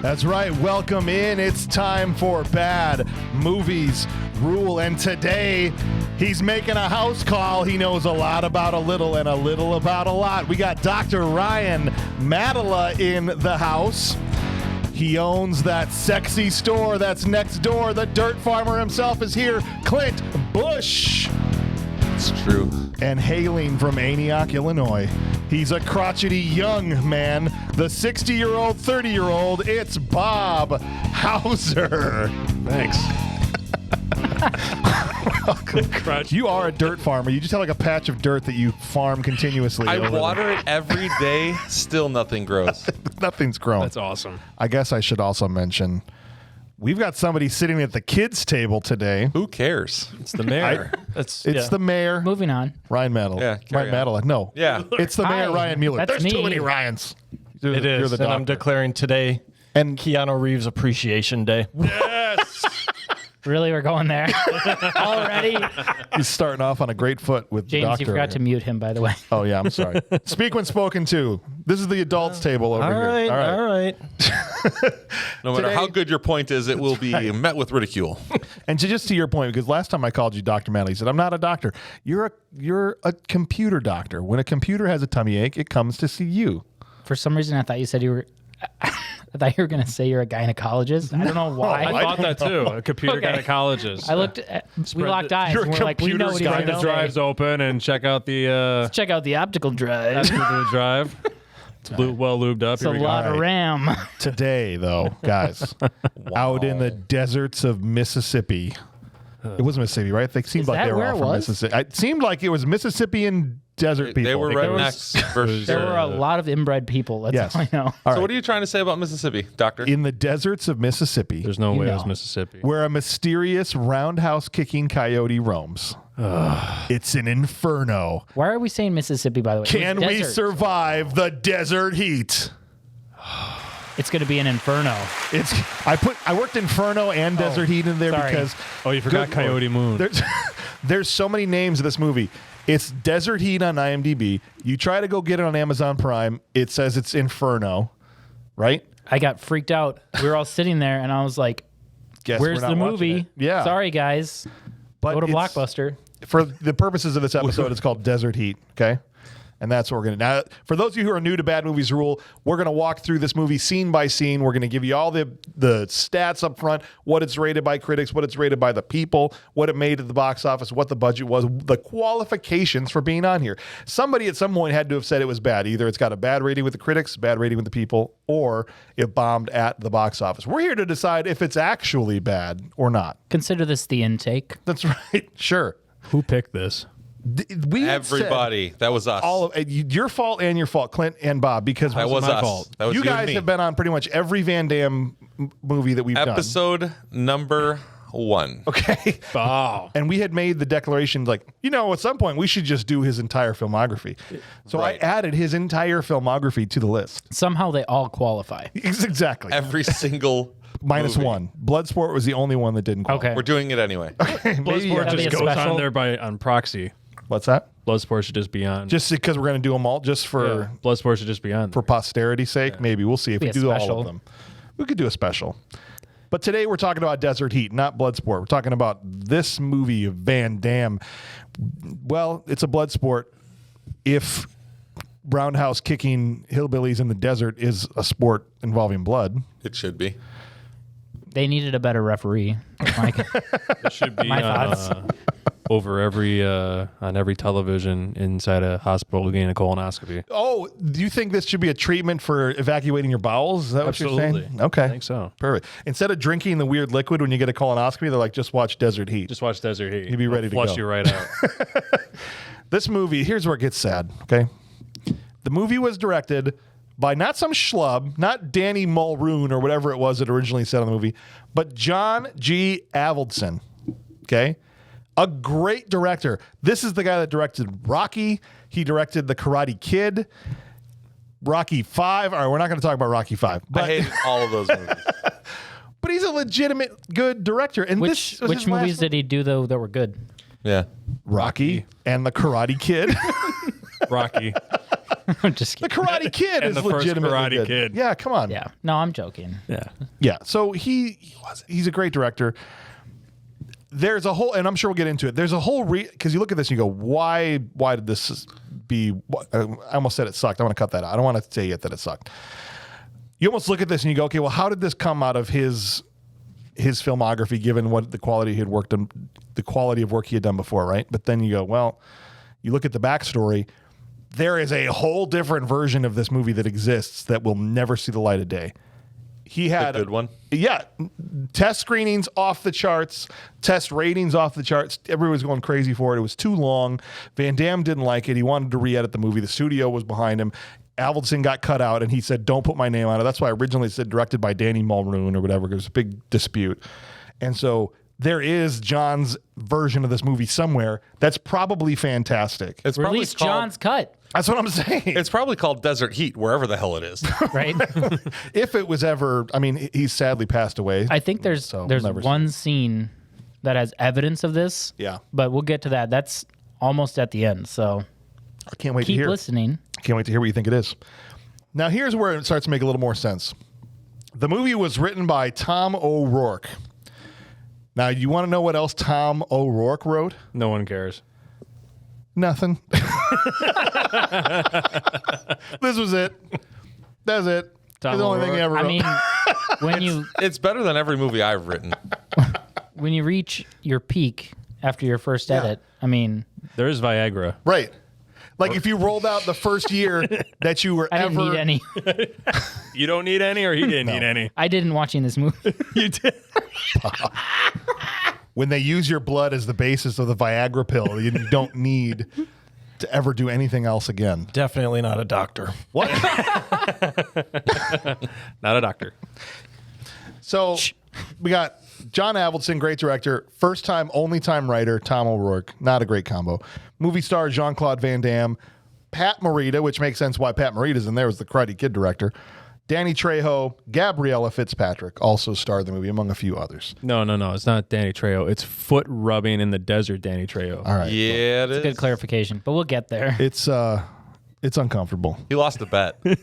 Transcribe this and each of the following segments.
That's right. Welcome in. It's time for Bad Movies Rule. And today, he's making a house call. He knows a lot about a little and a little about a lot. We got Dr. Ryan Madela in the house. He owns that sexy store that's next door. The dirt farmer himself is here, Clint Bush. It's true. And hailing from Antioch, Illinois, he's a crotchety young man, the 60-year-old, 30-year-old, it's Bob Hauser. Thanks. Welcome. You are a dirt farmer. You just have like a patch of dirt that you farm continuously. I water it every day, still nothing grows. Nothing's grown. That's awesome. I guess I should also mention, we've got somebody sitting at the kids' table today. Who cares? It's the mayor. It's the mayor. Moving on. Ryan Madela. Yeah, Ryan Madela. No. Yeah. It's the mayor, Hi. Ryan Mueller. That's There's too me. many Ryans. It You're is, the and I'm doctor. declaring today And Keanu Reeves Appreciation Day. Yes. Really, we're going there already. he's starting off on a great foot with the James, doctor. you forgot to mute him, by the way. Oh, yeah, I'm sorry. Speak when spoken to. This is the adults table over All here. right. No matter Today- how good your point is, it will be met with ridicule. And just to your point, because last time I called you Dr. Madela, you said, I'm not a doctor. You're a computer doctor. When a computer has a tummy ache, it comes to see you. For some reason, I thought you said you were. I thought you were going to say you're a gynecologist. I don't know why. I thought that too. A computer Okay. gynecologist. I looked. We locked eyes. you're And a we're like, we know what he's Spread going the to drives say. open and check out the Check out the optical drive. the drive. It's well lubed up. It's Here a we go. lot of RAM. Today, though, guys, out in the deserts of Mississippi. It was Mississippi, right? They seemed Is like that they were where all it from was? Mississippi. It seemed like it was Mississippian desert people. They were There was- rednecks for There sure. were a lot of inbred people. That's Yes. all I know. All So right. what are you trying to say about Mississippi, Doctor? In the deserts of Mississippi, There's no You way it was know. Mississippi. where a mysterious roundhouse-kicking coyote roams. It's an inferno. Why are we saying Mississippi, by the way? Can It was we desert. survive the desert heat? It's going to be an inferno. I worked Inferno and Desert Heat in there sorry. because Oh, you forgot Good Lord. Coyote Moon. there's so many names of this movie. It's Desert Heat on IMDb. You try to go get it on Amazon Prime, it says it's Inferno, right? I got freaked out. We were all sitting there, and I was like, Guess where's we're the not watching movie? it. Yeah. Sorry, guys. But Go to it's- Blockbuster. For the purposes of this episode, it's called Desert Heat, okay? And that's what we're going to. Now, for those of you who are new to Bad Movies Rule, we're going to walk through this movie scene by scene. We're going to give you all the stats up front, what it's rated by critics, what it's rated by the people, what it made at the box office, what the budget was, the qualifications for being on here. Somebody at some point had to have said it was bad. Either it's got a bad rating with the critics, bad rating with the people, or it bombed at the box office. We're here to decide if it's actually bad or not. Consider this the intake. That's right. Sure. Who picked this? We had said- Everybody. That was us. all of your fault and your fault, Clint and Bob, because that was my us. fault. That was you and guys me. have been on pretty much every Van Damme movie that we've Episode number 1. done. Okay. Oh. And we had made the declaration like, at some point we should just do his entire filmography. So Right. I added his entire filmography to the list. Somehow they all qualify. Exactly. Every single Minus movie. one. Bloodsport was the only one that didn't qualify. Okay. We're doing it anyway. Maybe, Bloodsport That'd be just a goes special. on there on proxy. What's that? Bloodsport should just be on. Just because we're going to do them all just for Bloodsport should just be on. for posterity's sake. Maybe we'll see if Be we a do all special. of them. We could do a special. But today we're talking about Desert Heat, not Bloodsport. We're talking about this movie of Van Damme. Well, it's a blood sport if roundhouse kicking hillbillies in the desert is a sport involving blood. It should be. They needed a better referee. It should be My thoughts. over on every television inside a hospital getting a colonoscopy. Oh, do you think this should be a treatment for evacuating your bowels? Is that what you're saying? Absolutely. Okay. I think so. Perfect. Instead of drinking the weird liquid when you get a colonoscopy, they're like, just watch Desert Heat. Just watch Desert Heat. You'd be ready to Flush go. you right out. This movie, here's where it gets sad, okay? The movie was directed by not some schlub, not Danny Mulroon or whatever it was that originally said on the movie, but John G. Avildsen, okay? A great director. This is the guy that directed Rocky. He directed The Karate Kid, Rocky 5. All right, we're not going to talk about Rocky 5. I hated all of those movies. But he's a legitimate good director. And Which this was which his last movies did he do though that were good? Yeah. Rocky and The Karate Kid. Rocky. I'm just The kidding. Karate Kid And is the first legitimately Karate good. Kid. Yeah, come on. Yeah. No, I'm joking. Yeah. Yeah. So he's a great director. There's a whole, and I'm sure we'll get into it. There's a whole because you look at this and you go, why did this be? I almost said it sucked. I want to cut that out. I don't want to say yet that it sucked. You almost look at this and you go, okay, well, how did this come out of his filmography, given what the quality he had worked on, the quality of work he had done before, right? But then you go, well, you look at the backstory. There is a whole different version of this movie that exists that will never see the light of day. He had A good one? Yeah. Test screenings off the charts, test ratings off the charts. Everybody was going crazy for it. It was too long. Van Damme didn't like it. He wanted to re-edit the movie. The studio was behind him. Avildsen got cut out, and he said, don't put my name on it. That's why I originally said directed by Danny Mulroon or whatever. There was a big dispute. And so there is John's version of this movie somewhere that's probably fantastic. It's probably Release called, John's cut, That's what I'm saying. It's probably called Desert Heat, wherever the hell it is. right? If it was ever, I mean, he's sadly passed away. I think there's So, never one scene that has evidence of this. Yeah. But we'll get to that. That's almost at the end. So I can't wait to keep hear. listening. Can't wait to hear what you think it is. Now, here's where it starts to make a little more sense. The movie was written by Tom O'Rourke. Now, you want to know what else Tom O'Rourke wrote? No one cares. Nothing. This was it. That's it. That's the only thing he ever wrote. I mean, It's better than every movie I've written. when you reach your peak after your first edit, I mean, There is Viagra. Right. Like if you rolled out the first year that you were I ever. didn't need any. You don't need any, or he didn't need any. I didn't watching this movie. You did. When they use your blood as the basis of the Viagra pill, you don't need to ever do anything else again. Definitely not a doctor. What? Not a doctor. So we got John Avildsen, great director. First time, only time writer, Tom O'Rourke. Not a great combo. Movie star, Jean Claude Van Damme. Pat Morita, which makes sense why Pat Morita's in there, was the Karate Kid director. Danny Trejo, Gabriella Fitzpatrick also starred in the movie, among a few others. No. It's not Danny Trejo. It's foot rubbing in the desert, Danny Trejo. All right. Yeah, it is. Good clarification, but we'll get there. It's uncomfortable. He lost the bet. He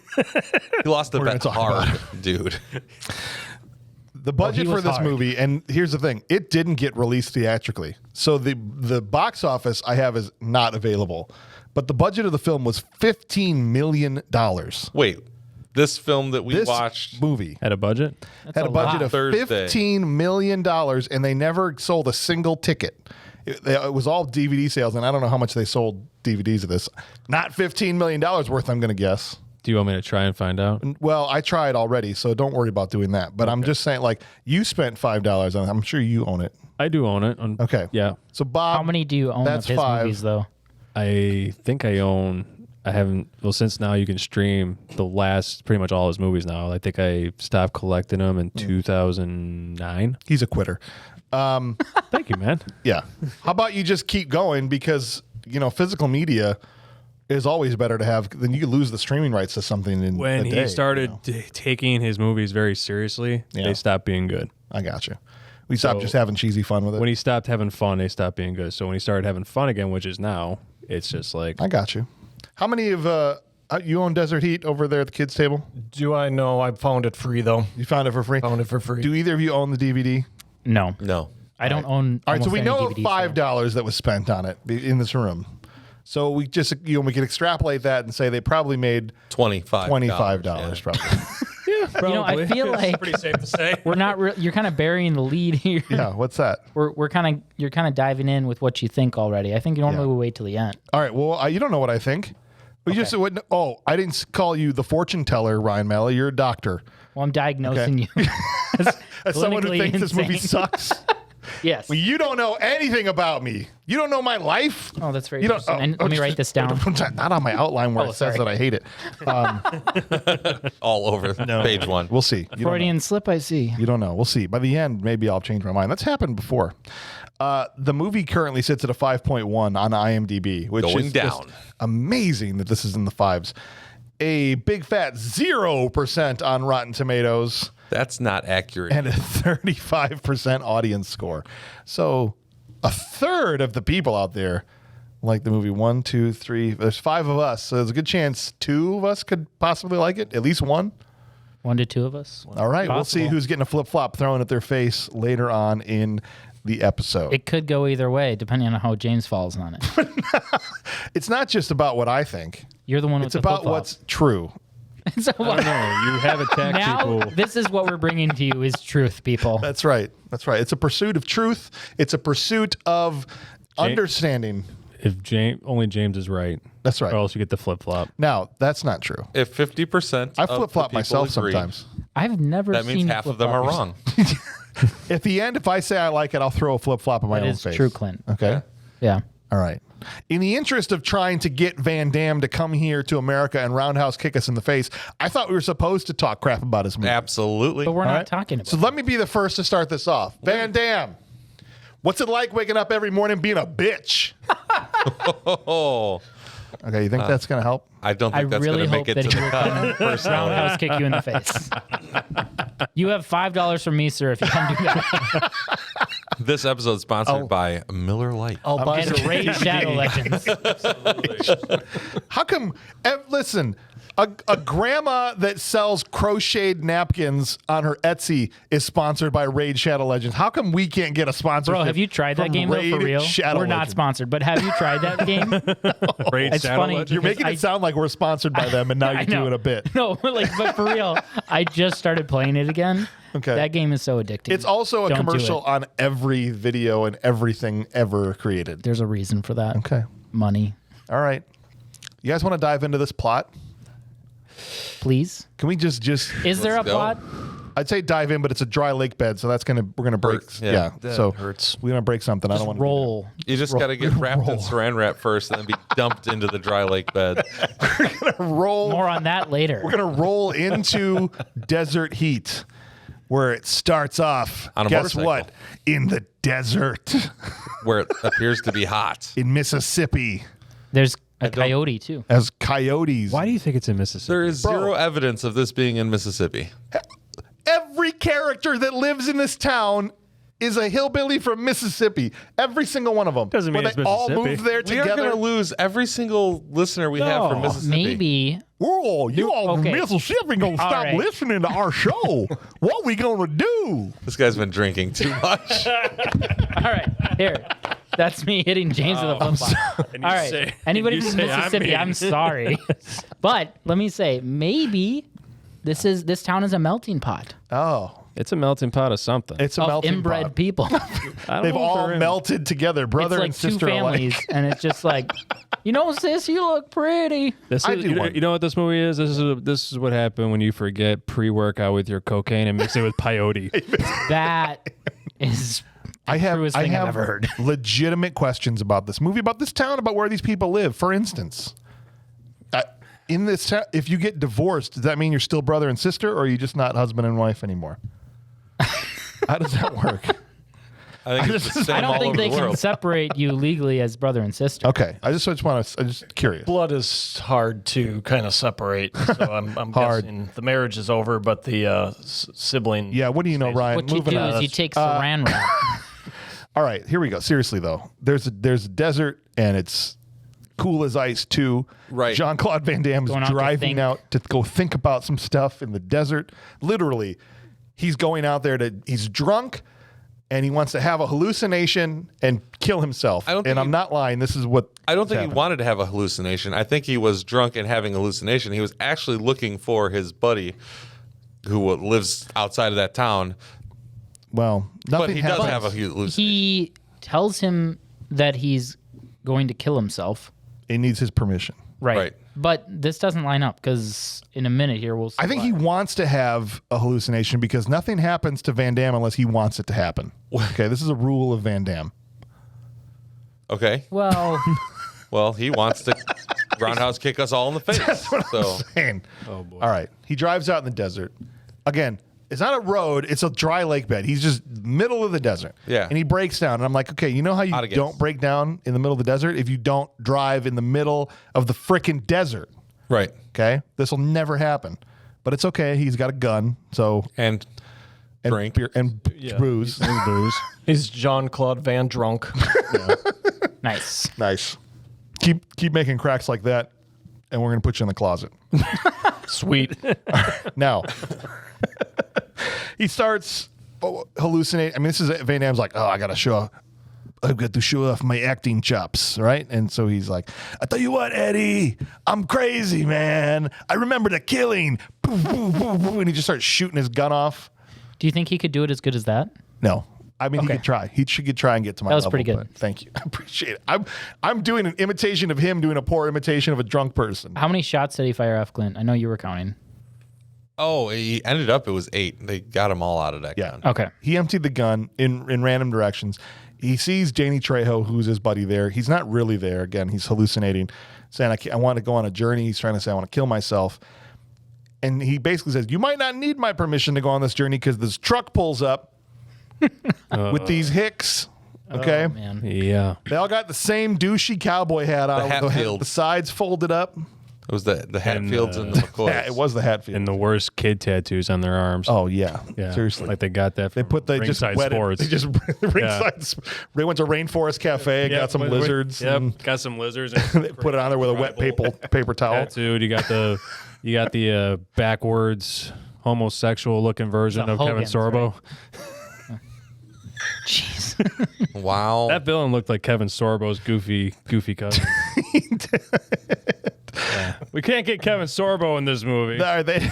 lost the We're bet gonna talk hard, dude. The budget he for was this hard. movie, and here's the thing, it didn't get released theatrically. So the box office I have is not available. But the budget of the film was $15 million. Wait, this film that we This watched. movie Had a budget? That's had a budget lot. of Thursday. $15 million, and they never sold a single ticket. It was all DVD sales, and I don't know how much they sold DVDs of this. Not $15 million worth, I'm going to guess. Do you want me to try and find out? Well, I tried already, so don't worry about doing that. But I'm just saying, like, you spent $5 on it. I'm sure you own it. I do own it. Okay. Yeah. So, Bob. How many do you own That's of his 5. movies, though? I think I own. I haven't. Well, since now you can stream the last, pretty much all his movies now. I think I stopped collecting them in 2009. He's a quitter. Thank you, man. Yeah. How about you just keep going because, physical media is always better to have. Then you could lose the streaming rights to something in When a he day, started taking his movies very seriously, Yeah. they stopped being good. I got you. We stopped So- just having cheesy fun with it. When he stopped having fun, they stopped being good. So when he started having fun again, which is now, it's just like I got you. How many of you own Desert Heat over there at the kids' table? Do I know? I found it free, though. You found it for free? Found it for free. Do either of you own the DVD? No. No. I don't own. All right, so almost we any know DVDs, $5 that was spent on it in this room. So we just we can extraptrapolate that and say they probably made $25. $25 probably. I feel like pretty safe to say. we're not. You're kind of burying the lead here. Yeah, what's that? You're kind of diving in with what you think already. I think normally we wait till the end. All right, well, you don't know what I think. We just I didn't call you the fortune teller, Ryan Malley. You're a doctor. Well, I'm diagnosing you As someone who clinically thinks this movie insane. sucks. Yes. Well, you don't know anything about me. You don't know my life. Oh, that's very You don't. interesting. And let me write this down. Not on my outline where Oh, it says sorry. that I hate it. All over page one. We'll see. You don't know. Freudian slip, I see. You don't know. We'll see. By the end, maybe I'll change my mind. That's happened before. The movie currently sits at a 5.1 on IMDb, which Going is down. just amazing that this is in the fives. A big fat 0% on Rotten Tomatoes That's not accurate. and a 35% audience score. So a third of the people out there like the movie. 1, 2, 3. There's 5 of us, so there's a good chance 2 of us could possibly like it. At least 1. 1 to 2 of us. All right, we'll Possible. see who's getting a flip flop thrown at their face later on in the episode. It could go either way, depending on how James falls on it. It's not just about what I think. You're the one with It's the about flip-flop. what's true. So I don't know. You have attacked now, people. this is what we're bringing to you is truth, people. That's right. That's right. It's a pursuit of truth. It's a pursuit of understanding. If only James is right. That's right. Or else you get the flip flop. Now, that's not true. If 50% I of flip flop the people myself agree, sometimes. I've never that seen means you half of them are flip-floppers. wrong. At the end, if I say I like it, I'll throw a flip flop in my That own is face. true, Clint. Okay. Yeah. All right. In the interest of trying to get Van Damme to come here to America and roundhouse kick us in the face, I thought we were supposed to talk crap about his movie. Absolutely. But we're All not right? talking about So let me be the first to start this off. Van Damme, what's it like waking up every morning being a bitch? Oh, Okay, you think that's going to help? I don't I think that's really going to hope make it that to he the will cut. come roundhouse kick you in the face. You have $5 from me, sir, if you come do that. This episode is sponsored by Miller Lite. I'll buy And some Raid Shadow Legends. How come, listen, a grandma that sells crocheted napkins on her Etsy is sponsored by Raid Shadow Legends. How come we can't get a sponsorship? Bro, have you tried that from game, though, for Raid real? Shadow We're not Legends? sponsored, but have you tried that game? Raid It's Shadow funny. Legends? You're making I- it sound like we're sponsored by them, and now I you're know. doing a bit. No, but for real, I just started playing it again. Okay. That game is so addicting. It's also a Don't do commercial it. on every video and everything ever created. There's a reason for that. Okay. Money, All right. You guys want to dive into this plot? please. Can we just Is there a Let's go. plot? I'd say dive in, but it's a dry lake bed, so we're gonna break. Hurts. Yeah. Yeah. That So hurts. we're gonna break something. I don't Just want roll. You just got to get wrapped in saran wrap first and then be dumped into the dry lake bed. roll. More on that later. We're gonna roll into desert heat, where it starts off. On a Guess motorcycle. what? In the desert, Where it appears to be hot. in Mississippi, There's a don't- coyote too. as coyotes. Why do you think it's in Mississippi? There is zero evidence of this being in Mississippi. Every character that lives in this town is a hillbilly from Mississippi. Every single one of them. Doesn't mean Where it's they all Mississippi. move there We are going together. to lose every single listener we have from No. Mississippi. Maybe. Whoa, you all okay. from Mississippi gonna All stop right. listening to our show. What we gonna do? This guy's been drinking too much. All right, here. That's me hitting James with a flip flop. And you All right. say- Anybody and you from say I'm Mississippi, mean. I'm sorry. But let me say, maybe this town is a melting pot Oh, It's a melting pot of something. it's a of melting inbred pot. people. I don't They've know if all they're in- melted together, brother It's like and two sister families, alike. and it's just like, you know, sis, you look pretty. This I is, do you, know, wonder. you know what this movie is? This is what happened when you forget pre-workout with your cocaine and mix it with peyote. That is I the have, truest I thing have I've ever heard. legitimate questions about this movie, about this town, about where these people live. For instance, in this town, if you get divorced, does that mean you're still brother and sister, or are you just not husband and wife anymore? How does that work? I think it's the same I don't all think over they the can world. separate you legally as brother and sister. Okay, I just want to. I'm just curious. Blood is hard to kind of separate. So I'm Hard. guessing the marriage is over, but the sibling. Yeah, what do you know, Ryan? What you Moving do on. is you take saran wrap. All right, here we go. Seriously though, there's a desert and it's cool as ice too. Right. Jean Claude Van Damme is Going out to driving think. out to go think about some stuff in the desert. Literally, he's going out there he's drunk and he wants to have a hallucination and kill himself. I don't think And I'm he- not lying. This is what I don't think he happened. wanted to have a hallucination. I think he was drunk and having a hallucination. He was actually looking for his buddy who lives outside of that town. Well, nothing But he does happens. have a hallucination. He tells him that he's going to kill himself. It needs his permission. Right. But this doesn't line up because in a minute here we'll see. I think why. he wants to have a hallucination because nothing happens to Van Damme unless he wants it to happen. Okay, this is a rule of Van Damme. Okay. Well, Well, he wants to roundhouse kick us all in the face. So Man. Oh boy. All right. He drives out in the desert. Again, it's not a road, it's a dry lake bed. He's just middle of the desert. Yeah. And he breaks down. And I'm like, okay, you know how you Out of gas. don't break down in the middle of the desert? If you don't drive in the middle of the frickin' desert. right. Okay? This will never happen. But it's okay. He's got a gun. So And and drink. beer and booze. He's Jean Claude Van Drunk. nice. Nice. Keep making cracks like that, and we're gonna put you in the closet. Sweet. Now, he starts hallucinating. I mean, this is Van Damme's like, oh, I've got to show off my acting chops, right? And so he's like, I tell you what, Eddie, I'm crazy, man. I remember the killing. And he just starts shooting his gun off. Do you think he could do it as good as that? No. I mean, Okay. he could try. He could try and get to my level. That was pretty good. But thank you. I appreciate it. I'm doing an imitation of him doing a poor imitation of a drunk person. How many shots did he fire off, Clint? I know you were counting. Oh, he ended up, it was 8. They got them all out of that Yeah. gun. Okay. He emptied the gun in random directions. He sees Danny Trejo, who's his buddy there. He's not really there. Again, he's hallucinating, saying, I want to go on a journey. He's trying to say, I want to kill myself. And he basically says, you might not need my permission to go on this journey because this truck pulls up with these hicks. Okay. Oh, man. Yeah. They all got the same douchey cowboy hat on. The with Hatfield. the sides folded up. It was the Hatfields and the McCoys. Yeah, it was the Hatfield. And the worst kid tattoos on their arms. Oh, yeah. yeah. Seriously. Like they got that. They just Ringside wet Sports. It. They just ringside. They went to Rainforest Cafe and got some lizards. Yep. And Got some lizards. they put it on there with a wet paper towel. Tattooed. You got the backwards homosexual looking version The of Kevin Hogan's, Sorbo. Jeez. Wow. That villain looked like Kevin Sorbo's goofy cousin. Yeah. We can't get Kevin Sorbo in this movie. All right,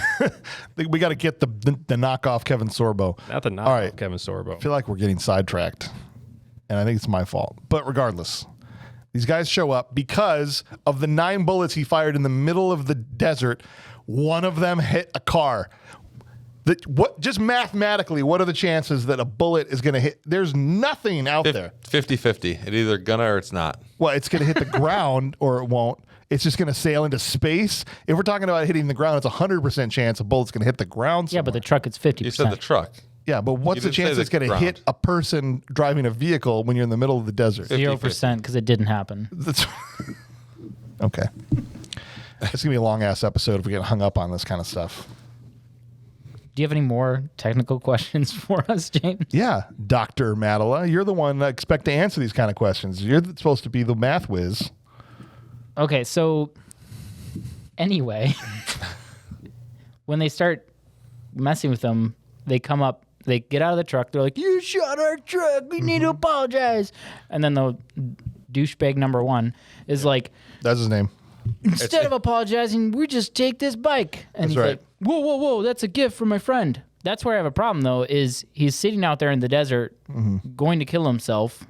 we got to get the knockoff Kevin Sorbo. Not the knockoff All right. Kevin Sorbo. I feel like we're getting sidetracked, and I think it's my fault. But regardless, these guys show up because of the 9 bullets he fired in the middle of the desert. One of them hit a car. Just mathematically, what are the chances that a bullet is going to hit? There's nothing out there. 50-50. It either gonna or it's not. Well, it's going to hit the ground or it won't. It's just going to sail into space. If we're talking about hitting the ground, it's 100% chance a bullet's going to hit the ground somewhere. Yeah, but the truck is 50%. You said the truck. Yeah, but what's You the didn't say chance the it's going to ground. hit a person driving a vehicle when you're in the middle of the desert? 0% because it didn't happen. That's okay. It's going to be a long-ass episode if we get hung up on this kind of stuff. Do you have any more technical questions for us, James? Yeah, Dr. Madela, you're the one that expect to answer these kind of questions. You're supposed to be the math whiz. Okay, so anyway, when they start messing with them, they come up, they get out of the truck, they're like, you shot our truck, we need to apologize. And then the douchebag number 1 is like, That's his name. instead of apologizing, we just take this bike. And That's he's right. like, whoa, that's a gift from my friend. That's where I have a problem, though, is he's sitting out there in the desert going to kill himself,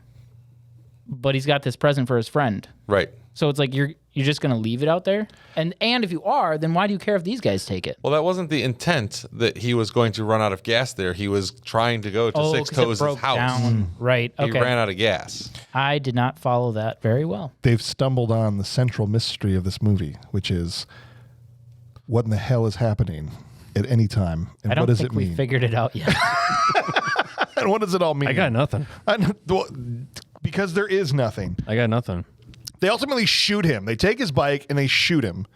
but he's got this present for his friend. Right. So it's like you're just going to leave it out there? And if you are, then why do you care if these guys take it? Well, that wasn't the intent that he was going to run out of gas there. He was trying to go to Six 'cause it Toes' broke house. down. Right, He okay. ran out of gas. I did not follow that very well. They've stumbled on the central mystery of this movie, which is what in the hell is happening at any time, and I don't what does think it we mean? figured it out yet. And what does it all mean? I got nothing. Because there is nothing. I got nothing. They ultimately shoot him. They take his bike and they shoot him.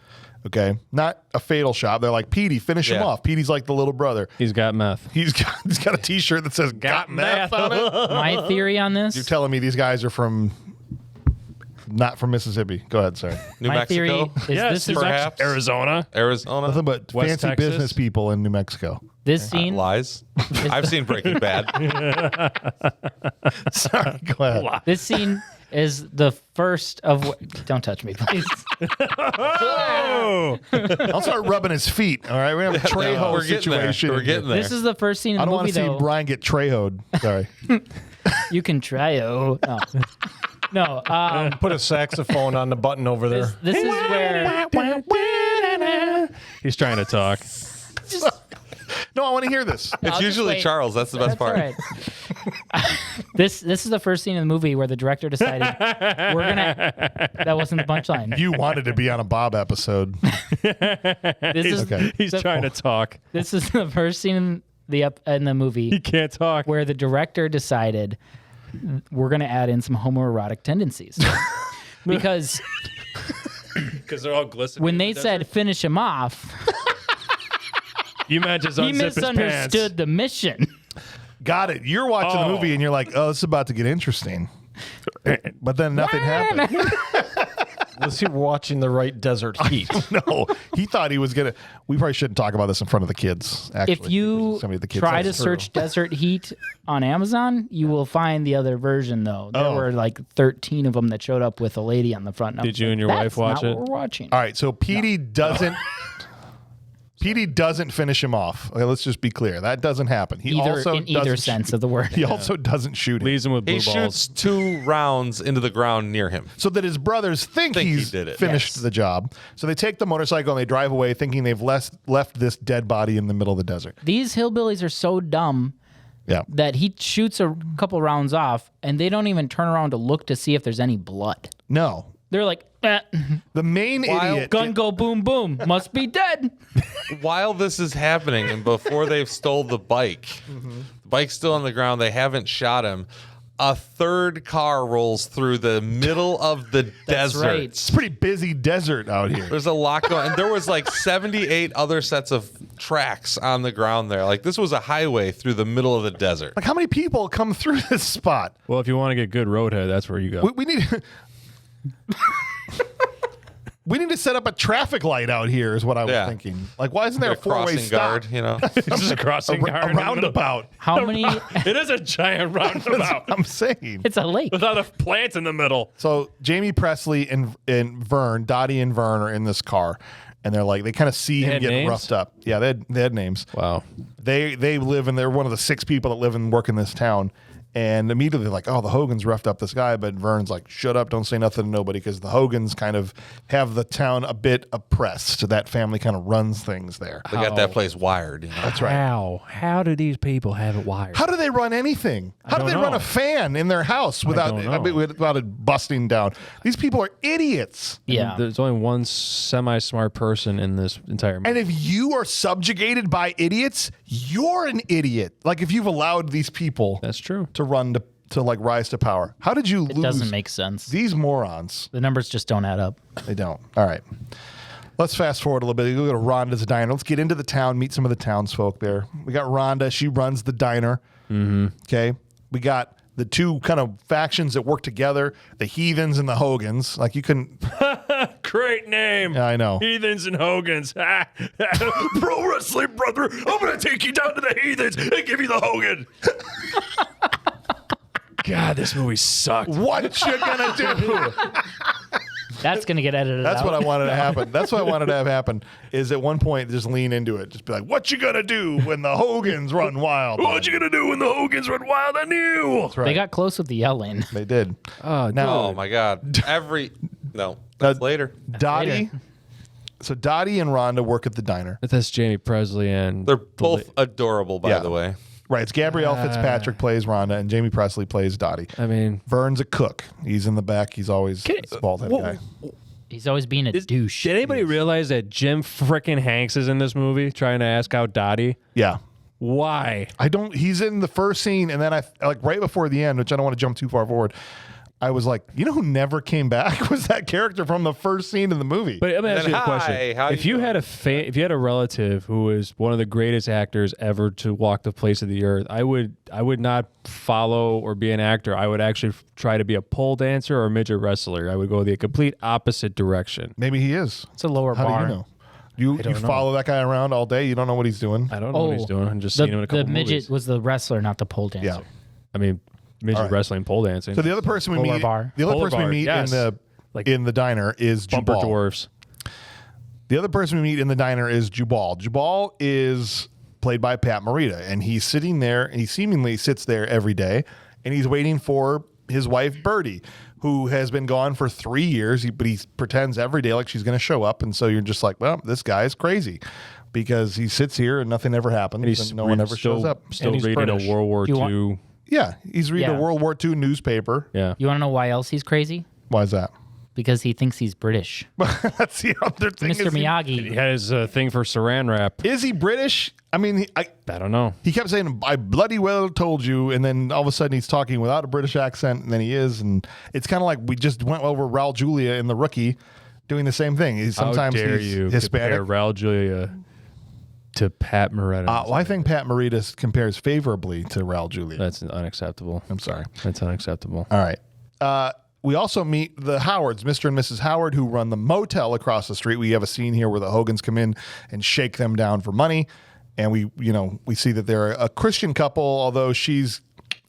Okay, not a fatal shot. They're like, Petey, finish him Yeah. off. Petey's like the little brother. He's got meth. He's got a T-shirt that says "Got meth" on it. My theory on this, You're telling me these guys are not from Mississippi? Go ahead, sorry. New my Mexico. theory is this is perhaps. Arizona. Arizona. Nothing but West fancy Texas? business people in New Mexico. this scene. Lies. I've seen Breaking Bad. Sorry, go ahead. This scene is the first of. Don't touch me, please. I'll start rubbing his feet. All right, we have a Trejo We're getting there. situation. We're getting there. This is the first scene in I the don't want movie, to see though. Brian get Trejo'd. Sorry. You can try. No. Put a saxophone on the button over there. This is where. He's trying to talk. No, I want to hear this. It's I'll usually just wait. Charles. That's the best That's all part. right. This is the first scene in the movie where the director decided we're gonna. That wasn't the punchline. You wanted to be on a Bob episode. This is Okay. He's the- trying to talk. This is the first scene in the movie He can't talk. where the director decided we're going to add in some homoerotic tendencies. Because Because they're all glistening. when they said finish him off, you might just he unzip his pants. misunderstood the mission. Got it. You're watching the Oh. movie and you're like, oh, this is about to get interesting. But then nothing happened. Was he watching the right desert heat? No, he thought he was gonna. We probably shouldn't talk about this in front of the kids. Actually, If you because somebody of the kids try to has- search desert heat on Amazon, you will find the other version though. There Oh. were like 13 of them that showed up with a lady on the front. And I Did was you like, and your wife "That's watch not it?" What we're watching. All right, so Petey doesn't. Petey doesn't finish him off. Okay, let's just be clear. That doesn't happen. He also in either doesn't sense shoot- of the word. He also doesn't shoot him. Leaves him with blue He balls. shoots 2 rounds into the ground near him. So that his brothers think Think he he's did it. finished Yes. the job. So they take the motorcycle and they drive away thinking they've left this dead body in the middle of the desert. These hillbillies are so dumb Yeah. that he shoots a couple rounds off, and they don't even turn around to look to see if there's any blood. No. They're like, The main idiot. gun go boom boom, must be dead. While this is happening and before they've stole the bike, Mm-hmm. the bike's still on the ground. They haven't shot him. A third car rolls through the middle of the desert. right. It's a pretty busy desert out here. There's a lot going, and there was like 78 other sets of tracks on the ground there. Like this was a highway through the middle of the desert. Like, how many people come through this spot? Well, if you want to get good roadhead, that's where you go. We need. We need to set up a traffic light out here. Is what I was Yeah. thinking. Like, why isn't there A a four-way crossing stop? guard, you know. It's just a crossing guard. A in the middle. roundabout. How many? It is a giant roundabout I'm saying. It's a lake. without a plant in the middle. So Jamie Presley and Vern, Dottie and Vern are in this car, and they're like, they kind of see him had get names? roughed up. Yeah, they had names. Wow. They live and they're one of the 6 people that live and work in this town. And immediately they're like, oh, the Hogans roughed up this guy. But Vern's like, shut up, don't say nothing to nobody, because the Hogans kind of have the town a bit oppressed. That family kind of runs things there. They got that place wired, you know. That's right. How do these people have it wired? How do they run anything? How do don't they run know. a fan in their house without without it busting down? These people are idiots. Yeah. There's only one semi-smart person in this entire movie. And if you are subjugated by idiots, you're an idiot. Like if you've allowed these people That's true. to run to like rise to power. How did you It lose doesn't make sense. these morons? The numbers just don't add up. They don't. All right. Let's fast forward a little bit. We go to Rhonda's diner. Let's get into the town, meet some of the townsfolk there. We got Rhonda. She runs the diner. Mm-hmm. Okay. We got the 2 kind of factions that work together, the Heathens and the Hogans. Like you couldn't. Great name. Yeah, I know. Heathens and Hogans. Pro wrestling, brother. I'm going to take you down to the Heathens and give you the Hogan. God, this movie sucked. What you gonna do? That's gonna get edited That's out. what I wanted to happen. That's what I wanted to have happen. Is at one point just lean into it. Just be like, "What you gonna do when the Hogans run wild?" What you gonna do when the Hogans run wild on you? That's right. They got close with the yelling. They did. Oh, Now, Oh my God. No, that's later. Dottie. Later. So Dottie and Rhonda work at the diner. that's Jamie Presley and They're both adorable, by Yeah. the way. Right. It's Gabrielle Fitzpatrick plays Rhonda, and Jamie Presley plays Dottie. I mean, Vern's a cook. He's in the back. He's always a bald head guy. He's always being a douche. did anybody realize that Jim frickin' Hanks is in this movie trying to ask out Dottie? Yeah. Why? I don't. He's in the first scene, and then I like right before the end, which I don't want to jump too far forward. I was like, you know who never came back was that character from the first scene in the movie. But let me ask then, you a question: hi, how if you you had if you had a relative who was one of the greatest actors ever to walk the face of the earth, I would not follow or be an actor. I would actually try to be a pole dancer or a midget wrestler. I would go the complete opposite direction. Maybe he is. It's a lower How bar. do you know? You don't know. follow that guy around all day. You don't know what he's doing. I don't know what he's doing. I'm just the, seeing him in a couple the midget movies. was the wrestler, not the pole dancer. Yeah. I mean, midget All right. wrestling, pole dancing. So the other person we Polar meet, bar. the other Polar person we bar, meet yes. Like in the diner is bumper Jubal. dwarfs. The other person we meet in the diner is Jubal. Jubal is played by Pat Morita, and he's sitting there, and he seemingly sits there every day, and he's waiting for his wife Birdie, who has been gone for 3 years, but he pretends every day like she's going to show up, and so you're just like, well, this guy is crazy, because he sits here and nothing ever happens, and no one ever shows up. Still And he's reading British. a World War Do you want- II. Yeah, he's reading Yeah. a World War II newspaper. Yeah. You want to know why else he's crazy? Why is that? Because he thinks he's British. That's the other thing. Mr. Is he- He Miyagi. has a thing for saran wrap. Is he British? I mean, I don't know. he kept saying, I bloody well told you. And then all of a sudden he's talking without a British accent. And then he is. And it's kind of like we just went over Raul Julia in The Rookie doing the same thing. He's sometimes How dare he's you Hispanic. compare Raul Julia to Pat Morita? Well, I think Pat Morita compares favorably to Raul Julia. That's unacceptable. I'm sorry. That's unacceptable. All right. we also meet the Howards, Mr. and Mrs. Howard, who run the motel across the street. We have a scene here where the Hogans come in and shake them down for money. And we see that they're a Christian couple, although she's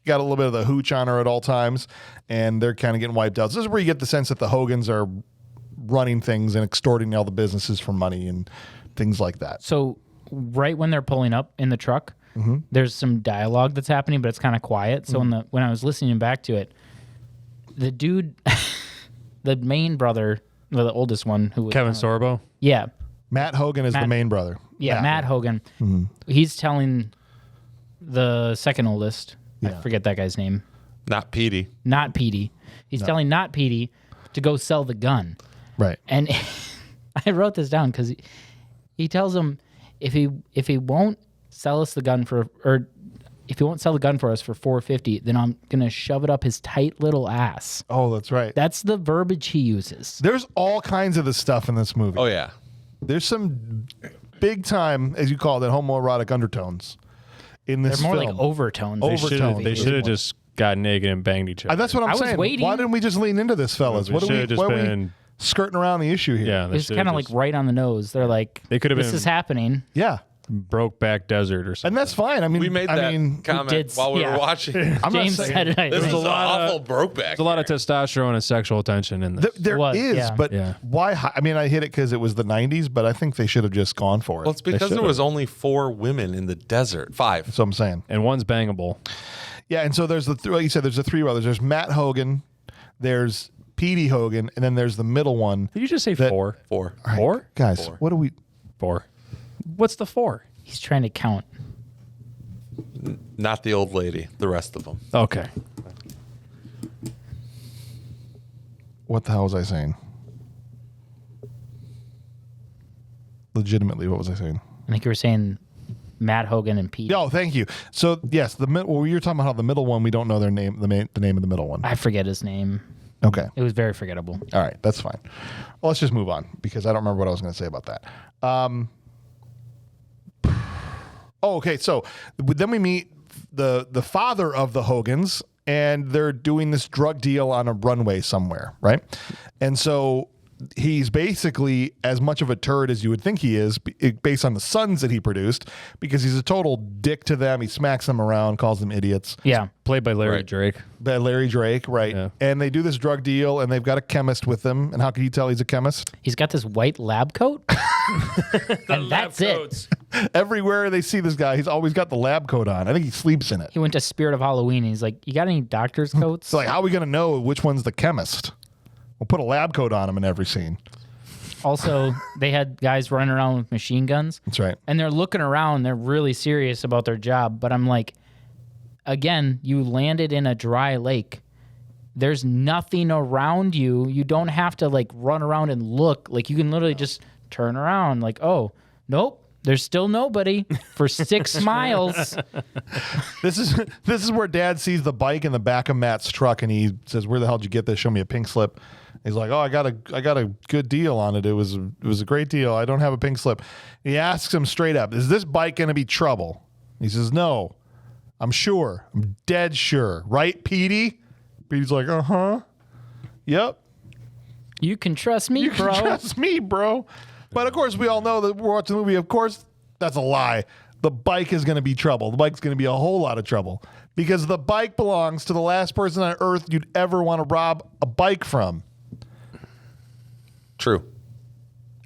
got a little bit of the hooch on her at all times, and they're kind of getting wiped out. So this is where you get the sense that the Hogans are running things and extorting all the businesses for money and things like that. So right when they're pulling up in the truck, there's some dialogue that's happening, but it's kind of quiet. So when I was listening back to it, the dude, the main brother, well, the oldest one, who was Kevin Sorbo. yeah, Matt Hogan is the main brother. yeah, Matt Hogan. He's telling the second oldest, I forget that guy's name, Not Petey. not Petey. He's telling not Petey to go sell the gun. Right. And I wrote this down because he tells him if he won't sell us the gun if he won't sell the gun for us for $450, then I'm gonna shove it up his tight little ass. Oh, that's right. That's the verbiage he uses. There's all kinds of this stuff in this movie. Oh, yeah. There's some big time, as you call it, homoerotic undertones in this They're more film. like overtones. They should have just got naked and banged each other. That's what I'm I was saying. waiting. Why didn't we just lean into this, fellas? We What are we, should've just why are we been- skirting around the issue here? Yeah, It was kind of like right on the nose. They're like, They could have this been- is happening. Yeah. Brokeback Desert or something. And that's fine. I mean, We made that comment comment while we were watching. I'm James not saying, said it. I This think. is an awful Brokeback. There's a lot of testosterone and sexual tension in this. There Was, is, yeah. but Yeah. why? I mean, I hit it because it was the 90s, but I think they should have just gone for it. Well, it's because there was only 4 women in the desert. 5. That's what I'm saying. And one's bangable. Yeah, and so there's like you said, there's the 3 brothers. There's Matt Hogan, there's Petey Hogan, and then there's the middle one. Did you just say That- 4? 4. All right, Four? guys. 4. What do we? 4. What's the 4? He's trying to count. Not the old lady. The rest of them. Okay. What the hell was I saying? Legitimately, what was I saying? I think you were saying Matt Hogan and Pete. Oh, thank you. So yes, well, you're talking about how the middle one we don't know their name, the name of the middle one. I forget his name. Okay. It was very forgettable. All right, that's fine. Well, let's just move on because I don't remember what I was going to say about that. Okay, so then we meet the father of the Hogans, and they're doing this drug deal on a runway somewhere, right? And so he's basically as much of a turd as you would think he is based on the sons that he produced because he's a total dick to them. He smacks them around, calls them idiots. Yeah. Played by Larry Right. Drake. By Larry Drake, right? Yeah. And they do this drug deal, and they've got a chemist with them. And how can you tell he's a chemist? He's got this white lab coat. And that's it. Everywhere they see this guy, he's always got the lab coat on. I think he sleeps in it. He went to Spirit of Halloween. And he's like, you got any doctor's coats? So like, how are we going to know which one's the chemist? We'll put a lab coat on him in every scene. Also, they had guys running around with machine guns. That's right. And they're looking around. They're really serious about their job. But I'm like, again, you landed in a dry lake. There's nothing around you. You don't have to like run around and look. Like you can literally just turn around. Like, oh, nope. There's still nobody for 6 miles. This is where Dad sees the bike in the back of Matt's truck, and he says, "Where the hell did you get this? Show me a pink slip." He's like, "Oh, I got a good deal on it. It was a great deal. I don't have a pink slip." He asks him straight up, "Is this bike going to be trouble?" He says, "No, I'm sure. I'm dead sure. Right, Petey?" Petey's like, "Uh-huh. Yep. You can trust me, You bro. can trust me, bro." But of course, we all know that we're watching the movie. Of course, that's a lie. The bike is going to be trouble. The bike's going to be a whole lot of trouble because the bike belongs to the last person on earth you'd ever want to rob a bike from. True.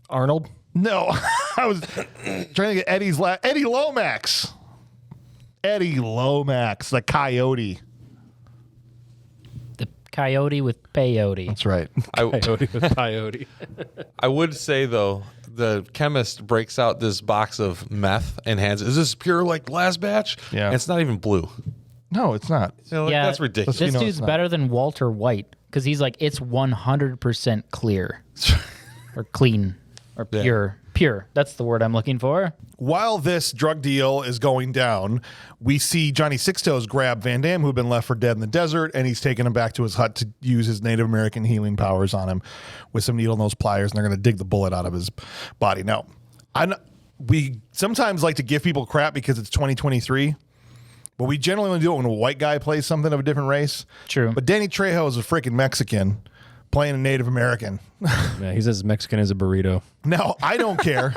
Arnold. No, I was trying to get Eddie Lomax. Eddie Lomax, the coyote. The coyote with peyote. That's right. Coyote with Coyote. I would say though, the chemist breaks out this box of meth and hands it. Is this pure like last batch? Yeah. And it's not even blue. No, it's not. You know, like, Yeah, that's ridiculous. You This know dude's it's not. better than Walter White because he's like, it's 100% clear or clean or Yeah. pure. Pure. That's the word I'm looking for. While this drug deal is going down, we see Johnny Sixtoes grab Van Damme, who had been left for dead in the desert, and he's taking him back to his hut to use his Native American healing powers on him with some needle nose pliers, and they're going to dig the bullet out of his body. Now, we sometimes like to give people crap because it's 2023, But we generally only do it when a white guy plays something of a different race. True. But Danny Trejo is a freaking Mexican playing a Native American. Yeah, he's as Mexican as a burrito. Now, I don't care.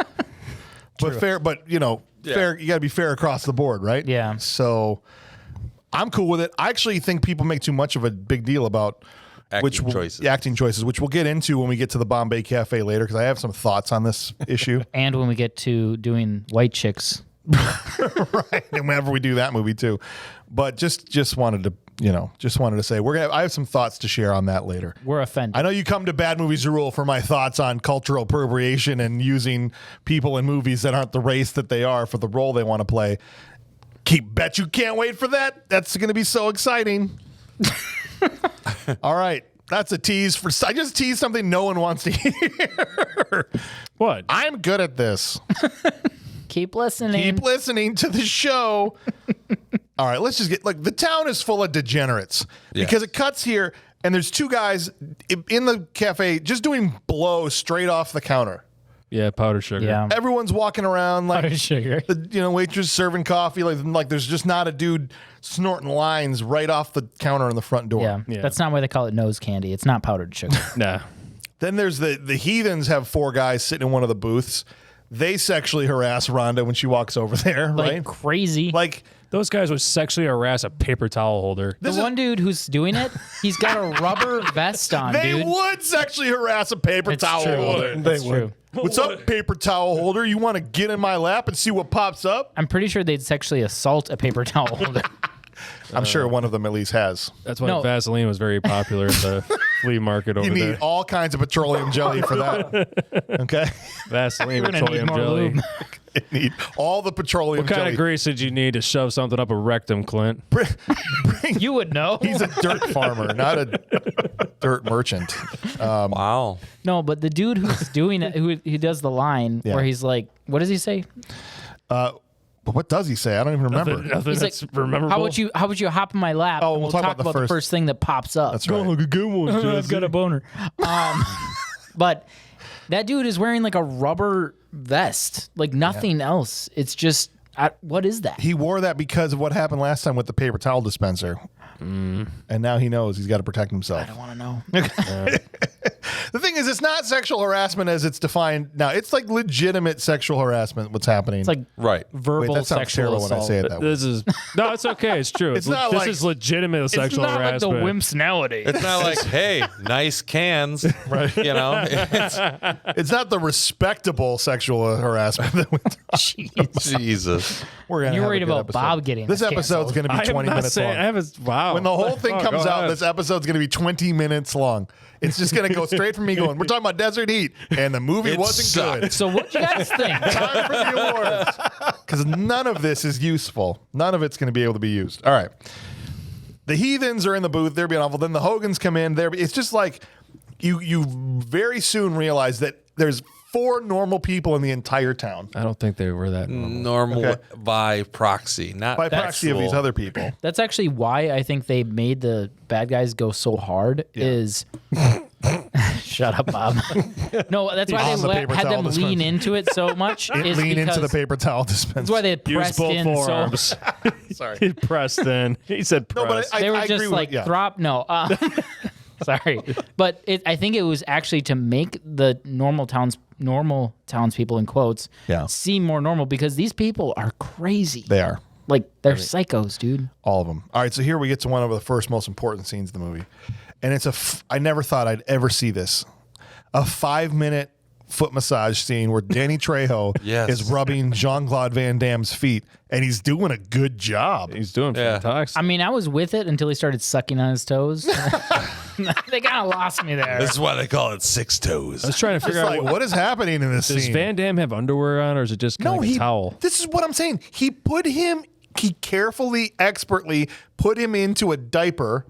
But fair, but fair, you got to be fair across the board, right? Yeah. So I'm cool with it. I actually think people make too much of a big deal about Acting choices. acting choices, which we'll get into when we get to the Bombay Cafe later, because I have some thoughts on this issue. And when we get to doing white chicks. Right, and whenever we do that movie too. But just wanted to say I have some thoughts to share on that later. We're offended. I know you come to Bad Movies Rule for my thoughts on cultural appropriation and using people in movies that aren't the race that they are for the role they want to play. Bet you can't wait for that. That's going to be so exciting. All right. That's a tease I just teased something no one wants to hear. What? I'm good at this. Keep listening. Keep listening to the show. All right, let's just the town is full of degenerates because it cuts here and there's two guys in the cafe just doing blow straight off the counter. Yeah, powdered sugar. Yeah. Everyone's walking around like Powdered sugar. the waitress serving coffee like there's just not a dude snorting lines right off the counter in the front door. Yeah. That's not why they call it nose candy. It's not powdered sugar. Nah. Then there's the heathens have four guys sitting in one of the booths. They sexually harass Rhonda when she walks over there, Like right? crazy. Like Those guys would sexually harass a paper towel holder. the one dude who's doing it, he's got a rubber vest on, they dude. would sexually harass a paper It's towel true. holder. It's true. What's up, paper towel holder? You want to get in my lap and see what pops up? I'm pretty sure they'd sexually assault a paper towel holder. I'm sure one of them at least has. That's why No. Vaseline was very popular in the flea market over You need there. all kinds of petroleum jelly for that. Okay? Vaseline, We're gonna need petroleum more jelly. lube. You need all the petroleum What kind jelly. of grease did you need to shove something up a rectum, Clint? You would know. He's a dirt farmer, not a dirt merchant. Wow. No, but the dude who's doing it, who does the line Yeah. where he's like, what does he say? But what does he say? I don't even remember. Nothing He's that's like, memorable. how about you hop in my lap? Oh, and we'll talk about the the first- first thing that pops up. That's right. a good one, I've got a boner. But that dude is wearing like a rubber vest, like nothing else. It's just, what is that? He wore that because of what happened last time with the paper towel dispenser. And now he knows he's got to protect himself. I want to know. The thing is, it's not sexual harassment as it's defined now. It's like legitimate sexual harassment. What's happening? It's like Right. verbal Wait, that sounds sexual terrible when I assault. say it that way. This is no, it's okay. It's true. It's not this like- is legitimate It's sexual not like the harassment. wimps nowadays. It's not like, hey, nice cans. Right. You know? It's, It's not the respectable sexual harassment that Jesus. we're gonna You're have a worried good about episode. Bob getting this us episode's canceled. going to be I am 20 not minutes saying, long. I have a, wow. When the whole thing Oh, comes go out, ahead. this episode's going to be 20 minutes long. It's just going to go straight from me going, we're talking about Desert Heat, and the movie It wasn't sucked. good. So what do you guys think? Time for the awards. Because none of this is useful. None of it's going to be able to be used. All right. The heathens are in the booth. They're being awful. Then the Hogans come in. It's just like you very soon realize that there's 4 normal people in the entire town I don't think they were that normal. Normal Okay. by proxy, not by proxy of these actual. other people. That's actually why I think they made the bad guys go so hard. Is shut up, Bob. No, that's why On the they paper had towel them lean dispenser. into it so much. Is Lean into the because paper towel dispenser. That's why they had Use pressed both in forearms. Sorry. He pressed in. He said press. No, but so they were I just agree like with, yeah. drop. No, sorry, but I think it was actually to make the normal townspeople in quotes Yeah. seem more normal because these people are crazy. They are. Like they're psychos, dude. All of them. All right, so here we get to one of the first most important scenes in the movie. And it's I never thought I'd ever see this. A 5-minute foot massage scene where Danny Trejo Yes. is rubbing Jean Claude Van Damme's feet, and he's doing a good job. He's doing Yeah. fantastic. I mean, I was with it until he started sucking on his toes. They kind of lost me there. This is why they call it 6 toes. I was trying to It's figure out like, what is happening in this does scene? Van Damme have underwear on, or is it just kind of like a towel? This is what I'm saying. He carefully, expertly put him into a diaper.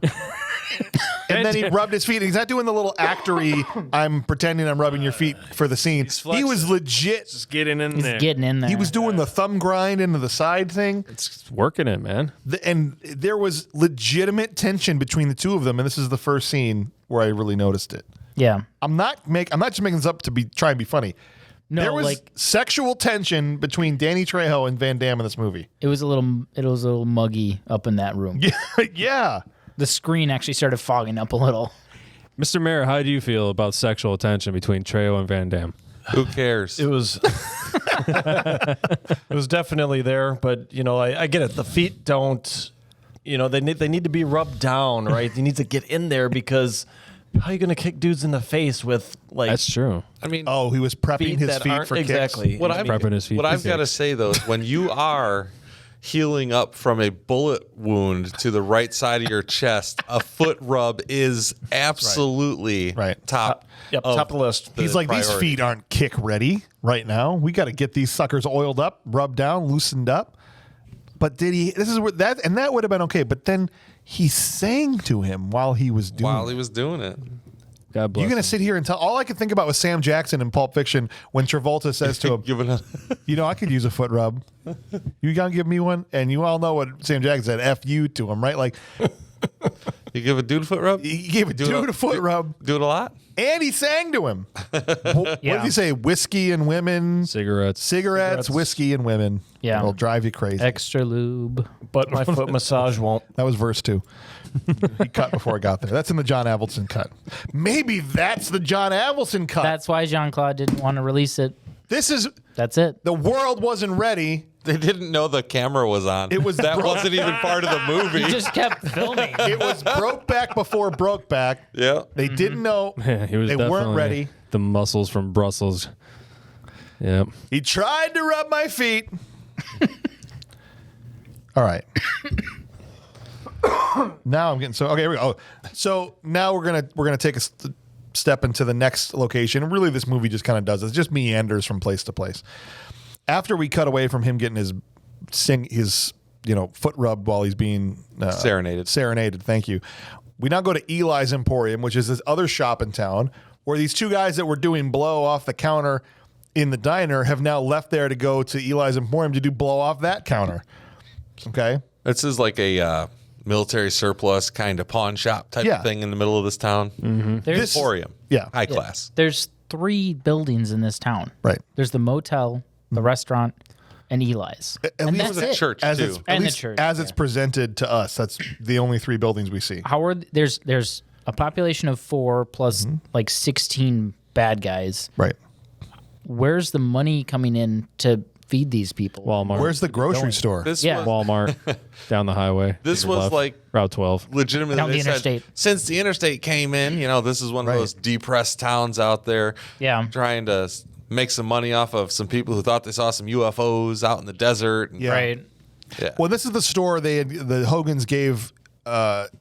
And then he rubbed his feet. He's not doing the little actory, I'm pretending I'm rubbing your feet for the scene. He was legit. Just getting in He's there. getting in there. He was doing the thumb grind into the side thing. It's working it, man. And there was legitimate tension between the two of them. And this is the first scene where I really noticed it. Yeah. I'm not just making this up to try and be funny. No, there was like sexual tension between Danny Trejo and Van Damme in this movie. it was a little muggy up in that room. Yeah. The screen actually started fogging up a little. Mr. Mayor, how do you feel about sexual tension between Trejo and Van Damme? Who cares? It was it was definitely there, but I get it. The feet don't, they need to be rubbed down, right? They need to get in there because how are you going to kick dudes in the face with like That's true. I mean, Oh, he was prepping feet his that feet aren't for exactly kicks. what I've Prepping his feet what for I've got to kicks. say though is when you are healing up from a bullet wound to the right side of your chest, a foot rub is absolutely Right. top. top of the list. He's like, these feet aren't kick ready right now. We got to get these suckers oiled up, rubbed down, loosened up. But did he? This is where that would have been okay. But then he sang to him while he was doing. While it. he was doing it. God bless You're gonna him. sit here and tell. All I could think about was Sam Jackson in Pulp Fiction when Travolta says to him, Giving a, I could use a foot rub. You gonna give me one? And you all know what Sam Jackson said, F you to him, right? Like, you give a dude a foot rub? he gave a dude a foot rub. Do it a lot? And he sang to him. What did he say? Whiskey and women. Cigarettes. Whiskey and women. Yeah. It'll drive you crazy. Extra lube. but my foot massage won't. That was verse 2. He cut before I got there. That's in the John Avildsen cut. Maybe that's the John Avildsen cut. That's why Jean Claude didn't want to release it. This is That's it. the world wasn't ready. They didn't know the camera was on. It was that wasn't even part of the movie. He just kept filming. It was Brokeback before Brokeback. yeah. They didn't know. Yeah, he was They definitely weren't ready. The muscles from Brussels. Yep. He tried to rub my feet. All right. Now I'm getting okay. Here we go. So now we're gonna take a step into the next location. And really, this movie just kind of does this. Just meanders from place to place. After we cut away from him getting his foot rubbed while he's being Serenaded. Thank you. We now go to Eli's Emporium, which is this other shop in town where these two guys that were doing blow off the counter in the diner have now left there to go to Eli's Emporium to do blow off that counter. Okay. This is like a military surplus kind of pawn shop type Yeah. of thing in the middle of this town. There's Emporium. Yeah. High class. there's 3 buildings in this town. Right. There's the motel, the restaurant, and Eli's. At and least that's There's a it. church As too. it's, at And the least church, as it's presented to us, that's the only 3 buildings we see. Howard, there's a population of 4 plus like 16 bad guys. Right. Where's the money coming in to feed these people? Walmart. Where's the grocery store? This Yeah. was Walmart down the highway? This to the was left. like- Route 12. legitimately Down the they said, interstate. since the interstate came in, this is one of Right. those depressed towns out there. Yeah. Trying to make some money off of some people who thought they saw some UFOs out in the desert. And, Yeah. Right. yeah. Well, this is the store the Hogans gave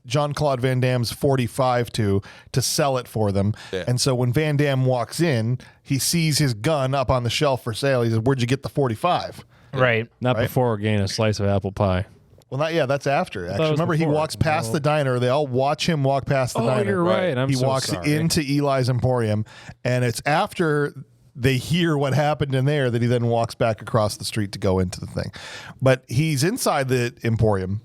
Jean Claude Van Damme's 45 to sell it for them. Yeah. And so when Van Damme walks in, he sees his gun up on the shelf for sale. He says, "Where'd you get the 45?" Right. Not Right. before getting a slice of apple pie. Well, not yeah. That's after. Actually, was remember he before. walks past the diner. They all watch him walk past the Oh, diner. you're right. I'm he so walks sorry. into Eli's Emporium, and it's after they hear what happened in there that he then walks back across the street to go into the thing. But he's inside the Emporium.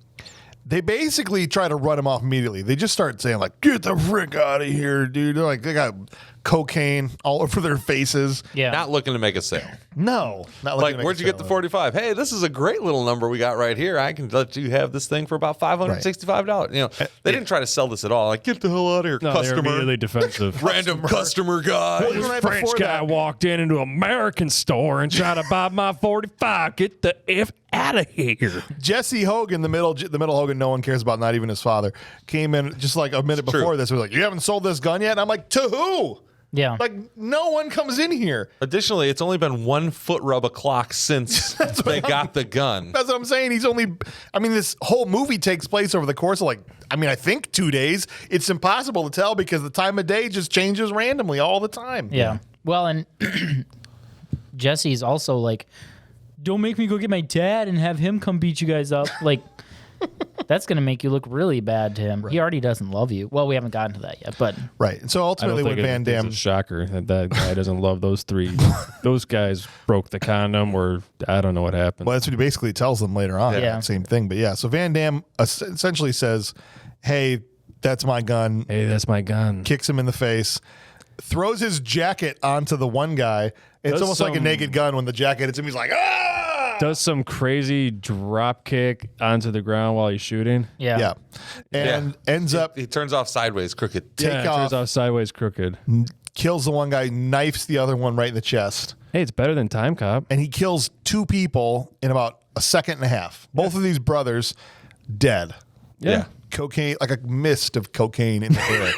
They basically try to run him off immediately. They just start saying like, "Get the frick out of here, dude!" They're like, they got cocaine all over their faces. Yeah. Not looking to make a sale. No, not looking Like, to make where'd a you get the sale. 45? Hey, this is a great little number we got right here. I can let you have this thing for about $565. They didn't try to sell this at all. Like, get the hell out of here, No, they're customer. immediately defensive. Random customer guy. Well, right French before guy that- walked into an American store and tried to buy my 45. Get the F out of here. Jesse Hogan, the middle Hogan, no one cares about, not even his father, came in just like a minute true. before this. Was like, "You haven't sold this gun yet?" And I'm like, "To who?" Yeah. Like, no one comes in here. Additionally, it's only been 1 foot rub o'clock since they got the gun. That's what I'm saying. This whole movie takes place over the course of I think 2 days. It's impossible to tell because the time of day just changes randomly all the time. Yeah. Well, and Jesse's also like, don't make me go get my dad and have him come beat you guys up. Like, that's going to make you look really bad to him. He already doesn't love you. Well, we haven't gotten to that yet, but Right. And so I don't ultimately think with Van it's Damme, a shocker that guy doesn't love those 3. Those guys broke the condom, or I don't know what happened. well, that's what he basically tells them later on. Yeah. That same thing. But yeah, so Van Damme essentially says, "Hey, that's my gun." Hey, that's my gun. Kicks him in the face. throws his jacket onto the one guy. It's Does almost like a some- Naked Gun when the jacket hits him. He's like, ah! Does some crazy drop kick onto the ground while he's shooting. Yeah. And ends up He turns off sideways, crooked. take Turns off, off sideways crooked. kills the one guy, knifes the other one right in the chest. Hey, it's better than Time Cop. And he kills 2 people in about a second and a half. Both of these brothers dead. Yeah. Cocaine, like a mist of cocaine in the air.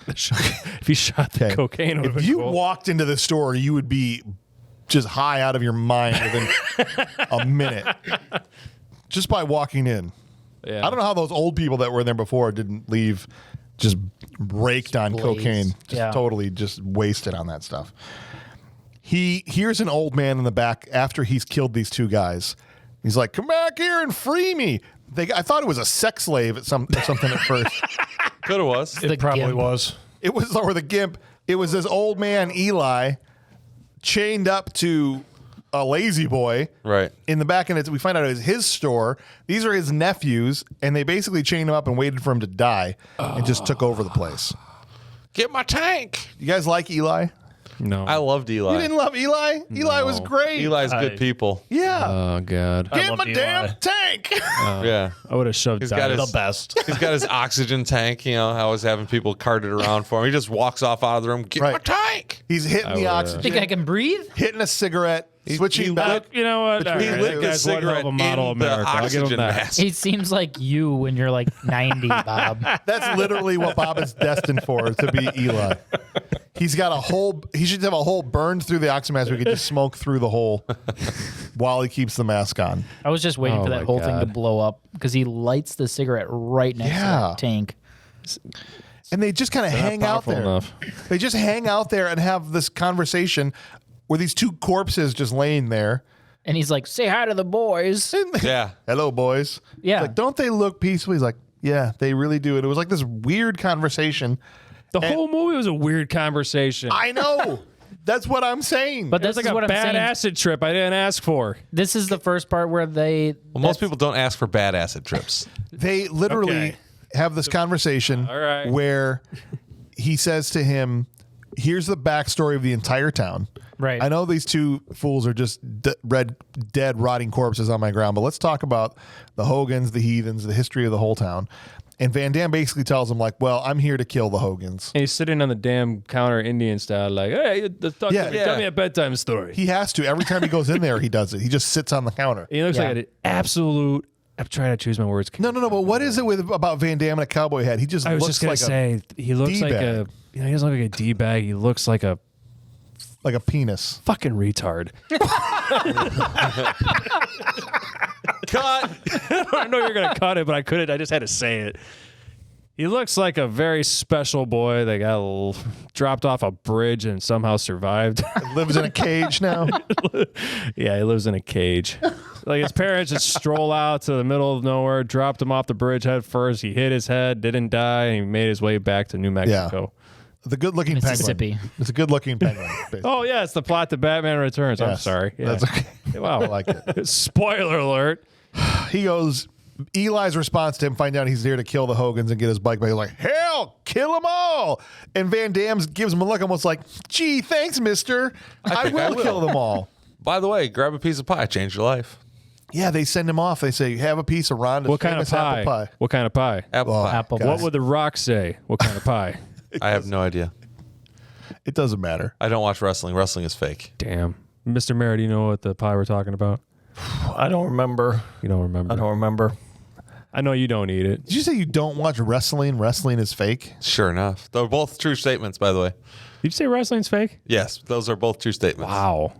If he shot the Okay. cocaine, it would If have you been cool. walked into the store, you would be just high out of your mind within a minute. Just by walking in. Yeah. I don't know how those old people that were in there before didn't leave just raked on Blazed. cocaine. Just Yeah. totally just wasted on that stuff. He hears an old man in the back after he's killed these 2 guys. He's like, come back here and free me. I thought it was a sex slave or something at first. Could have was. The It probably gimp. was. It was or the gimp. It was this old man, Eli, chained up to a lazy boy. Right. In the back, and we find out it was his store. These are his nephews, and they basically chained him up and waited for him to die and just took over the place. Get my tank. You guys like Eli? No. I loved Eli. You didn't love Eli? Eli was great. Eli's good people. Yeah. Oh God. Get loved my Eli. damn tank. Yeah. I would have shoved He's got dice. his- The best. He's got his oxygen tank, always having people carted around for him. He just walks off out of the room, get my Right. tank. He's hitting the would, oxygen, Think I can breathe? hitting a cigarette, switching he back. You know what? All He right, lit that the guy's one hell cigarette of a model in the America. I'll give him oxygen that. mask. He seems like you when you're like 90, Bob. That's literally what Bob is destined for, to be Eli. He should have a hole burned through the oxygen mask. We could just smoke through the hole while he keeps the mask on. I was just waiting Oh for my that whole thing to God. blow up because he lights the cigarette right next to Yeah. that tank. And they just kind of hang out powerful there. enough. They just hang out there and have this conversation where these 2 corpses just laying there. And he's like, say hi to the boys. Yeah. Hello, boys. Yeah. Like, don't they look peaceful? He's like, yeah, they really do. And it was like this weird conversation. The whole movie was a weird conversation. I know. That's what I'm saying. But It this was is like what a I'm bad saying. acid trip I didn't ask for. This is the first part where they. Well, most people don't ask for bad acid trips. They literally Okay. have this conversation All right. where he says to him, here's the backstory of the entire town. Right. I know these 2 fools are just dead, rotting corpses on my ground, but let's talk about the Hogans, the heathens, the history of the whole town. And Van Damme basically tells him, like, well, I'm here to kill the Hogans. And he's sitting on the damn counter Indian style, like, hey, tell me a bedtime story. He has to. Every time he goes in there, he does it. He just sits on the counter. He looks Yeah. like an absolute. I'm trying to choose my words. No. But what is it about Van Damme and a cowboy hat? He just I was looks just gonna like say he looks like D-bag. he doesn't look like a d bag. He looks like a a penis. fucking retard. Cut. I know you're gonna cut it, but I couldn't. I just had to say it. He looks like a very special boy that got dropped off a bridge and somehow survived. Lives in a cage now. Yeah, he lives in a cage. Like his parents just stroll out to the middle of nowhere, dropped him off the bridge head first. He hit his head, didn't die, and he made his way back to New Mexico. The good-looking penguin. Mississippi. It's a good-looking penguin. basically. Oh yeah, it's the plot to Batman Returns. I'm Yes. sorry. Yeah. That's okay. Wow. I like it. Spoiler alert. He goes. Eli's response to him finding out he's there to kill the Hogans and get his bike back. He's like, hell, kill them all. And Van Damme gives him a look almost like, gee, thanks, mister. I think I will will." kill them all. By the way, grab a piece of pie, change your life. Yeah, they send him off. They say, have a piece of Rhonda's What kind of famous apple pie? pie. What kind of pie? Apple Oh, pie. Apple. guys. What would the Rock say? What kind of pie? I have no idea. It doesn't matter. I don't watch wrestling. Wrestling is fake. Damn. Mr. Merritt, do you know what the pie we're talking about? I don't remember. You don't remember. I don't remember. I know you don't eat it. Did you say you don't watch wrestling? Wrestling is fake? Sure enough. They're both true statements, by the way. Did you say wrestling's fake? Yes, those are both true statements. Wow.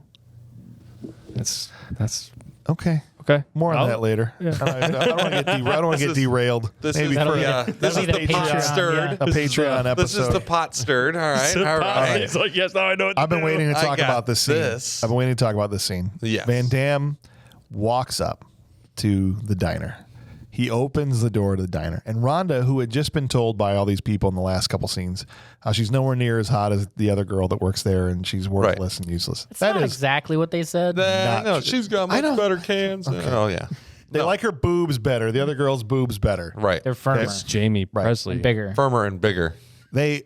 That's Okay. okay. More on I'll- that later. Yeah. I don't want to get derailed. This Maybe is for this is be the the pot Patreon, stirred. a Patreon episode. This is the pot stirred. All right. All right. He's like, yes, now I know what to I've been do. waiting to I talk got about this scene. this. I've been waiting to talk about this scene. Yes. Van Damme walks up to the diner. He opens the door to the diner. And Rhonda, who had just been told by all these people in the last couple scenes how she's nowhere near as hot as the other girl that works there and she's worthless and useless. It's not exactly what they said. Not No, true. she's got I much know. better cans. Oh, yeah. They like her boobs better. The other girl's boobs better. Right. They're firmer It's Jamie Presley. and bigger. Firmer and bigger. They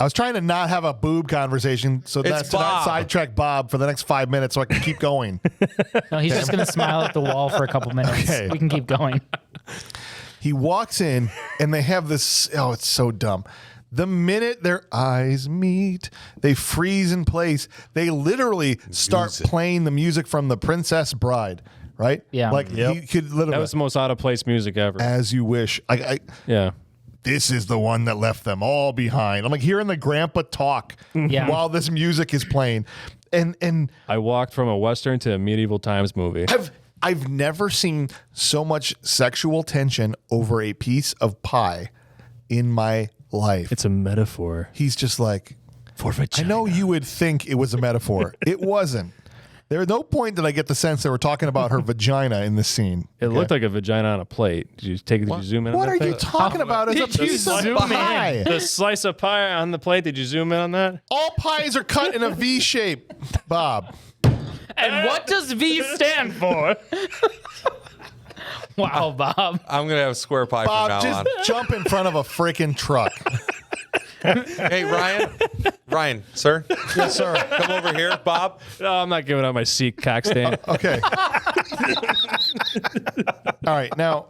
I was trying to not have a boob conversation, so that's to not Bob. sidetrack Bob for the next 5 minutes so I can keep going. No, he's just going to smile at the wall for a couple minutes. Okay. We can keep going. He walks in, and they have this. Oh, it's so dumb. The minute their eyes meet, they freeze in place. They literally start playing the music from The Princess Bride, right? Yeah. Like he could literally. That was the most out of place music ever. As You Wish. Yeah. This is the one that left them all behind. I'm like hearing the grandpa talk Yeah. while this music is playing, and I walked from a Western to a medieval times movie. I've never seen so much sexual tension over a piece of pie in my life. It's a metaphor. He's just like, For I vagina. know you would think it was a metaphor. It wasn't. There at no point did I get the sense they were talking about her vagina in this scene. It looked like a vagina on a plate. Did you zoom in What on are that you thing? talking about as a Did you piece of zoom in? pie? The slice of pie on the plate, did you zoom in on that? All pies are cut in a V shape, Bob. And what does V stand for? Wow, Bob. I'm gonna have square pie Bob, from now just jump in front of a freaking truck. on. Hey, Ryan, sir, Yes, sir. come over here, Bob. No, I'm not giving up my seat cock stand. Okay. All right, now.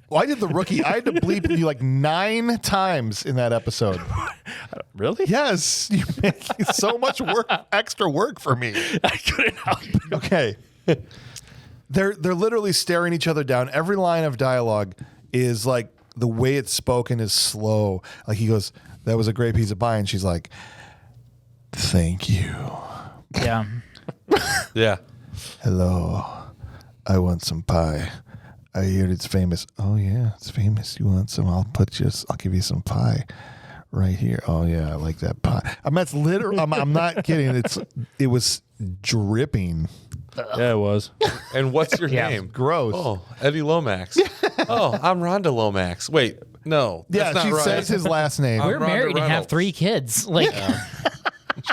Well, I did the rookie. I had to bleep you like 9 times in that episode. Really? Yes, you make so much work, extra work for me. I couldn't help it. Okay, they're literally staring each other down. Every line of dialogue is like the way it's spoken is slow. Like he goes, "That was a great piece of pie," and she's like, "Thank you." Yeah. Yeah. Hello, I want some pie. I hear it's famous. Oh yeah, it's famous. You want some? I'll give you some pie right here. Oh yeah, I like that pie. That's literally. I'm not kidding. It was dripping. Yeah, it was. And what's your Yeah. name? Gross. Oh, Eddie Lomax. Oh, I'm Rhonda Lomax. Wait, no. Yeah, that's she not right. says his last name. We're Rhonda married and have Reynolds. 3 kids. Like,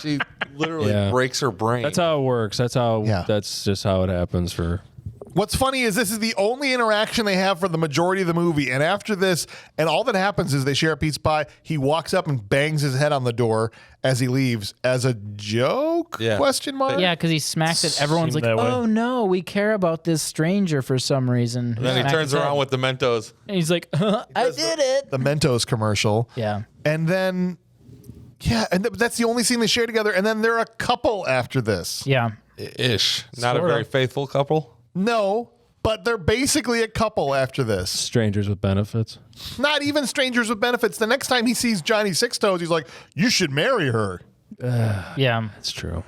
She literally Yeah. breaks her brain. That's how it works. That's just how it happens for. What's funny is this is the only interaction they have for the majority of the movie. And after this, and all that happens is they share a piece of pie. He walks up and bangs his head on the door as he leaves as a joke? Yeah. Question mark? yeah, because he smacks it. Everyone's like, Seemed that way. oh no, we care about this stranger for some reason. And then he Smacks turns his head. around with the Mentos. And he's like, I did it. The Mentos commercial. Yeah. And then, that's the only scene they share together. And then they're a couple after this. Yeah. Ish. Not a Sorta. very faithful couple. No, but they're basically a couple after this. Strangers with benefits. Not even strangers with benefits. The next time he sees Johnny Sixtoes, he's like, you should marry her. Yeah. That's true.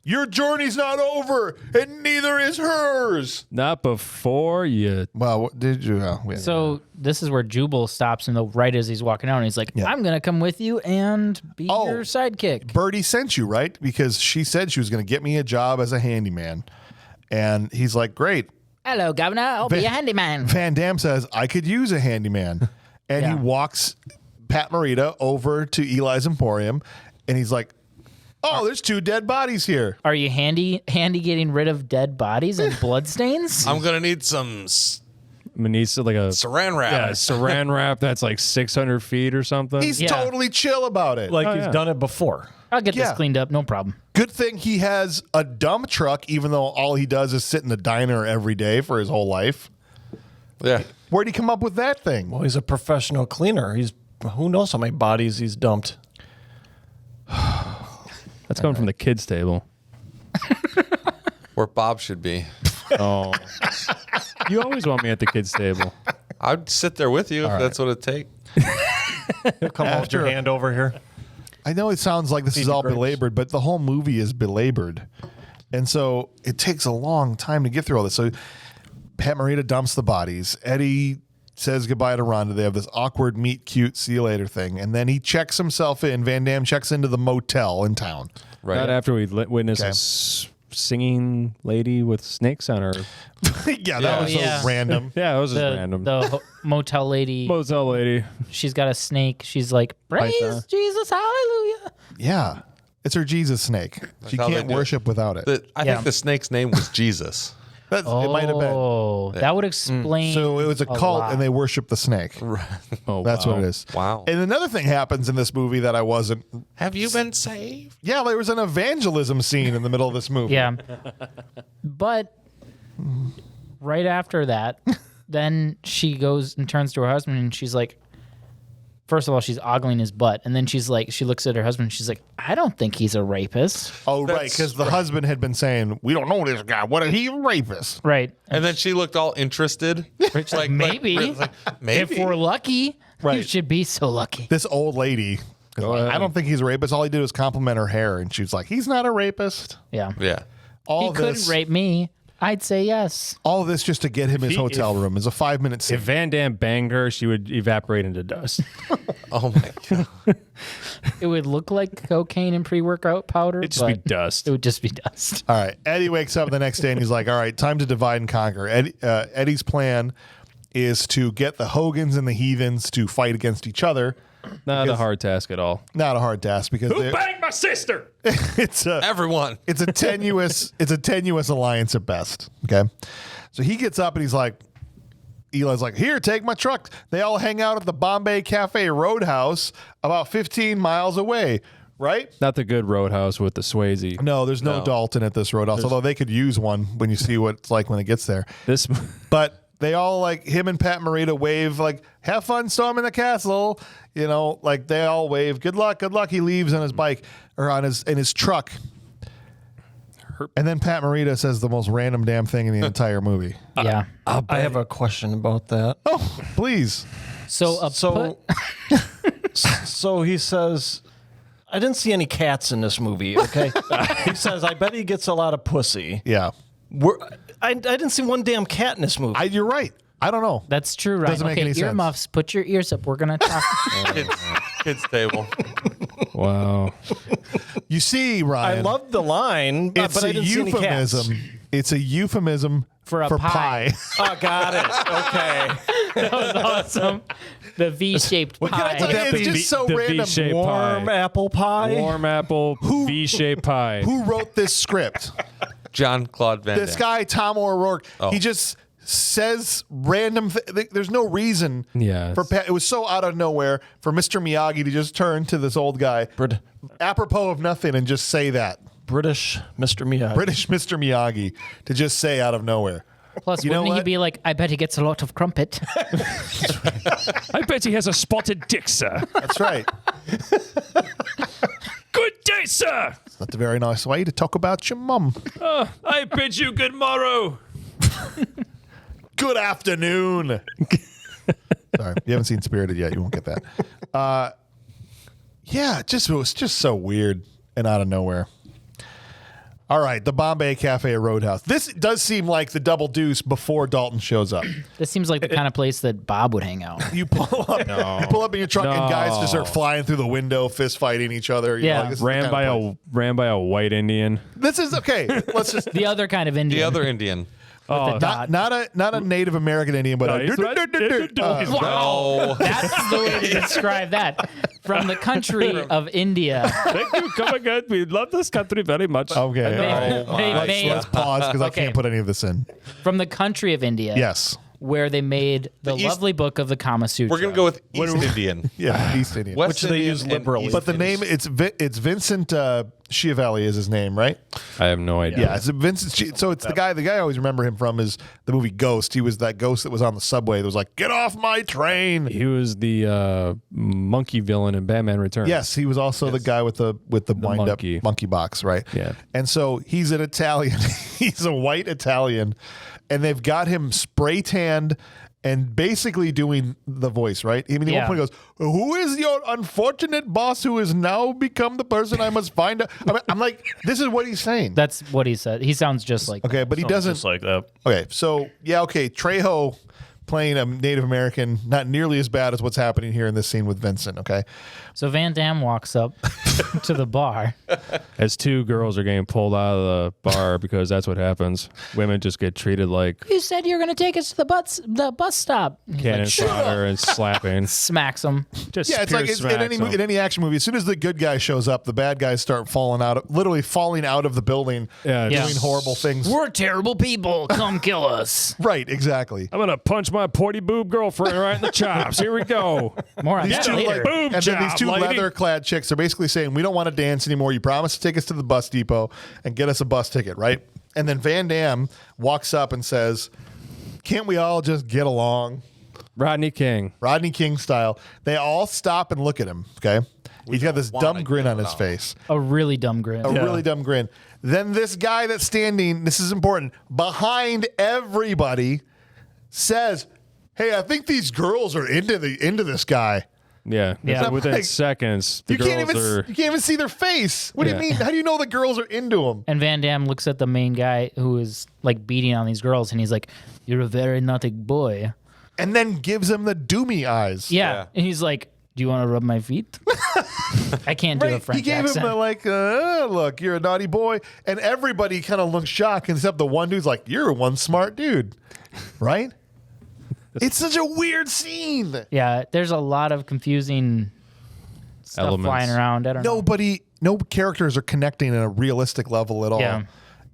Your journey's not over, and neither is hers. Not before you. Well, what did you? So this is where Jubal stops him right as he's walking out, and he's like, Yeah. I'm gonna come with you and be your sidekick. Birdie sent you, right? Because she said she was going to get me a job as a handyman. And he's like, great. Hello, Governor. I'll be a handyman. Van Damme says, I could use a handyman. And Yeah. he walks Pat Morita over to Eli's Emporium, and he's like, oh, there's 2 dead bodies here. Are you handy getting rid of dead bodies and bloodstains? I'm gonna need some Manisa, like a saran wrap. yeah, saran wrap that's like 600 feet or something. He's Yeah. totally chill about it. Like Oh, he's yeah. done it before. I'll get Yeah. this cleaned up. No problem. Good thing he has a dump truck, even though all he does is sit in the diner every day for his whole life. Yeah. Where'd he come up with that thing? Well, he's a professional cleaner. Who knows how many bodies he's dumped. That's coming from the kids' table. Where Bob should be. Oh, you always want me at the kids' table. I'd sit there with you if that's what it takes. Come hold your hand over here. I know it sounds like this is Feed all the grapes. belabored, but the whole movie is belabored. And so it takes a long time to get through all this. So Pat Morita dumps the bodies. Eddie says goodbye to Rhonda. They have this awkward meet cute, see you later thing. And then he checks himself in. Van Damme checks into the motel in town. Right. Not after we witnessed Okay. a singing lady with snakes on her. Yeah, that was Yeah. so random. Yeah, it was just The, random. the motel lady, Motel lady. she's got a snake. She's like, praise Python. Jesus, hallelujah. Yeah. It's her Jesus snake. She how they can't do it. worship without it. I Yeah. think the snake's name was Jesus. It might have been. Oh, that would explain. So it was a cult, lot. and they worship the snake. Oh, That's wow. what it is. Wow. And another thing happens in this movie that I wasn't. Have you been saved? Yeah, there was an evangelism scene in the middle of this movie. Yeah. But right after that, then she goes and turns to her husband and she's like, first of all, she's ogling his butt. And then she's like, she looks at her husband and she's like, I don't think he's a rapist. Oh, right, That's because the husband had been saying, "We don't know this guy. What is he a rapist?" Right. And then she looked all interested. like maybe. maybe. If we're lucky, you Right. should be so lucky. This old lady. is like, I don't think he's a rapist. All he did was compliment her hair, and she was like, "He's not a rapist." Yeah. Yeah. All He couldn't rape me. I'd say yes. All this just to get him his hotel room is a 5-minute scene. If Van Damme banged her, she would evaporate into dust. Oh my god. It would look like cocaine and pre-workout powder. It'd just be but dust. It would just be dust. All right. Eddie wakes up the next day and he's like, all right, time to divide and conquer. Eddie's plan is to get the Hogans and the Heathens to fight against each other. Not a hard task at all. Not a hard task because Bang my sister! it's a Everyone. it's a tenuous alliance at best. Okay. So he gets up and he's like, Eli's like, here, take my truck. They all hang out at the Bombay Cafe Roadhouse about 15 miles away. Right? Not the good Roadhouse with the Swayze. No, there's no Dalton at this Roadhouse, although they could use one when you see what it's like when it gets there. This, But they all, like, him and Pat Morita wave, like, have fun storming the castle. You know, like, they all wave, good luck, good luck. He leaves on his bike or in his truck. And then Pat Morita says the most random damn thing in the entire movie. Yeah. I have a question about that. Oh, please. So So he says, I didn't see any cats in this movie, okay? He says, I bet he gets a lot of pussy. Yeah. I didn't see one damn cat in this movie. You're right. I don't know. that's true, right? Doesn't make Okay, any sense. earmuffs. Put your ears up. We're gonna talk. Kids table. wow. You see, I Ryan. loved the line, it's but I a didn't see any cats. euphemism. It's a euphemism For a pie. Oh, got it. Okay. That was awesome. The V-shaped Can I tell you, pie. it's just so the random. V-shaped Warm pie. apple pie. Warm apple V-shaped pie. Who wrote this script? Jean Claude Van Damme. This guy, Tom O'Rourke. He just says random. There's no reason. Yes. For Pat, it was so out of nowhere for Mr. Miyagi to just turn to this old guy, apropos of nothing, and just say that. British Mr. Miyagi. British Mr. Miyagi to just say out of nowhere. Plus, You know wouldn't he what? be like, I bet he gets a lot of crumpet. I bet he has a spotted dick, sir. That's right. Good day, sir. That's a very nice way to talk about your mum. I bid you good morrow. Good afternoon. Sorry, you haven't seen Spirited yet. You won't get that. Yeah, it was just so weird and out of nowhere. All right, the Bombay Cafe Roadhouse. This does seem like the Double Deuce before Dalton shows up. This seems like the kind of place that Bob would hang out. You pull up in your truck, and guys just start flying through the window, fist fighting each other. You know, Yeah. like, this is the kind of place. Ran by a white Indian. This is okay. Let's just The other kind of Indian. The other Indian. with the dot. not a Native American Indian, but Nice. No. That's the way to describe that. From the country of India. Thank you. Come again. We love this country very much. okay. All right. Let's pause because I Okay. can't put any of this in. From the country of India. Yes. Where they made the East- lovely book of the Kama Sutra. We're going to go with East Indian. Yeah, East Indian. West Which they Indian use and liberally. East But the Indian. name it's Vincent Schiavelli is his name, right? I have no idea. Yeah, it's Vincent. So it's the guy I always remember him from is the movie Ghost. He was that ghost that was on the subway that was like, "Get off my train." He was the monkey villain in Batman Returns. Yes, he was also the guy with the wind monkey. up monkey box, right? Yeah. And so he's an Italian. He's a white Italian, and they've got him spray tanned and basically doing the voice, right? I mean, Yeah. one point he goes, "Who is your unfortunate boss who has now become the person I must find out?" I'm like, this is what he's saying. That's what he said. He sounds just like Okay, but he doesn't. Just like that. Okay, so yeah, okay, Trejo playing a Native American, not nearly as bad as what's happening here in this scene with Vincent, okay? So Van Damme walks up to the bar. As two girls are getting pulled out of the bar because that's what happens. Women just get treated like You said you're going to take us to the bus stop. He's cannon like, "Shut up." fodder and slapping. Smacks him. Just Yeah, it's pure like it's, smacks them. in any action movie, as soon as the good guy shows up, the bad guys start literally falling out of the building, Yeah, Yeah. doing horrible things. We're terrible people. Come kill us. Right, exactly. I'm gonna punch my porty boob girlfriend right in the chops. Here we go. More on These that two, later. Boom and then these job, two lady. leather-clad chicks are basically saying, we don't want to dance anymore. You promised to take us to the bus depot and get us a bus ticket, right? And then Van Damme walks up and says, can't we all just get along? Rodney King. Rodney King style. They all stop and look at him, okay? He's got this wanna dumb grin get on his along. face. A really dumb grin. A really dumb grin. Then this guy that's standing, this is important, behind everybody says, hey, I think these girls are into this guy. Yeah. Yeah. So within Like, seconds, the You can't girls are. even see their face. What do Yeah. you mean? How do you know the girls are into him? And Van Damme looks at the main guy who is like beating on these girls, and he's like, "You're a very naughty boy." And then gives him the doomy eyes. Yeah, Yeah. and he's like, "Do you want to rub my feet?" I can't do a Right? French He gave accent. him look, you're a naughty boy. And everybody kind of looks shocked, except the one dude's like, you're one smart dude. Right? It's such a weird scene. Yeah, there's a lot of confusing stuff Elements. flying around. I don't know. No characters are connecting at a realistic level at all. Yeah.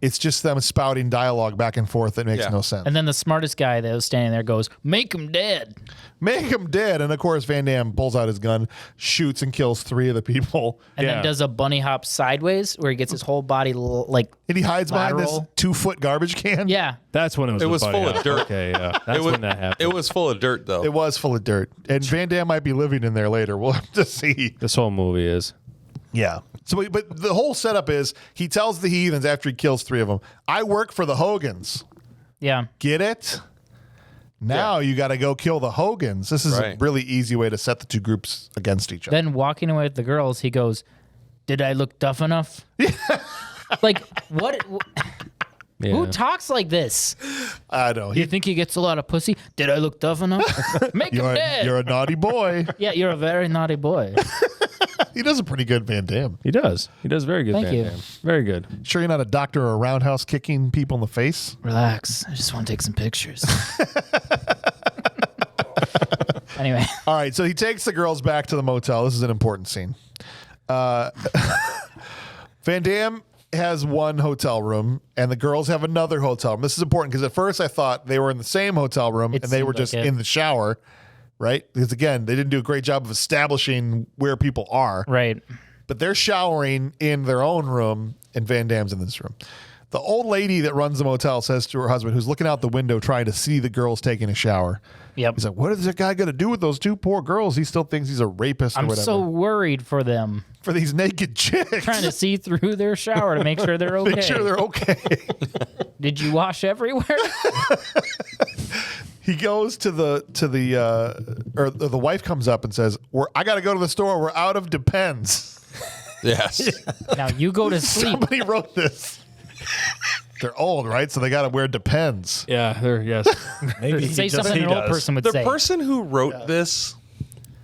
It's just them spouting dialogue back and forth that makes Yeah. no sense. And then the smartest guy that was standing there goes, "Make him dead." Make him dead. And of course, Van Damme pulls out his gun, shoots and kills 3 of the people. And Yeah. then does a bunny hop sideways where he gets his whole body like And he hides behind this lateral. 2-foot garbage can. Yeah. That's when it was. It the was buddy full of hop. dirt. Okay, yeah. That's It was, when that happened. It was full of dirt, though. It was full of dirt. And Van Damme might be living in there later. We'll have to see. This whole movie is. Yeah. So, but the whole setup is he tells the heathens after he kills 3 of them, I work for the Hogans. Yeah. Get it? Now you got to go kill the Hogans. This is a Right. really easy way to set the two groups against each other. Then walking away with the girls, he goes, "Did I look tough enough?" Like, what? Yeah. Who talks like this? I know. You think he gets a lot of pussy? Did I look tough enough? Make him dead. You're a naughty boy. Yeah, you're a very naughty boy. He does a pretty good Van Damme. He does. He does very good. Thank Van you. Damme. Very good. Sure you're not a doctor or a roundhouse kicking people in the face? Relax. I just want to take some pictures. Anyway, All right, so he takes the girls back to the motel. This is an important scene. Van Damme has one hotel room, and the girls have another hotel room. This is important because at first I thought they were in the same hotel room It and they were seemed just like it. in the shower, right? Because again, they didn't do a great job of establishing where people are. right. But they're showering in their own room, and Van Damme's in this room. The old lady that runs the motel says to her husband, who's looking out the window trying to see the girls taking a shower, Yep. he's like, what is that guy going to do with those 2 poor girls? He still thinks he's a rapist or I'm whatever. so worried for them. For these naked chicks. Trying to see through their shower to make sure they're okay. Make sure they're okay. Did you wash everywhere? He goes to the wife comes up and says, I got to go to the store. We're out of Depends. Yes. Now you go to sleep. Somebody wrote this. They're old, right? So they got to wear Depends. Yeah. There. Yes. Maybe Say he just something he an old does. person would The say. person who wrote this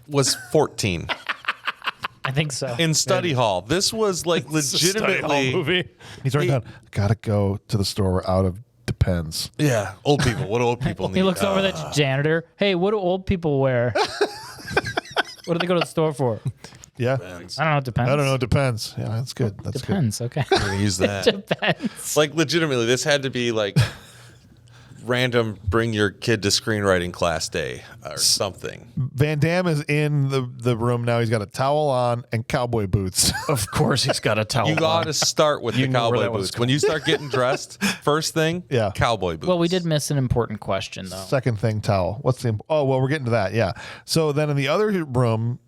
was 14 I think so. in study hall. This was like Study hall legitimately. movie. He's writing down, got to go to the store. We're out of Depends. Yeah, old people. What do old people need? He looks over at the janitor. Hey, what do old people wear? What do they go to the store for? Yeah. I don't know. It depends. I don't know. It depends. Yeah, that's good. That's good. Depends. Okay. Use that. Depends. Like legitimately, this had to be like random. Bring your kid to screenwriting class day or something. Van Damme is in the room now. He's got a towel on and cowboy boots. Of course, he's got a towel. You got to start with the knew where cowboy that was boots. When you start getting dressed, first thing, Yeah. cowboy boots. Well, we did miss an important question, though. Second thing, towel. What's the? Oh, well, we're getting to that. Yeah. So then in the other room,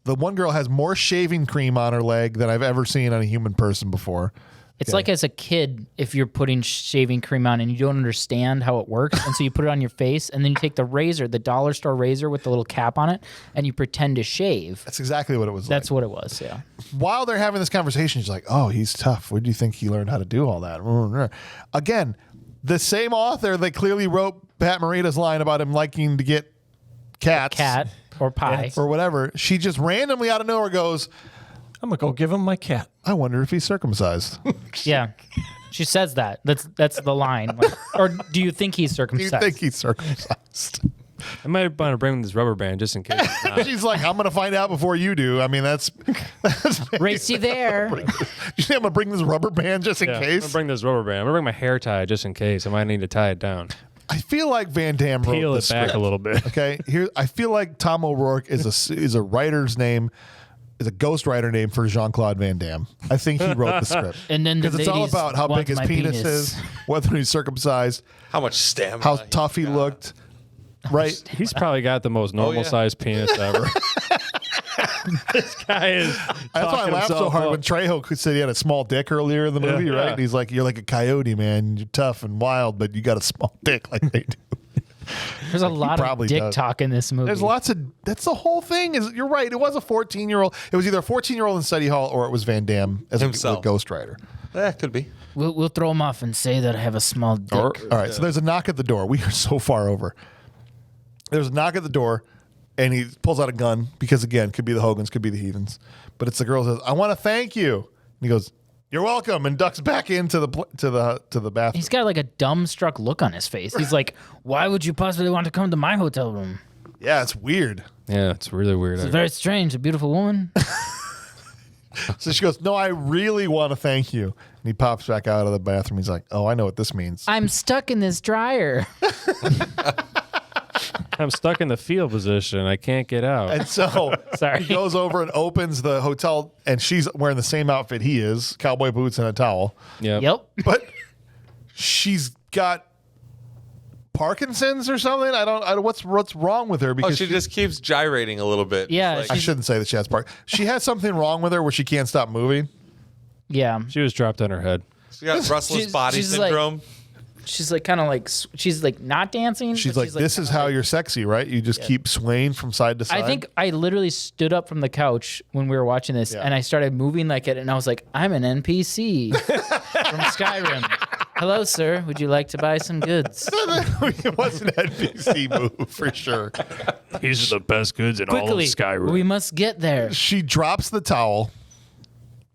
the one girl has more shaving cream on her leg than I've ever seen on a human person before. It's like as a kid, if you're putting shaving cream on and you don't understand how it works, and so you put it on your face, and then you take the razor, the dollar store razor with the little cap on it, and you pretend to shave. That's exactly what it was That's like. what it was, yeah. While they're having this conversation, she's like, oh, he's tough. Where do you think he learned how to do all that? Again, the same author that clearly wrote Pat Morita's line about him liking to get cats. Cat or pie. Or whatever. She just randomly out of nowhere goes, I'm going to go give him my cat. I wonder if he's circumcised. Yeah. She says that. That's the line. Like, or do you think he's Do you circumcised? think he's circumcised? I might want to bring this rubber band just in case. It's not. She's like, I'm going to find out before you do. I mean, that's Racy there. you think I'm going to bring this rubber band just in Yeah, I'm case? gonna bring this rubber band. I'm gonna bring my hair tie just in case. I might need to tie it down. I feel like Van Damme wrote Peel the it back script. a little bit. Okay, here I feel like Tom O'Rourke is a writer's name, is a ghostwriter name for Jean Claude Van Damme. I think he wrote the script. And then the because it's all ladies about how want big his my penis is, whether he's circumcised, How much stamina? how tough he looked. Right? He's probably got the most normal sized penis ever. This guy is. That's why I talking laughed so himself hard up. when Trejo said he had a small dick earlier in the movie, Yeah. right? Yeah. And he's like, "You're like a coyote, man. You're tough and wild, but you got a small dick like they do." There's a lot of probably dick does. talk in this movie. There's lots of. That's the whole thing. Is you're right. It was a 14-year-old. It was either a 14-year-old in Study Hall or it was Van Damme as Himself. a ghostwriter. Yeah, could be. We'll throw him off and say that I have a small dick. All right. So there's a knock at the door. We are so far over. There's a knock at the door, and he pulls out a gun because again, could be the Hogans, could be the Heathens, but it's the girl who says, "I want to thank you." And he goes, "You're welcome," and ducks back into the bathroom. He's got like a dumbstruck look on his face. He's like, "Why would you possibly want to come to my hotel room? Yeah, it's weird. Yeah, it's really weird. It's very strange. A beautiful woman." So she goes, "No, I really want to thank you." And he pops back out of the bathroom. He's like, "Oh, I know what this means." I'm stuck in this dryer. I'm stuck in the field position. I can't get out. And so Sorry. he goes over and opens the hotel, and she's wearing the same outfit he is, cowboy boots and a towel. Yep. But she's got Parkinson's or something. I don't what's wrong with her Oh, because she just keeps gyrating a little bit. Yeah, Like, I shouldn't say that she has She has something wrong with her where she can't stop moving. Yeah. She was dropped on her head. she got restless she's- body she's like- syndrome. She's like kind of like she's like not dancing. She's but like, "This is how you're sexy, right? You just keep swaying from side to side." I think I literally stood up from the couch when we were watching this, and I started moving like it, and I was like, "I'm an NPC from Skyrim. Hello, sir. Would you like to buy some goods? it was an NPC move for sure. These are the best goods in Quickly, we must get there." She drops the towel,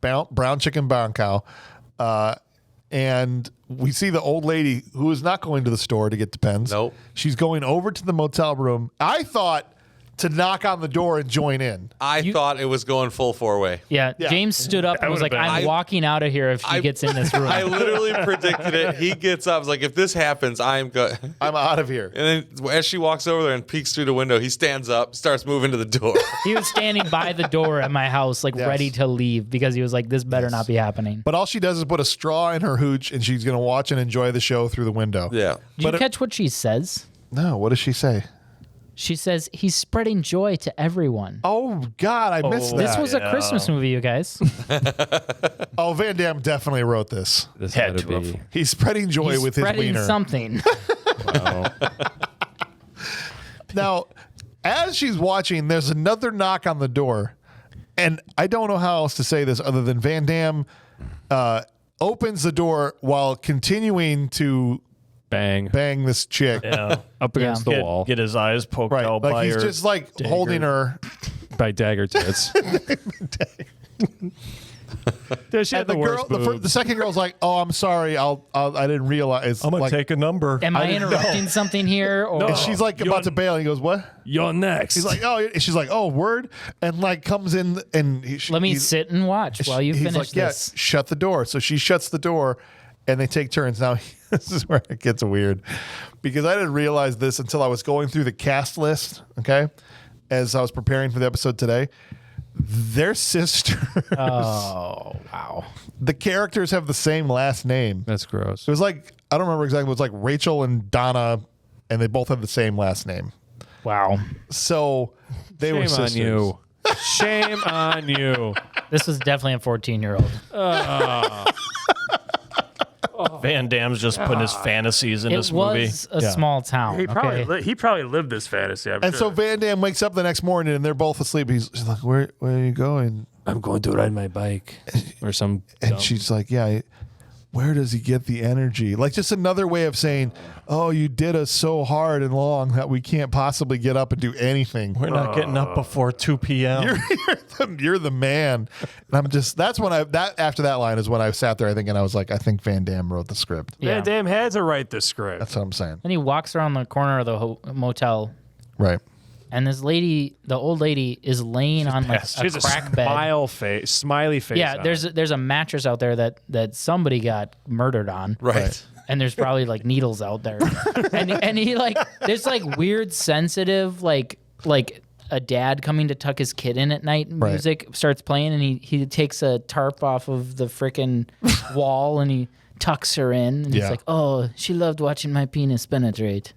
brown chicken, brown cow, and we see the old lady who is not going to the store to get Depends. Nope. She's going over to the motel room. I thought to knock on the door and join in. I thought it was going full 4-way. Yeah, James stood up and was like, would've been- "I'm walking out of here if she gets in this room." I literally predicted it. He gets up. I was like, if this happens, I'm good. I'm out of here. And then as she walks over there and peeks through the window, he stands up, starts moving to the door. He was standing by the door at my house, like Yes. ready to leave because he was like, "This better not be happening." But all she does is put a straw in her hooch, and she's going to watch and enjoy the show through the window. Yeah. Did you catch what she says? No, what does she say? She says, "He's spreading joy to everyone." Oh, God, I missed that. This was a Christmas movie, you guys. Oh, Van Damme definitely wrote this. This Had had to to be. He's spreading joy He's with his spreading wiener. something. Wow. Now, as she's watching, there's another knock on the door. And I don't know how else to say this other than Van Damme opens the door while continuing to Bang. bang this chick. Yeah. Up against the wall Get his eyes poked Right. out Like by he's her. just like holding her. by dagger tits. Dude, she had And the the girl, worst the boobs. second girl's like, "Oh, I'm sorry. I didn't realize." I'm gonna like, take a number. Am I didn't know. interrupting something here? Or And she's like about to bail. And he goes, "What?" You're next. He's like, "Oh," and she's like, "Oh, word," and like comes in and let me sit and watch while you he's finish like, this. "Yeah, shut the door." So she shuts the door, and they take turns. Now this is where it gets weird, because I didn't realize this until I was going through the cast list. Okay, as I was preparing for the episode today, they're sisters. Oh, wow. The characters have the same last name. That's gross. It was like, I don't remember exactly. It was like Rachel and Donna, and they both have the same last name. Wow. So they were Shame on sisters. you. Shame on you. This was definitely a 14-year-old. Van Damme's just putting his fantasies in It this movie. was a small town. He probably okay? he probably lived this fantasy. I'm And sure. so Van Damme wakes up the next morning, and they're both asleep. She's like, where are you going? I'm going to ride my bike or some. And dumb- she's like, "Yeah, where does he get the energy? Like just another way of saying, oh, you did us so hard and long that we can't possibly get up and do anything. We're not getting up before 2 p.m. You're the man. And I'm just, that's when after that line is when I sat there, I think, and I was like, I think Van Damme wrote the script. Yeah. Van Damme had to write the script. That's what I'm saying. Then he walks around the corner of the motel, Right. and this lady, the old lady, is laying on like She a has crack a bed. smiley face. Yeah, on there's a mattress out there that somebody got murdered on. Right. And there's probably like needles out there. and he like there's like weird sensitive like a dad coming to tuck his kid in at night, Right. music starts playing, and he takes a tarp off of the frickin' wall and he tucks her in, and he's Yeah. like, oh, she loved watching my penis penetrate.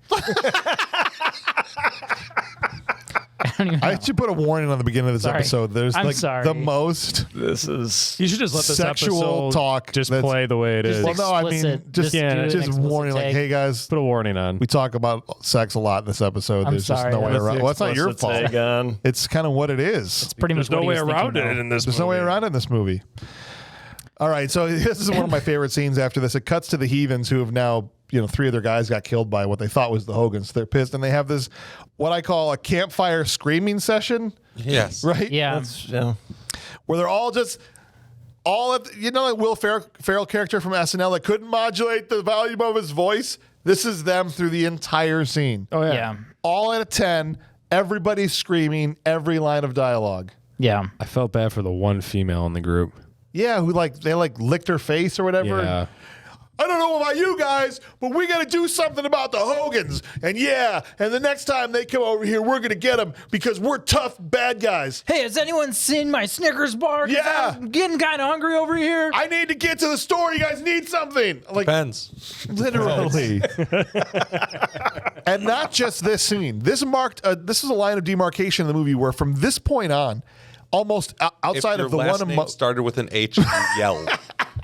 I don't even know. I should put a warning on the beginning of this Sorry. episode. There's I'm like sorry. the most This is You should just let this sexual episode talk just that's- play the way it is. Well, no, I mean, Explicit. just do an explicit warning, like, tag. hey guys, Put a warning on. we talk about sex a lot in this episode. I'm There's sorry. just no way That's around. Well, it's not your explicit fault. tag on. It's kind of what it is. Pretty There's much no what way he was around thinking, it though. in this There's no way movie. around it in this movie. All right, so this is one of my favorite scenes after this. It cuts to the heathens who have now, 3 of their guys got killed by what they thought was the Hogans. They're pissed, and they have this, what I call a campfire screaming session, Yes. right? Yeah. Yeah. Where they're all just, like Will Ferrell character from SNL that couldn't modulate the volume of his voice? This is them through the entire scene. Oh, yeah. Yeah. All at a 10, everybody's screaming every line of dialogue. Yeah. I felt bad for the one female in the group. Yeah, who they licked her face or whatever. Yeah. I don't know about you guys, but we got to do something about the Hogans. And the next time they come over here, we're going to get them because we're tough bad guys. Hey, has anyone seen my Snickers bar? 'Cause Yeah. I'm getting kind of hungry over here. I need to get to the store. You guys need something. Like, Depends. literally. And not just this scene. This is a line of demarcation in the movie where from this point on, almost outside if your of the last one name started with an H, you yelled.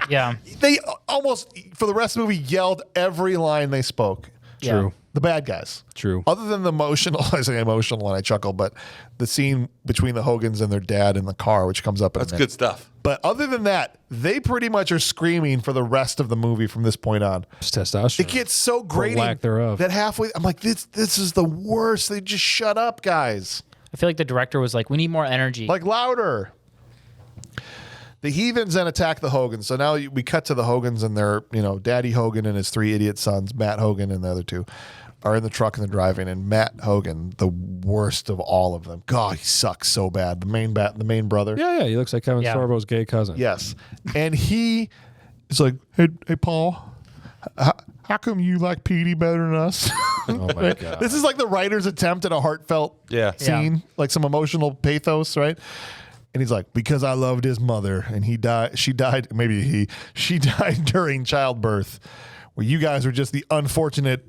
Yeah. they almost for the rest of the movie yelled every line they spoke. True. The bad guys. True. Other than the emotional, I say emotional and I chuckle, but the scene between the Hogans and their dad in the car, which comes up in That's a minute. good stuff. But other than that, they pretty much are screaming for the rest of the movie from this point on. Just testosterone. It gets so grating lack thereof. that halfway, I'm like, this is the worst. They just shut up, guys. I feel like the director was like, we need more energy. Like louder. The heathens then attack the Hogans. So now we cut to the Hogans and their, Daddy Hogan and his 3 idiot sons, Matt Hogan and the other 2, are in the truck and they're driving. And Matt Hogan, the worst of all of them. God, he sucks so bad. The main brother. Yeah, he looks like Kevin Yeah. Sorbo's gay cousin. Yes. And he is like, hey Paul, how come you like Petey better than us? Oh my god. This is like the writer's attempt at a heartfelt scene, like some emotional pathos, right? And he's like, because I loved his mother, and she died during childbirth, where you guys were just the unfortunate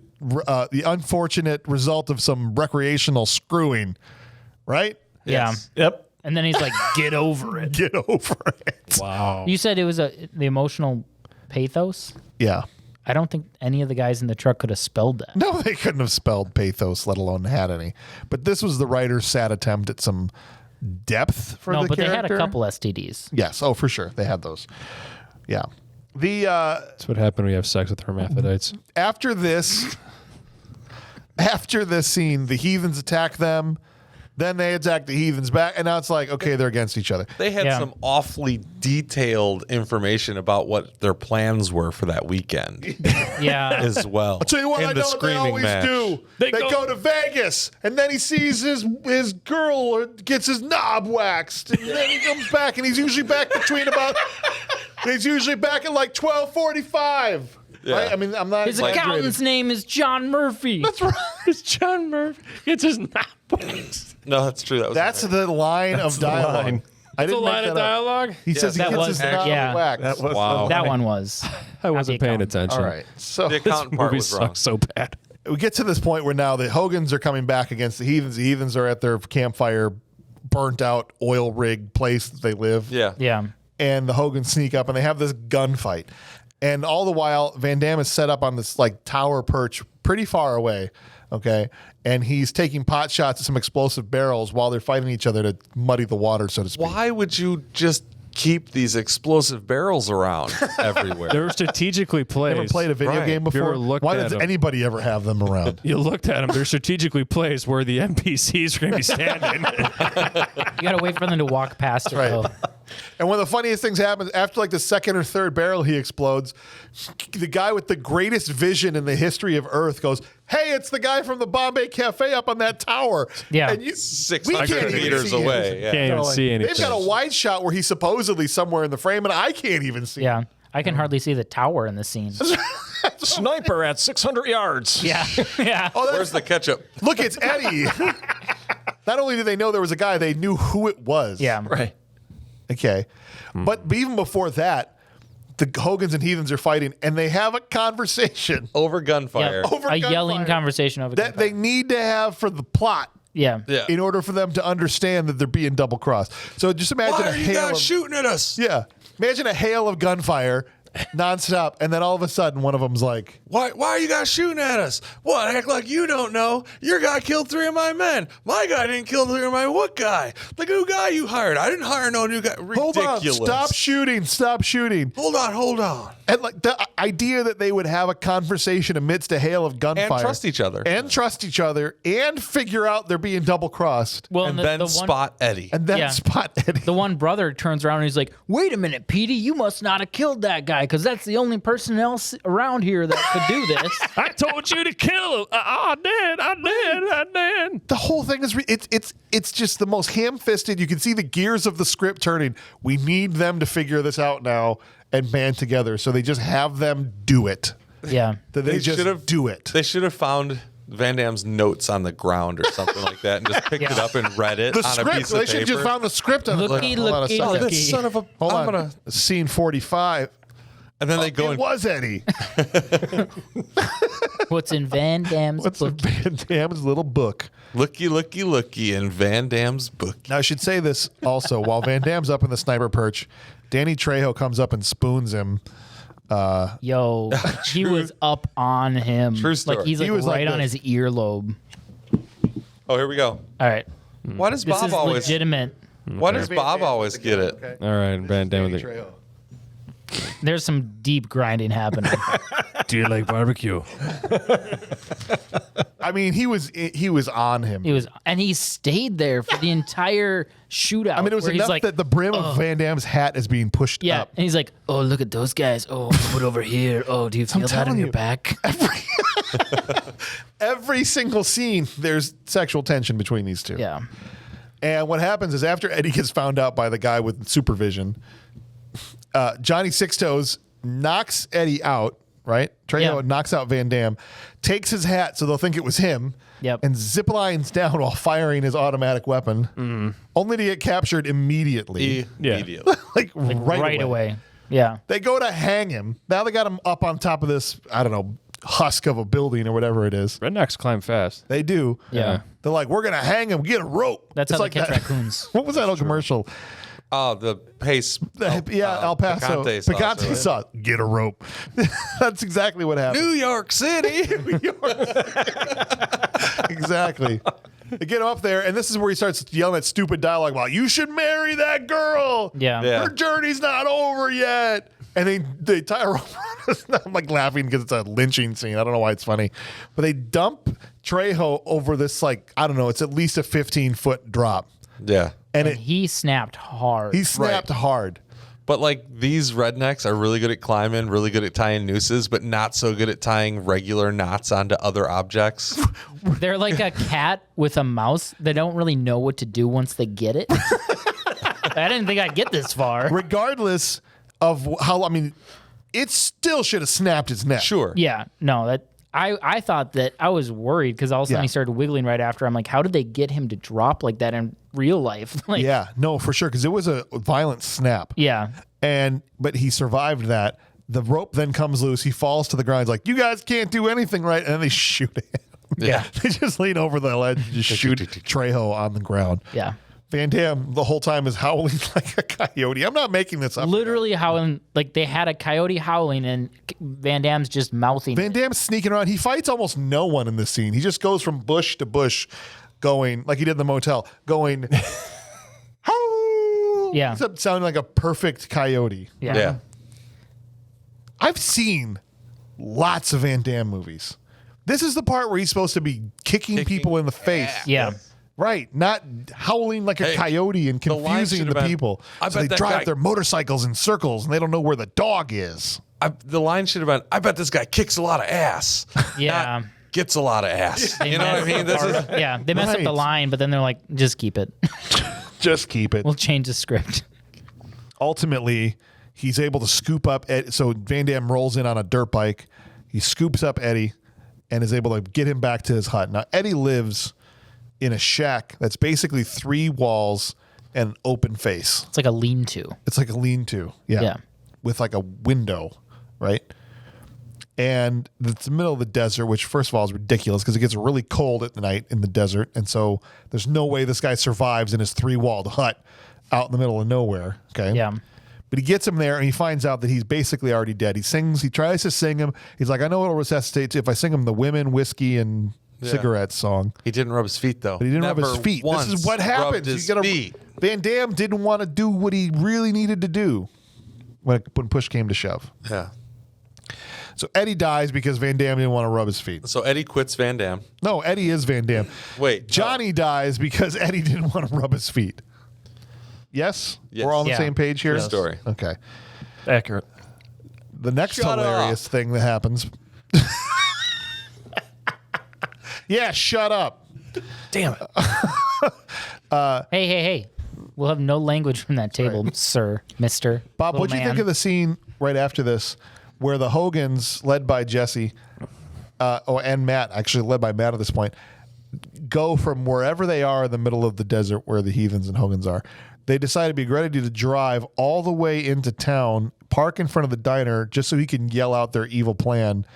result of some recreational screwing, right? Yeah. Yep. And then he's like, get over it. Get over it. Wow. You said it was the emotional pathos? Yeah. I don't think any of the guys in the truck could have spelled that. No, they couldn't have spelled pathos, let alone had any. But this was the writer's sad attempt at some depth for No, the but character. they had a couple STDs. Yes. Oh, for sure. They had those. Yeah. That's what happened when you have sex with hermaphrodites. After this scene, the heathens attack them. Then they attack the heathens back, and now it's like, okay, they're against each other. They had Yeah. some awfully detailed information about what their plans were for that weekend Yeah. as well. I'll tell you what, in I the know what they screaming always match. do. They go to Vegas, and then he sees his girl or gets his knob waxed, and then he comes back, and he's usually back at like 12:45. Yeah. Right? I mean, I'm not His exaggerating. accountant's name is John Murphy. That's right. It's John Murphy. It's his knob. No, that's true. That's the line of dialogue. line. I It's a didn't line make of that up. dialogue. He says he that gets was his knob actually- yeah. waxed. That was Wow. That one was. I wasn't the paying accountant. attention. All right. So The accountant part Movie was wrong. sucks so bad. we get to this point where now the Hogans are coming back against the heathens. The heathens are at their campfire, burnt out oil rig place that they live. Yeah. Yeah. And the Hogans sneak up and they have this gunfight. And all the while, Van Damme is set up on this like tower perch pretty far away. Okay. And he's taking pot shots at some explosive barrels while they're fighting each other to muddy the water, so to speak. Why would you just keep these explosive barrels around everywhere? They're strategically placed. Ever played a video Right. game Have you before? ever looked Why at does them? anybody ever have them around? You looked at them. They're strategically placed where the NPCs are going to be standing. You gotta wait for them to walk past it. Right. Though. And one of the funniest things happens after like the second or third barrel he explodes, the guy with the greatest vision in the history of Earth goes, "Hey, it's the guy from the Bombay Cafe up on that tower." Yeah. And you, 600 we can't even meters see him. away. Yeah. Can't even see anything. They've got a wide shot where he's supposedly somewhere in the frame, and I can't even see him. Yeah. I can hardly see the tower in the scene. Sniper at 600 yards. Yeah. Yeah. Oh, Where's the ketchup? look, it's Eddie. Not only did they know there was a guy, they knew who it was. Yeah. Right. Okay. But even before that, the Hogans and Heathens are fighting, and they have a conversation Over gunfire. Yeah. over A yelling gunfire conversation over that they need to have for the plot. Yeah. Yeah. In order for them to understand that they're being double crossed. So just imagine Why a are you hail guys of shooting at us? yeah. Imagine a hail of gunfire nonstop, and then all of a sudden one of them's like, Why are you guys shooting at us? What? Act like you don't know. Your guy killed 3 of my men. My guy didn't kill 3 of my what guy? The new guy you hired. I didn't hire no new guy. "Hold Ridiculous. on, stop shooting, stop shooting." Hold on. And like the idea that they would have a conversation amidst a hail of gunfire And trust each other. and figure out they're being double crossed Well, And the, then the one, spot Eddie. and then Yeah. spot Eddie. the one brother turns around and he's like, "Wait a minute, Petey, you must not have killed that guy because that's the only person else around here that could do this." I told you to kill him. I did. The whole thing is it's just the most ham-fisted. You can see the gears of the script turning. We need them to figure this out now and band together. So they just have them do it. Yeah. They They just should've- do it. They should have found Van Damme's notes on the ground or something like that and just picked it up and read it The on a script. piece of They should have paper. just found the script on Looky, hold on a looky, second. looky. This son of a... Hold I'm on. gonna... Scene 45. And then they go It and... was Eddie. What's in Van Damme's What's the book? Van Damme's little book? Looky in Van Damme's book. Now, I should say this also. While Van Damme's up in the sniper perch, Danny Trejo comes up and spoons him. Yo, he was up on him. True story. Like he's He like was like right on this. his earlobe. Oh, here we go. All right. Why does This Bob is always... legitimate. Why does Bob always get it? All right, Van Damme with it. There's some deep grinding happening. Do you like barbecue? I mean, he was on him. He stayed there for the entire shootout. I mean, it was where he's enough like, that the brim of Van Damme's hat is being pushed yeah, up. and he's like, "Oh, look at those guys. Oh, put over here. Oh, do you feel that telling in your you. back?" Every single scene, there's sexual tension between these two. Yeah. And what happens is after Eddie gets found out by the guy with supervision, Johnny Sixtoes knocks Eddie out, right? Trejo Yeah. knocks out Van Damme, takes his hat so they'll think it was him, Yep. and zip lines down while firing his automatic weapon, only to get captured immediately. Immediately. like right away. Yeah. They go to hang him. Now they got him up on top of this, I don't know, husk of a building or whatever it is. Rednecks climb fast. They do. Yeah. They're like, we're going to hang him, get a rope. That's It's how like they catch that- raccoons. What was that old commercial? Oh, the pace. El Paso. Picante sauce. Get a rope. That's exactly what happened. New York City. Exactly. They get him up there, and this is where he starts yelling that stupid dialogue about, "You should marry that girl. Yeah. Yeah. Her journey's not over yet." And they tie a rope around us. I'm like laughing because it's a lynching scene. I don't know why it's funny. But they dump Trejo over this, like, I don't know, it's at least a 15-foot drop. Yeah. And And he snapped hard. he snapped hard. But like these rednecks are really good at climbing, really good at tying nooses, but not so good at tying regular knots onto other objects. They're like a cat with a mouse. They don't really know what to do once they get it. I didn't think I'd get this far. Regardless of how, I mean, it still should have snapped his neck. Sure. Yeah, no, that I thought that I was worried because all of a sudden Yeah. he started wiggling right after. I'm like, how did they get him to drop like that in real life? Like, Yeah, no, for sure, because it was a violent snap. yeah, But he survived that. The rope then comes loose. He falls to the ground. He's like, "You guys can't do anything right." And then they shoot him. Yeah. They just lean over the ledge and just shoot Trejo on the ground. yeah. Van Damme the whole time is howling like a coyote. I'm not making this up. Literally howling, like they had a coyote howling and Van Damme's just mouthing. Van Damme's sneaking around. He fights almost no one in this scene. He just goes from bush to bush, going like he did in the motel, going. "Howl!" Yeah. Ends up sounding like a perfect coyote. Yeah. I've seen lots of Van Damme movies. This is the part where he's supposed to be kicking people in the face. Yeah. Right, not howling like a Hey, coyote and the line confusing should the have been, people. "I So bet they that drive guy-" their motorcycles in circles and they don't know where the dog is. The line should have been, I bet this guy kicks a lot of ass. Yeah. Not gets a lot of ass. They You know what I mess mean? up This our- is yeah, they mess up the Right. line, but then they're like, just keep it. Just keep it. We'll change the script. Ultimately, he's able to scoop up Ed. So Van Damme rolls in on a dirt bike. He scoops up Eddie and is able to get him back to his hut. Now, Eddie lives in a shack that's basically 3 walls and an open face. It's like a lean-to. It's like a lean-to. Yeah. With like a window, right? And it's the middle of the desert, which first of all is ridiculous because it gets really cold at night in the desert. And so there's no way this guy survives in his 3-walled hut out in the middle of nowhere. Okay. Yeah. But he gets him there and he finds out that he's basically already dead. He tries to sing him. He's like, I know it'll resuscitate if I sing him the women, whiskey, and cigarettes song. he didn't rub his feet though. But he didn't rub his Never feet. This once is what rubbed happens. his You gotta, feet. Van Damme didn't want to do what he really needed to do when push came to shove. Yeah. So Eddie dies because Van Damme didn't want to rub his feet. So Eddie quits Van Damme. No, Eddie is Van Damme. Wait, Johnny dies because Eddie didn't want to rub his feet. Yes? Yes. We're all on the Yeah. same page here? True story. Okay. Accurate. The next Shut hilarious thing that happens. Yeah, shut up. Damn it. Hey. We'll have no language from that table, sir, mister. Bob, little what'd you man. think of the scene right after this where the Hogans, led by Jesse, and Matt, actually led by Matt at this point, go from wherever they are in the middle of the desert where the heathens and Hogans are. They decide to be ready to drive all the way into town, park in front of the diner just so he can yell out their evil plan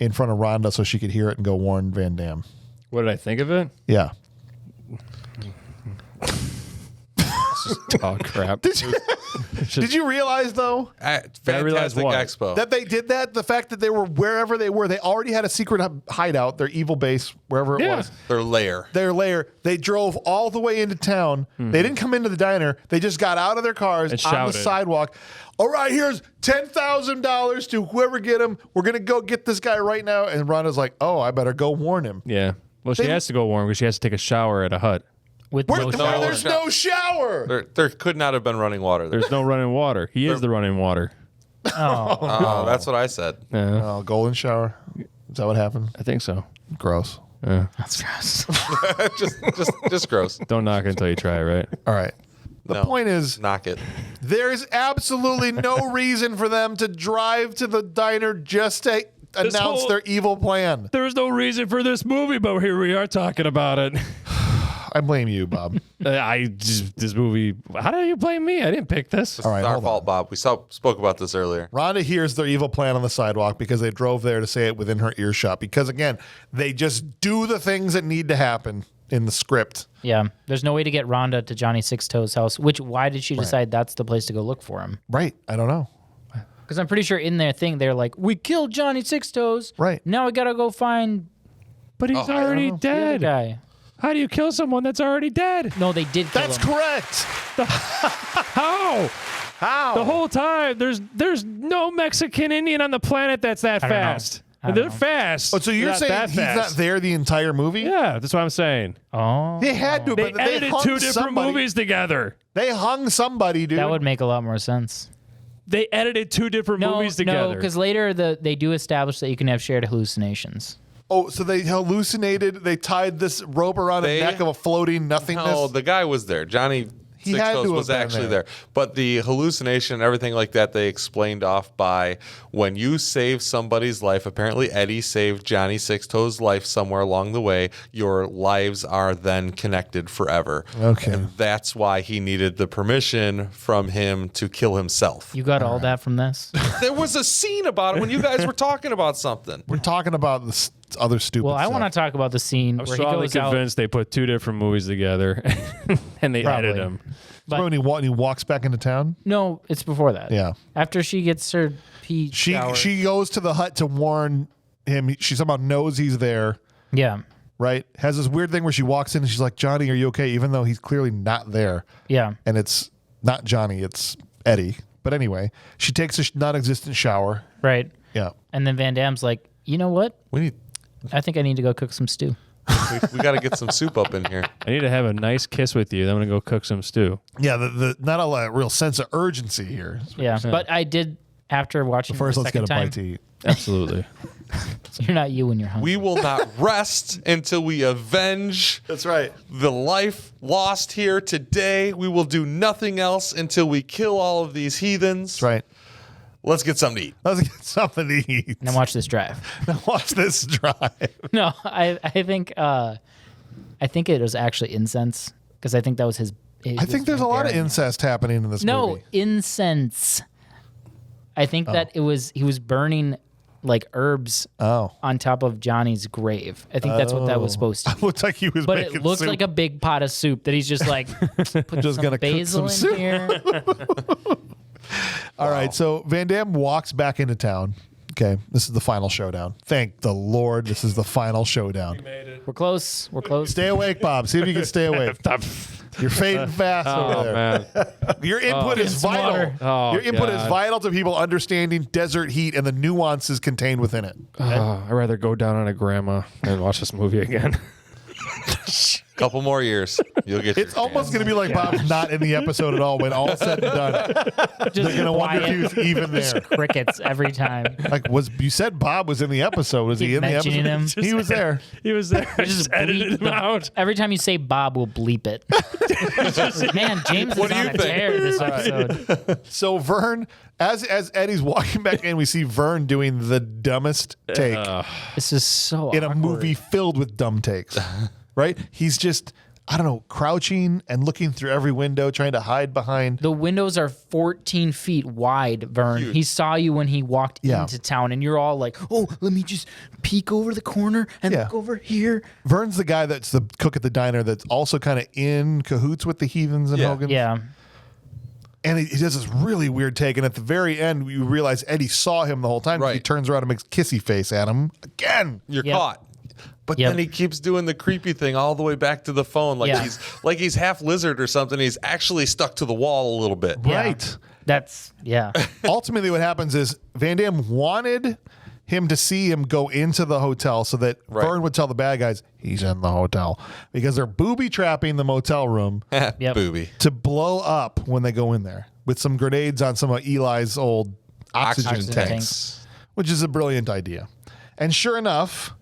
in front of Rhonda so she could hear it and go warn Van Damme. What did I think of it? Yeah. Oh crap! Did you realize, though, realized Fantastic what? Expo. that they did that? The fact that they were wherever they were, they already had a secret hideout, their evil base, wherever it Yeah. was. Their lair. Their lair. They drove all the way into town. They didn't come into the diner. They just got out of their cars And on the shouted. sidewalk. All right, here's $10,000 to whoever get him. We're gonna go get this guy right now. And Rhonda's like, "Oh, I better go warn him." Yeah. Well, she They- has to go warm because she has to take a shower at a hut. With Where, no where shower. there's no shower. There could not have been running water there. There's no running water. He is the running water. Oh, Oh, that's what I said. Yeah, Oh, golden shower. Is that what happened? I think so. Gross. that's gross. just gross. Don't knock it until you try, right? All right. The No. point is, Knock it. there's absolutely no reason for them to drive to the diner just to announce whole- their evil plan. There's no reason for this movie, but here we are talking about it. I blame you, Bob. This movie. How do you blame me? I didn't pick this. All right, It's our hold fault, Bob. We spoke about this earlier. Rhonda hears their evil plan on the sidewalk because they drove there to say it within her earshot. Because again, they just do the things that need to happen in the script. Yeah, there's no way to get Rhonda to Johnny Six Toes' house. Why did she decide that's the place to go look for him? Right. I don't know. Because I'm pretty sure in their thing they're like, we killed Johnny Six Toes. Right. Now we gotta go find But he's already know. the other dead. guy. How do you kill someone that's already dead? No, they did kill That's him. correct. How? How? The whole time there's no Mexican Indian on the planet that's that I don't know. fast. I don't They're know. fast. Oh, so you're Not saying that he's not fast. there the entire movie? Yeah, that's what I'm saying. Oh, They had to, They but they edited hung two different somebody. movies together. They hung somebody, dude. that would make a lot more sense. They edited two different movies together. because later they do establish that you can have shared hallucinations. Oh, so they hallucinated. They tied this rope around the They- neck of a floating nothingness. No, the guy was there. Johnny He Six had Toes to was have been actually there. there. But the hallucination and everything like that, they explained off by when you save somebody's life. Apparently, Eddie saved Johnny Six Toes' life somewhere along the way. Your lives are then connected forever. Okay. And that's why he needed the permission from him to kill himself. You got all that from this? There was a scene about it when you guys were talking about something. We're talking about this other stupid Well, I stuff. want to talk about the scene I'm where he strongly goes out. convinced they put two different movies together and they Probably. edited them. But when he walks back into town. no, it's before that. Yeah. After she gets her pee shower. She goes to the hut to warn him. She somehow knows he's there, Yeah. right? Has this weird thing where she walks in and she's like, "Johnny, are you okay?" Even though he's clearly not there. Yeah. And it's Not Johnny, it's Eddie. But anyway, she takes a non-existent shower. Right. Yeah. And then Van Damme's like, you know what? We I need to go cook some stew. got to get some soup up in here. I need to have a nice kiss with you. Then I'm gonna go cook some stew. Yeah, the not a real sense of urgency here. Yeah. But I did, after watching First, it the let's get second a time, bite to eat. Absolutely. you're not you when you're hungry. We will not rest until we avenge That's right. the life lost here today. We will do nothing else until we kill all of these heathens. That's right. Let's get something to eat. Let's get something to eat. Now watch this drive. Now watch this drive. No, I think it was actually incense because I think that was his. I think there's a lot of incest happening in this No, movie. incense. I think that he was burning like herbs on top of Johnny's grave. I think that's what that was supposed to It looked like he was But making it looks soup. like a big pot of soup that he's just like put Just some gonna cook basil some in soup. here. All right, so Van Damme walks back into town. Okay, this is the final showdown. Thank the Lord, this is the final showdown. We're close. We're close. Stay awake, Bob. See if you can stay awake. You're fading fast over Oh there. man. Your input is some vital. water. Oh, Your input is God. vital to people understanding desert heat and the nuances contained within it. I'd rather go down on a grandma and watch this movie again. Couple more years, you'll get. It's your almost going to be like Bob's not in the episode at all. When all said and done, Just they're going to wonder if he was even there. crickets every time. Like, you said Bob was in the episode? Was he Keep in the mentioning episode? him. He was there. He was there. Just Just edited bleep him out. Every time you say Bob, we'll bleep it. Man, James What is do on you a think? tear this episode. So Vern, as Eddie's walking back in, we see Vern doing the dumbest take This is so in a awkward. movie filled with dumb takes. Right? He's just, I don't know, crouching and looking through every window, trying to hide behind. The windows are 14 feet wide, Vern. Huge. He saw you when he walked Yeah. into town, and you're all like, oh, let me just peek over the corner and Yeah. look over here. Vern's the guy that's the cook at the diner that's also kind of in cahoots with the heathens and Yeah. Hogan. Yeah. And he does this really weird take. And at the very end, you realize Eddie saw him the whole time. 'cause He Right. turns around and makes kissy face at him again. You're Yep. caught. But Yep. then he keeps doing the creepy thing all the way back to the phone, like Yeah. he's half lizard or something. He's actually stuck to the wall a little bit. Yeah. Right. Yeah. Ultimately, what happens is Van Damme wanted him to see him go into the hotel so that Right. Vern would tell the bad guys he's in the hotel because they're booby trapping the motel room Yep. Booby. to blow up when they go in there with some grenades on some of Eli's old oxygen Oxygen tanks, tanks. which is a brilliant idea. And sure enough,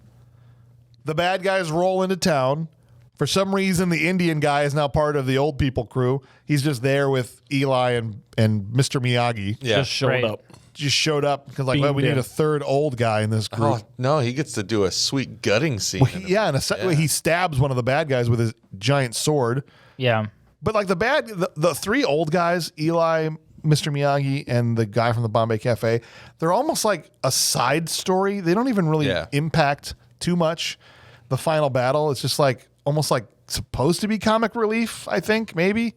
the bad guys roll into town. For some reason, the Indian guy is now part of the old people crew. He's just there with Eli and Mr. Miyagi. Yeah. Just showed Right. up. Just showed up because like, Beamed well, we need in. a third old guy in this group. Oh no, he gets to do a sweet gutting scene. Yeah, and he stabs one of the bad guys with his giant sword. Yeah. But like the three old guys, Eli, Mr. Miyagi, and the guy from the Bombay Cafe, they're almost like a side story. They don't even really impact too much the final battle. It's just like almost like supposed to be comic relief, I think, maybe.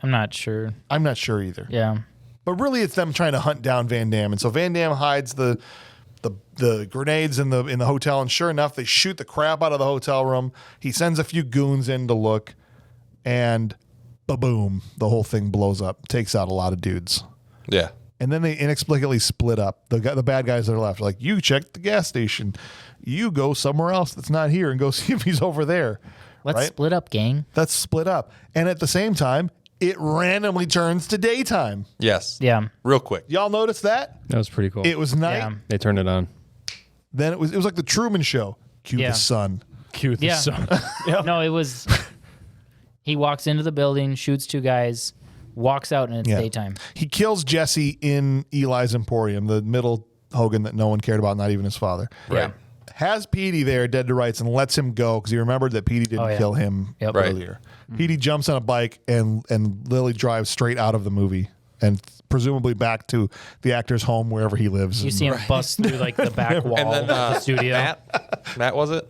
I'm not sure. I'm not sure either. Yeah. But really it's them trying to hunt down Van Damme. And so Van Damme hides the grenades in the hotel, and sure enough, they shoot the crap out of the hotel room. He sends a few goons in to look, and ba-boom, the whole thing blows up, takes out a lot of dudes. Yeah. And then they inexplicably split up. The bad guys that are left are like, you check the gas station. You go somewhere else that's not here and go see if he's over there. Let's Right? split up, gang. That's split up. And at the same time, it randomly turns to daytime. Yes. Yeah. Real quick. Y'all notice that? That was pretty cool. It was night. Yeah. They turned it on. Then it was like the Truman Show. Cue Yeah. the sun. Cue the Yeah. song. No, it was. He walks into the building, shoots two guys, walks out, and it's daytime. He kills Jesse in Eli's Emporium, the middle Hogan that no one cared about, not even his father. Yeah. Has Petey there dead to rights and lets him go because he remembered that Petey didn't Oh, yeah. kill him Yep. Right. earlier. Petey jumps on a bike and Lily drives straight out of the movie and presumably back to the actor's home wherever he lives. You And- see him bust through like the back wall And then of the studio. Matt was it?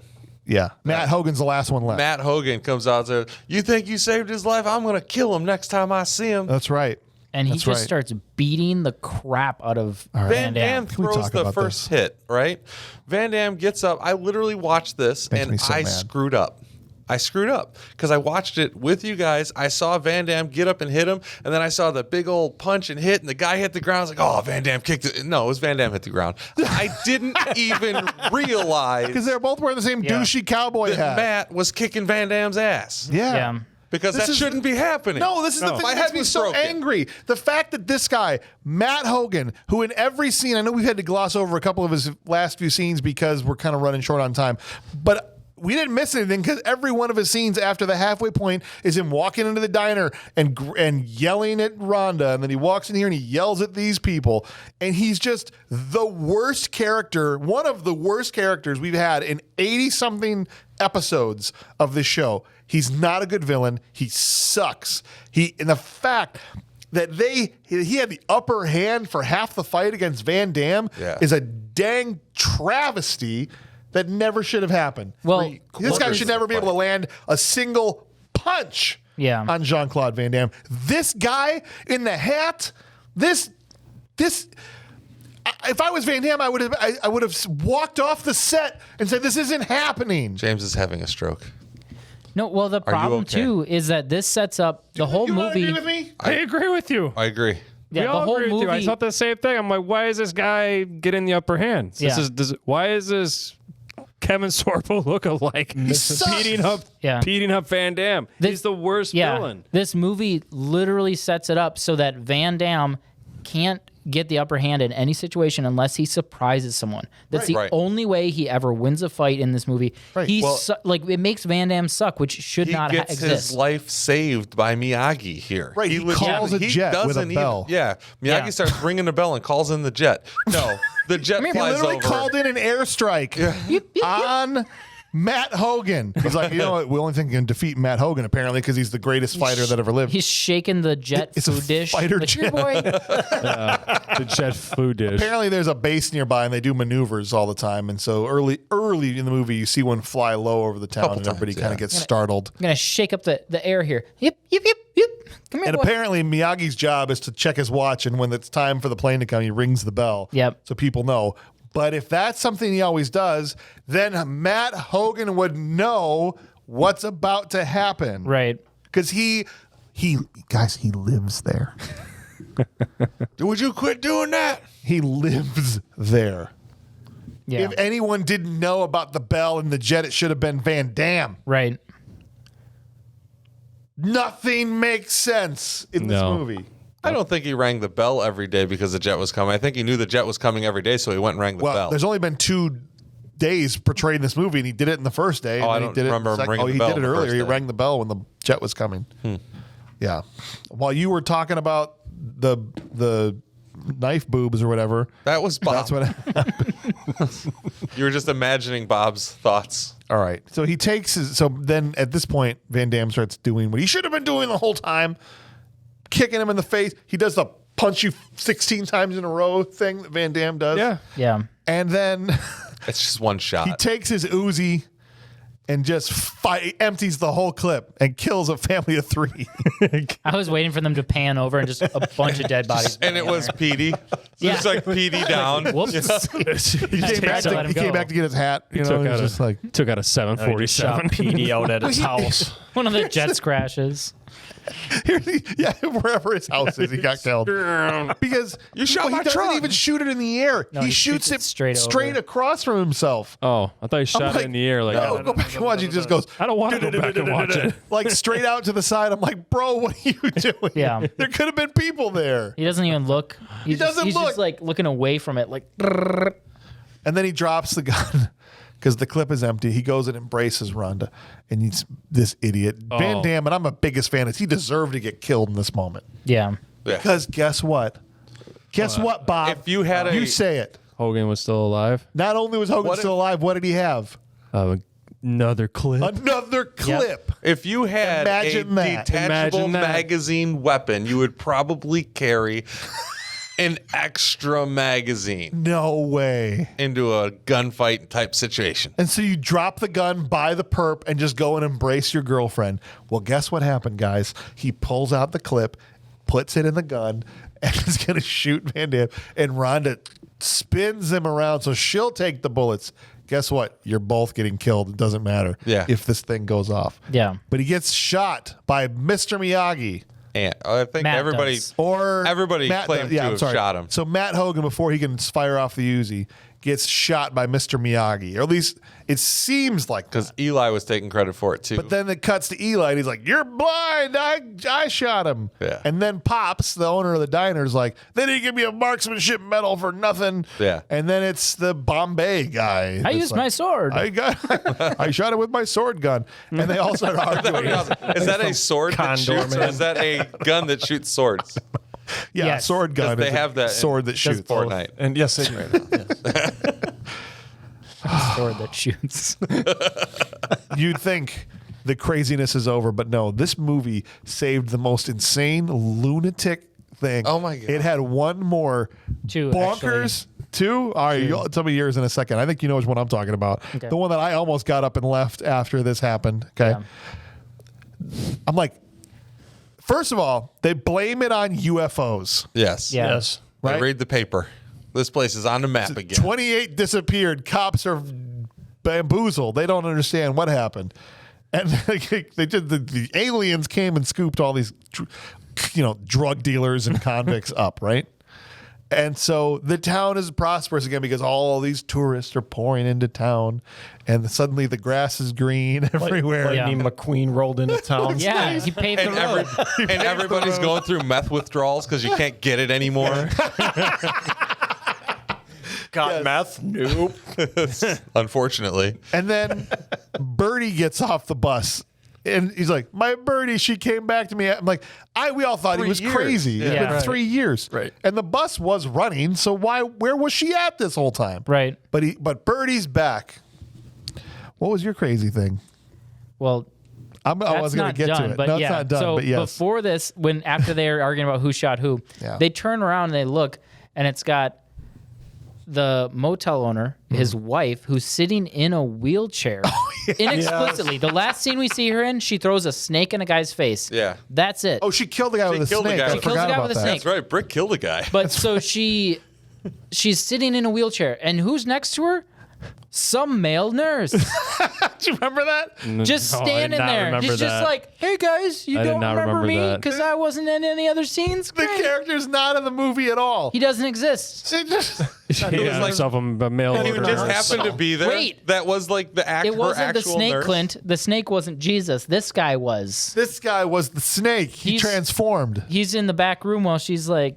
yeah. Matt Hogan's the last one left. Matt Hogan comes out and says, "You think you saved his life? I'm gonna kill him next time I see him." That's right. And he That's just right. starts beating the crap out of right. Van Van Damme Damme. we throws talk the about first this? hit, right? Van Damme gets up. I literally watched this Makes me and so I mad. screwed up. I screwed up because I watched it with you guys. I saw Van Damme get up and hit him, and then I saw the big old punch and hit, and the guy hit the ground. I was like, oh, Van Damme kicked it. No, it was Van Damme hit the ground. I didn't even realize Because they're both wearing the same douchey cowboy that hat. Matt was kicking Van Damme's ass. Yeah. Because This that is- shouldn't be happening. No, this is the thing My that makes head me was so broken. angry. The fact that this guy, Matt Hogan, who in every scene, I know we've had to gloss over a couple of his last few scenes because we're kind of running short on time, but we didn't miss anything because every one of his scenes after the halfway point is him walking into the diner and yelling at Rhonda, and then he walks in here and he yells at these people, and he's just the worst character, one of the worst characters we've had in 80-something episodes of this show. He's not a good villain. He sucks. And the fact that he had the upper hand for half the fight against Van Damme is a dang travesty that never should have happened. Well, This guy should never be able to land a single punch on Jean Claude Van Damme. This guy in the hat, this. If I was Van Damme, I would have walked off the set and said, "This isn't happening." James is having a stroke. No, well, the problem okay? too is that this sets up the whole You wanna movie. agree with me? I agree with you. I agree. Yeah, We the all whole agree with you. I movie. thought the same thing. I'm like, why is this guy getting the upper hand? Yeah. Why is this Kevin Sorbo lookalike beating up Van Damme? He's the worst villain. This movie literally sets it up so that Van Damme can't get the upper hand in any situation unless he surprises someone. That's the Right. only way he ever wins a fight in this movie. Right. He's Well, like it makes Van Damme suck, which should He not gets exist. his life saved by Miyagi here. Right, he calls a jet with a doesn't bell. Miyagi Yeah. starts ringing the bell and calls in the jet. No, the jet He flies literally over. called in an airstrike on Matt Hogan. He's like, you know what? We only think can defeat Matt Hogan apparently because he's the greatest fighter that ever lived. He's shaking the jet It's a food dish. fighter Like, jet. "Here, boy." The jet food dish. Apparently, there's a base nearby, and they do maneuvers all the time. And so early in the movie, you see one fly low over the town, and everybody times, kind of gets startled. I'm gonna shake up the air here. Yip, yip, yip, yip. Come here, And boy. apparently, Miyagi's job is to check his watch, and when it's time for the plane to come, he rings the bell. Yep. So people know. But if that's something he always does, then Matt Hogan would know what's about to happen. Right. Because he lives there. Would you quit doing that? He lives there. Yeah. If anyone didn't know about the bell and the jet, it should have been Van Damme. Right. Nothing makes sense in this No. movie. I don't think he rang the bell every day because the jet was coming. I think he knew the jet was coming every day, so he went and rang the Well, bell. there's only been 2 days portrayed in this movie, and he did it in the first day. Oh, and I then he don't did it remember him second- ringing Oh, the he bell did it the earlier. first He day. rang the bell when the jet was coming. Yeah. While you were talking about the knife boobs or whatever, That was Bob. that's what. You were just imagining Bob's thoughts. All right. So he takes his. So then at this point, Van Damme starts doing what he should have been doing the whole time, kicking him in the face. He does the punch you 16 times in a row thing that Van Damme does. Yeah. Yeah. And then It's just one shot. he takes his Uzi and just empties the whole clip and kills a family of 3. I was waiting for them to pan over and just a bunch of dead bodies. and it was Petey. So Yeah. it's like Petey down. Whoops. he came, back to let to, him he came go. back to get his hat. You know, Took and it out was a- just like Took out a Shot 747. Petey out at his house. One of the jets crashes. wherever his house is, he got killed because You shot he my doesn't truck. even shoot it in the air. No, he he shoots it straight over. across from himself. Oh, I thought he shot like, it in the air. Like, No, go back and watch. He just goes I don't want to go back and watch it. like straight out to the side. I'm like, bro, what are you doing? Yeah. There could have been people there. He doesn't even look. He's doesn't he's look. just like looking away from it, like. And then he drops the gun because the clip is empty. He goes and embraces Rhonda, and he's this idiot Van Damme. And I'm a biggest fan. He deserved to get killed in this moment Yeah. Yeah. because guess what? Guess what, Bob? if you had you a- say it. Hogan was still alive. Not only was Hogan What still alive, what did he have? Another clip. Another clip. If you had Imagine a that. detachable Imagine that. magazine weapon, you would probably carry an extra magazine No way. into a gunfight type situation. And so you drop the gun by the perp and just go and embrace your girlfriend. Well, guess what happened, guys? He pulls out the clip, puts it in the gun, and is going to shoot Van Damme. And Rhonda spins him around so she'll take the bullets. guess what? You're both getting killed. It doesn't matter if this thing goes off. Yeah. But he gets shot by Mr. Miyagi. And I think Matt everybody does. Or everybody Matt claimed does. to have shot him. So Matt Hogan, before he can fire off the Uzi, gets shot by Mr. Miyagi. Or at least it seems like Because that. Eli was taking credit for it too. But then it cuts to Eli and he's like, "You're blind. I shot him." Yeah. And then Pops, the owner of the diner, is like, "They didn't give me a marksmanship medal for nothing." Yeah. And then it's the Bombay guy. I that's used like, my sword. I shot it with my sword gun. And they all start arguing. is that a sword that Condor shoots, or Man. is that a gun that shoots swords? Yeah, Yes. sword gun. 'Cause they is a have that in sword that shoots. Fortnite. And yes, yes. Sword that shoots. You'd think the craziness is over, but no, this movie saved the most insane lunatic thing. Oh my God. It had one more Two, bonkers. Two? All right, you'll tell me yours in a second. I think you know which one I'm talking about. Okay. The one that I almost got up and left after this happened. Okay. Yeah. I'm like, first of all, they blame it on UFOs. Yes. Yeah. Yes. Right? Read the paper. This place is on the map again. 28 disappeared. Cops are bamboozled. They don't understand what happened. And they did the aliens came and scooped all these, drug dealers and convicts up, right? And so the town is prosperous again because all these tourists are pouring into town, and suddenly the grass is green everywhere. Lightning McQueen rolled into town. Yeah, he paved the road. And everybody's going through meth withdrawals because you can't get it anymore. Got meth? Nope. Unfortunately. And then Birdie gets off the bus. And he's like, "My Birdie, she came back to me." I'm like, we all thought he 3 was years. crazy. It's Yeah. been 3 years. Right. And the bus was running, so where was she at this whole time? Right. But Birdie's back. What was your crazy thing? Well, I that's was going not to get done, to it. but No, yeah. it's not done, so but yes. before this, after they're arguing about who shot who, Yeah. they turn around and they look, and it's got the motel owner, his wife, who's sitting in a wheelchair, inexplicitly. The last scene we see her in, she throws a snake in a guy's face. Yeah. That's it. Oh, she killed the guy with a killed the snake. guy I with- She kills the forgot guy about with a that. snake. That's right. Brick killed a guy. But so she's sitting in a wheelchair, and who's next to her? Some male nurse, Do you remember that? just No, I did standing not there. remember He's just that. like, "Hey guys, you I did don't not remember remember me that. because I wasn't in any other scenes." The Great. character's not in the movie at all. He doesn't exist. She just- He had like- himself a male He order just nurse. happened to be there. Wait. That was like the It her wasn't the actual snake, nurse. Clint. The snake wasn't Jesus. This guy was. This guy was the snake. He He's- transformed. He's in the back room while she's like,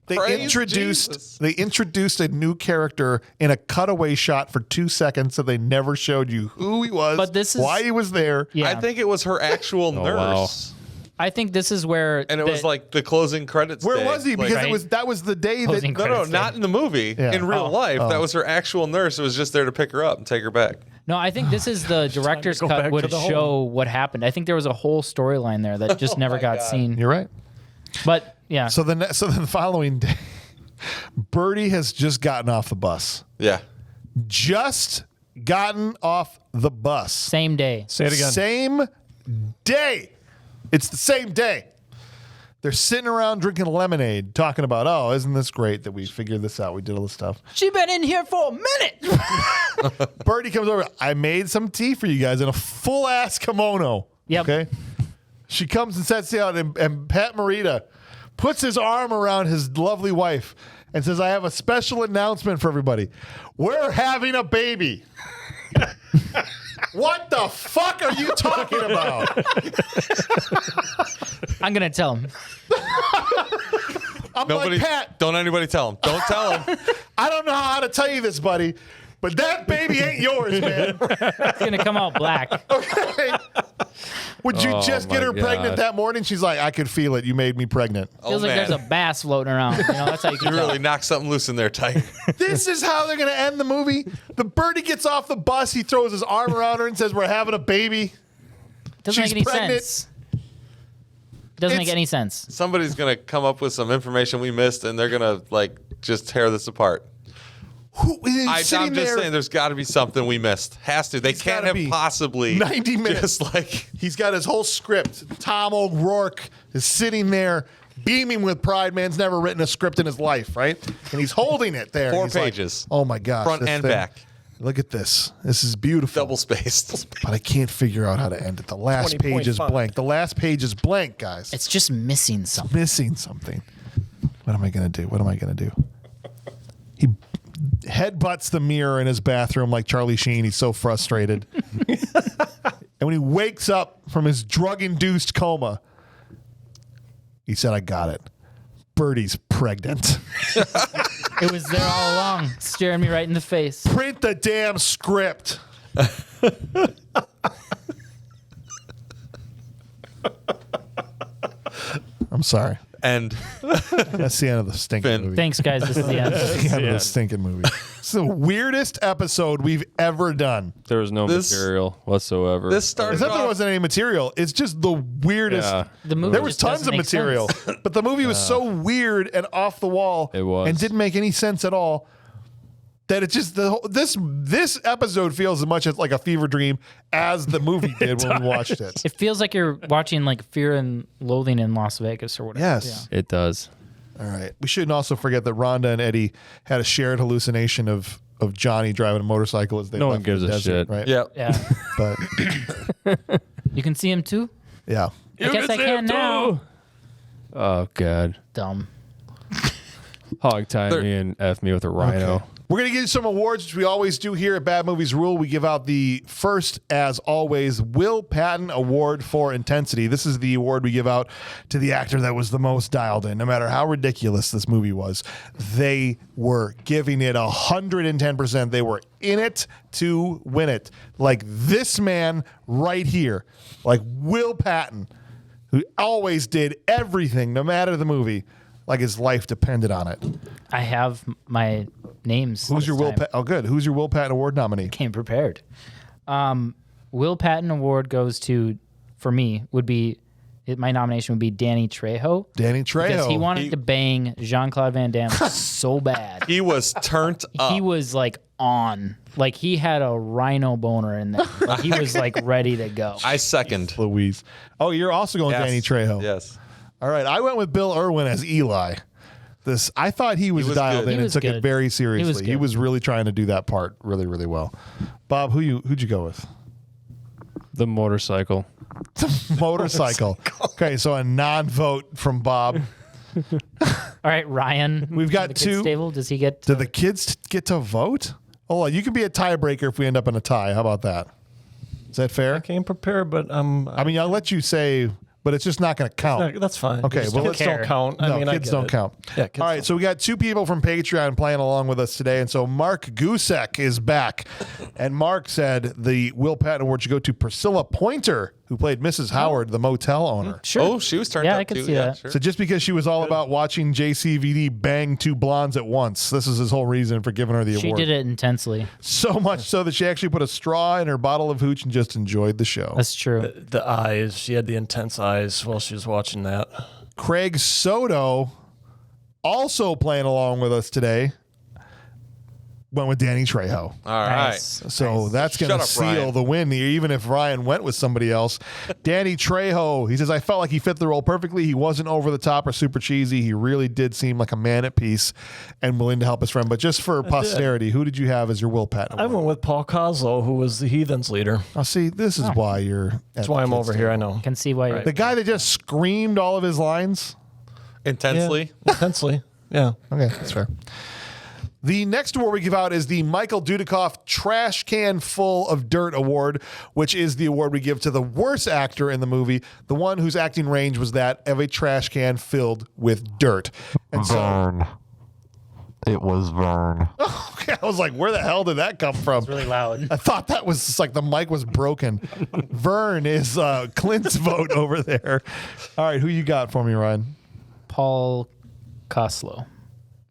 They Praise introduced Jesus. a new character in a cutaway shot for 2 seconds, so they never showed you who he was, But this is- why he was there. yeah. I think it was her actual wow. nurse. I think this is where. And it was like the closing credits. Where day. was he? Like- Because Right. that was the day that Closing no, credits not in the movie. Yeah. In real life, that was her actual nurse. It was just there to pick her up and take her back. No, I think this is the director's go cut back would to the home. show what happened. I think there was a whole storyline there that just never got seen. You're right. But yeah, So then the following day, Birdie has just gotten off the bus. Yeah. Just gotten off the bus. same day. Say it again. Same day. It's the same day. They're sitting around drinking lemonade, talking about, "Oh, isn't this great that we figured this out? We did all this stuff." She been in here for a minute. Birdie comes over. "I made some tea for you guys in a full ass kimono." Yep. Okay. She comes and sits down, and Pat Morita puts his arm around his lovely wife and says, "I have a special announcement for everybody. We're having a baby." What the fuck are you talking about? I'm gonna tell him. I'm Nobody. like, "Pat, Don't anybody tell him. Don't tell him. I don't know how to tell you this, buddy, but that baby ain't yours, man." It's gonna come out black. Okay. Would you Oh, just get my her pregnant God. that morning? She's like, "I could feel it. You made me pregnant." Feels like man. there's a bass floating around. You know, that's how you can You tell. really knocked something loose in there, Tiger. This is how they're going to end the movie. The Birdie gets off the bus. He throws his arm around her and says, "We're having a baby." Doesn't She's make any pregnant. sense. Doesn't make It's- any sense. Somebody's gonna come up with some information we missed, and they're gonna like just tear this apart. I'm just saying, there's got to be something we missed. Has to. They It's can't gotta have be possibly 90 minutes. Just like He's got his whole script. Tom O'Rourke is sitting there beaming with pride. Man's never written a script in his life, right? And he's holding it there. 4 He's like, pages. "Oh my gosh. Front this and thing." back. Look at this. This is beautiful. Double spaced. But I can't figure out how to end it. The last 20 page is font. blank. The last page is blank, guys. It's just missing something. Missing something. What am I going to do? What am I going to do? He headbutts the mirror in his bathroom like Charlie Sheen. He's so frustrated. And when he wakes up from his drug-induced coma, he said, I got it. Birdie's pregnant. It was there all along, staring me right in the face. Print the damn script. I'm sorry. And That's the end of the stinking Finn. movie. Thanks, guys. This is the end. That's the end of the stinking movie. It's the weirdest episode we've ever done. There was no This- material whatsoever. this started It's not that there off, wasn't any material. It's just the weirdest. Yeah. The movie There was just tons doesn't of make material, sense. but the movie was so weird and off the wall. It was. and didn't make any sense at all. That it's just this episode feels as much as like a fever dream as the movie did when we watched it. It feels like you're watching like Fear and Loathing in Las Vegas or whatever. Yes. It does. All right. We shouldn't also forget that Rhonda and Eddie had a shared hallucination of Johnny driving a motorcycle as they No one left gives the a desert, shit. right? yeah. Yeah. But You can see him too? yeah. I guess I can now. Oh god. Dumb. Hog tie There- me and F me with a rhino. We're going to give you some awards, which we always do here at Bad Movies Rule. We give out the first, as always, Will Patton Award for Intensity. This is the award we give out to the actor that was the most dialed in. No matter how ridiculous this movie was, they were giving it 110%. They were in it to win it. Like this man right here, like Will Patton, who always did everything, no matter the movie, like his life depended on it. I have my names. Who's your Will Patton? Oh, good. Who's your Will Patton Award nominee? Came prepared. Will Patton Award goes to, for me, would be, my nomination would be Danny Trejo. Danny Trejo. Because he wanted He- to bang Jean Claude Van Damme so bad. He was turned up. He was like on. Like he had a rhino boner in there. Like, he was like ready to go. I second. Louise. Oh, you're also going Yes. Danny Trejo. Yes. All right. I went with Bill Irwin as Eli. I thought he was was dialed good. in He and was took it good. very seriously. He good. was really trying to do that part really, really well. Bob, who'd you go with? The motorcycle. Motorcycle. Okay, so a non-vote from Bob. All right, Ryan. We've got the kids two. Table. Does he get? Do the kids get to vote? Oh, you can be a tiebreaker if we end up in a tie. How about that? Is that fair? I came prepared, but I mean, I'll let you say, but it's just not going to count. that's fine. Okay, Just well, kids let's- don't count. No, I mean, I kids get don't it. count. Yeah, kids All right, don't. so we got two people from Patreon playing along with us today, and so Mark Gusek is back. And Mark said the Will Patton Award should go to Priscilla Pointer, who played Mrs. Howard, the motel owner. Sure. Oh, she was turned Yeah, up I can too. see that. Sure. So just because she was all about watching JCVD bang two blondes at once, this is his whole reason for giving her the She award. did it intensely. So much so that she actually put a straw in her bottle of hooch and just enjoyed the show. That's true. The eyes. She had the intense eyes while she was watching that. Craig Soto, also playing along with us today, went with Danny Trejo. All right. Nice. So that's going Shut to up, seal Ryan. the win, even if Ryan went with somebody else. Danny Trejo, he says, I felt like he fit the role perfectly. He wasn't over the top or super cheesy. He really did seem like a man at peace and willing to help his friend. But just for posterity, who did you have as your Will Patton I Award? went with Paul Kozlow, who was the Heathens leader. Oh, see, this is why you're. That's why I'm over here. I know. Can see why. The guy that just screamed all of his lines. Intensely. Yeah, intensely. Yeah. Okay, that's fair. The next award we give out is the Michael Dudikoff Trash Can Full of Dirt Award, which is the award we give to the worst actor in the movie, the one whose acting range was that of a trash can filled with dirt. And so, Vern. It was Vern. okay, I was like, where the hell did that come from? really loud. I thought that was just like the mic was broken. Vern is Clint's vote over there. All right, who you got for me, Ryan? Paul Koslow.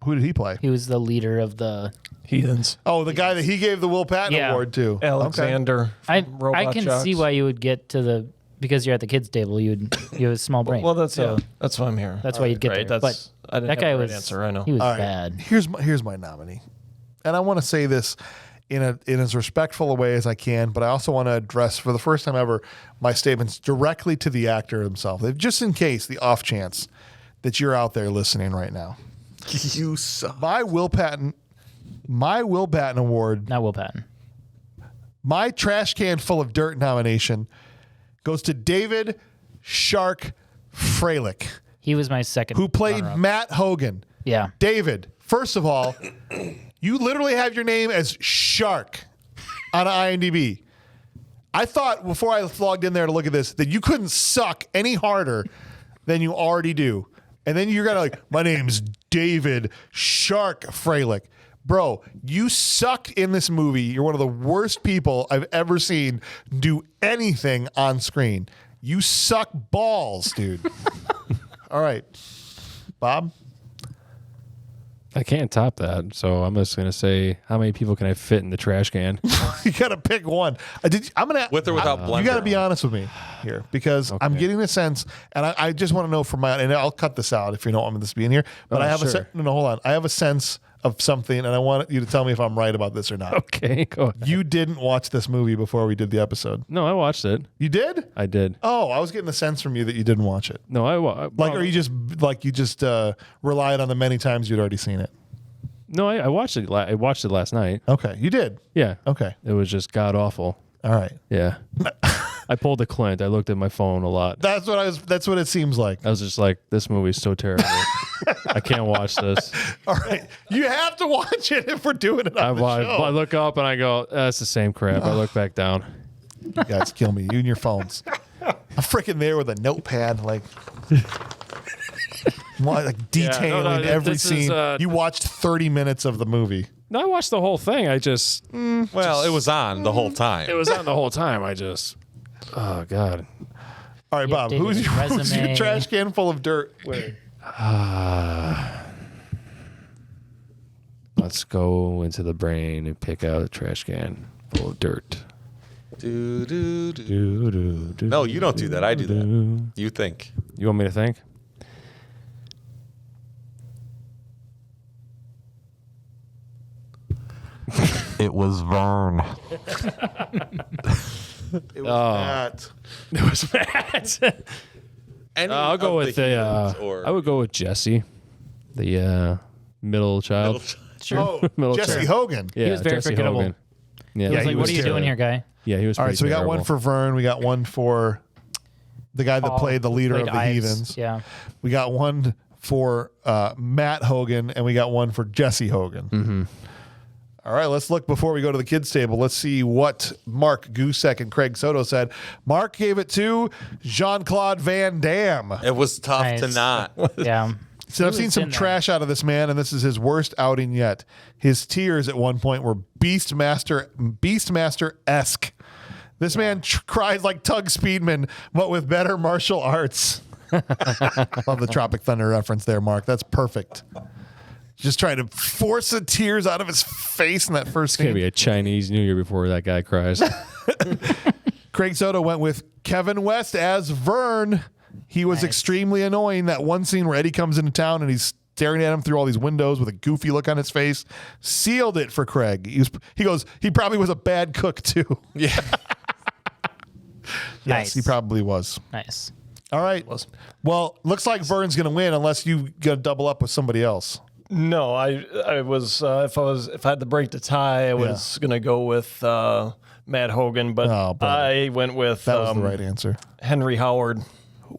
Who did he play? He was the leader of the. Heathens. Oh, the guy that he gave the Will Patton Yeah. Award to. Alexander. I from Robot can Jocks. see why you would get to the, because you're at the kids table. You have a small brain. Well, that's so that's why I'm here. that's why you'd get Right, there. that's- But I didn't that have guy the right was. answer, I know. He was All right, bad. Here's my nominee, and I want to say this in as respectful a way as I can, but I also want to address for the first time ever my statements directly to the actor himself, just in case the off chance that you're out there listening right now. You suck. My Will Patton Award Not Will Patton. My trash can full of dirt nomination goes to David Shark Freilich, He was my second. who played runner-up. Matt Hogan. Yeah. David, first of all, you literally have your name as Shark on IMDb. I thought before I logged in there to look at this that you couldn't suck any harder than you already do. And then you're going to like, my name's David Shark Freilich. Bro, you sucked in this movie. You're one of the worst people I've ever seen do anything on screen. You suck balls, dude. All right. Bob? I can't top that, so I'm just gonna say, how many people can I fit in the trash can? You got to pick one. I'm gonna With or without blender? You got to be honest with me here because I'm getting the sense, and I just want to know from my, and I'll cut this out if you don't want this to be in here. But I have sure. no, hold on. I have a sense of something, and I want you to tell me if I'm right about this or not. Okay, go ahead. You didn't watch this movie before we did the episode. No, I watched it. You did? I did. Oh, I was getting the sense from you that you didn't watch it. No, Or you just relied on the many times you'd already seen it. No, I watched it. I watched it last night. Okay, you did. Yeah. Okay, It was just god awful. all right. Yeah. I pulled a Clint. I looked at my phone a lot. That's what it seems like. I was just like, this movie's so terrible. I can't watch this. All right, you have to watch it if we're doing it on the show. I look up and I go, that's the same crap. I look back down. You guys kill me. You and your phones. I'm freaking there with a notepad, like detailing every this scene. is, You watched 30 minutes of the movie. No, I watched the whole thing. I just, Well, it was on the whole time. it was on the whole time. I just, oh God. All right, Bob, updated who's his your resume. trash can full of dirt? Let's go into the brain and pick out a trash can full of dirt. Do, do, do. No, you don't do that. I do that. You think. You want me to think? It was Vern. It was that. It was Matt. Any I'll go of with the the. heroes or I would go with Jesse, the middle child. Sure. Oh, Middle Jesse child. Hogan. Yeah, was very Jesse forgettable. Hogan. Yeah, I was he like, was what are you doing here, guy? Yeah, he was. All right, so we got one for Vern. We got one for the guy that played the leader of Played the Ives. Heathens. Yeah. We got one for Matt Hogan, and we got one for Jesse Hogan. Mm-hmm. All right, let's look before we go to the kids' table. Let's see what Mark Gusek and Craig Soto said. Mark gave it to Jean Claude Van Damme. it was tough to Nice. not. Yeah. So I've He seen was some in there. trash out of this man, and this is his worst outing yet. His tears at one point were Beastmaster-esque. This man cries like Tug Speedman, but with better martial arts. Love the Tropic Thunder reference there, Mark. That's perfect. Just trying to force the tears out of his face in that first It's gonna scene. be a Chinese New Year before that guy cries. Craig Soto went with Kevin West as Vern. He was extremely annoying. That one scene where Eddie comes into town and he's staring at him through all these windows with a goofy look on his face. Sealed it for Craig. He goes, he probably was a bad cook too. Yeah. Yes, Nice. he probably was. Nice. All right. Well, looks like Vern's going to win unless you going to double up with somebody else. No, I was if I had to break the tie, I was gonna go with Matt Hogan, but Oh, brother. I went with That was the right answer. Henry Howard.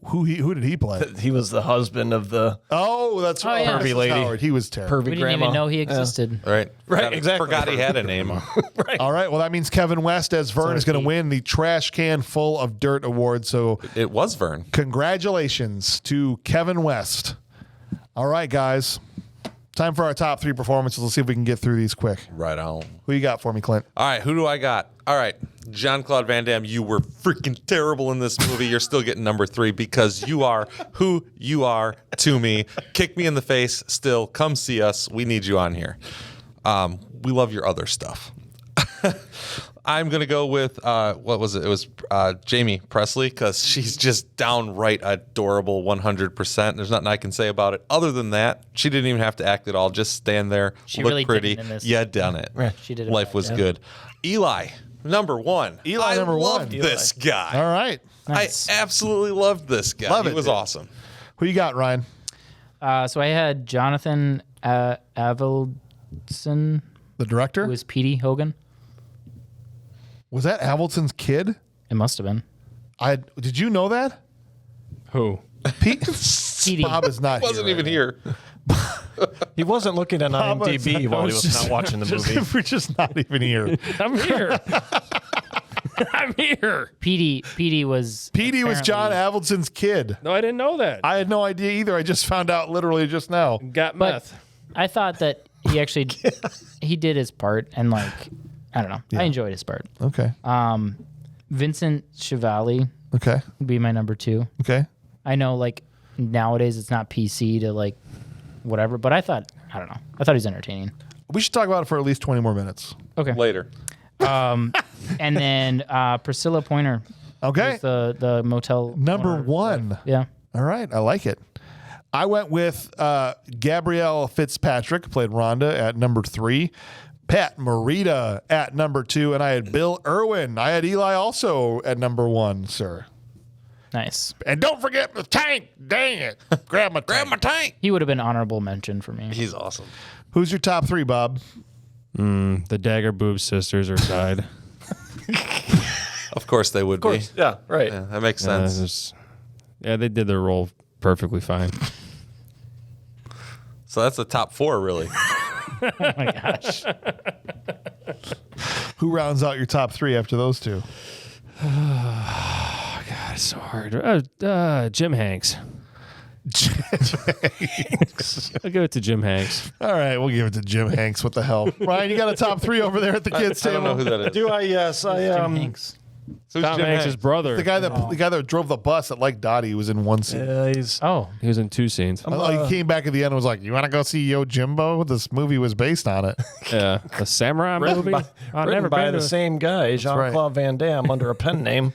Who did he play? He was the husband of the Oh, that's right. yeah. Pervy Pervy lady. Howard. He was terrible. pervy We didn't grandma. even know he existed. Right. Right, exactly. Forgot he had a name. All right. Well, that means Kevin West as Vern is going to Pete. win the Trash Can Full of Dirt Award. So It was Vern. congratulations to Kevin West. All right, guys. Time for our top 3 performances. Let's see if we can get through these quick. Right on. Who you got for me, Clint? All right, who do I got? All right, Jean Claude Van Damme, you were freaking terrible in this movie. You're still getting number 3 because you are who you are to me. Kick me in the face still. Come see us. We need you on here. We love your other stuff. I'm going to go with, what was it? It was Jamie Presley because she's just downright adorable 100%. There's nothing I can say about it. Other than that, she didn't even have to act at all. Just stand there, She look really pretty. didn't in this. You done it. She did it Life right, was yeah. good. Eli, number 1. Eli, I number loved 1. this guy. All right. Nice. I absolutely loved this guy. Love he it, was dude. awesome. Who you got, Ryan? So I had Jonathan Avildsen, The director? who was Petey Hogan. Was that Avildsen's kid? It must have been. Did you know that? Who? Pete? PD. Bob is not Wasn't here even right here. He wasn't looking at IMDb while he was not watching the movie. We're just not even here. I'm here. I'm here. PD was. Petey was John apparently- Avildsen's kid. No, I didn't know that. I had no idea either. I just found out literally just now. Got But meth. I thought that he actually he did his part, and like I don't know, I enjoyed his part. Okay. Vincent Chevali Okay. would be my number 2. Okay. I know like nowadays it's not PC to like whatever, but I thought he was entertaining. We should talk about it for at least 20 more minutes. Okay. Later. And then Priscilla Pointer. Okay. was the motel Number owner. 1. Yeah. All right. I like it. I went with Gabrielle Fitzpatrick, played Rhonda, at number 3. Pat Morita at number 2. And I had Bill Irwin. I had Eli also at number 1, sir. Nice. And don't forget the tank. Dang it. Grab my tank. Grab my tank. He would have been honorable mention for me. He's awesome. Who's your top 3, Bob? The Dagger Boob sisters are tied. Of course they would be. Yeah, right. Yeah, that makes sense. They did their role perfectly fine. So that's the top 4, really. Oh my gosh. Who rounds out your top 3 after those 2? God, it's so hard. Jim Hanks. I'll give it to Jim Hanks. All right, we'll give it to Jim Hanks. What the hell? Ryan, you got a top 3 over there at the kids' I don't table? know who that is. Do I? Yes, I Jim Hanks. Who's Tom Jim Hanks' Hanks? brother. The guy that drove the bus that liked Dottie was in one scene. Yeah, he's. Oh, He was in 2 scenes. He came back at the end and was like, "You want to go see Yojimbo? This movie was based on it." Yeah, the samurai movie. I've Written never by been the to. same guy, Jean Claude Van Damme, under a pen name.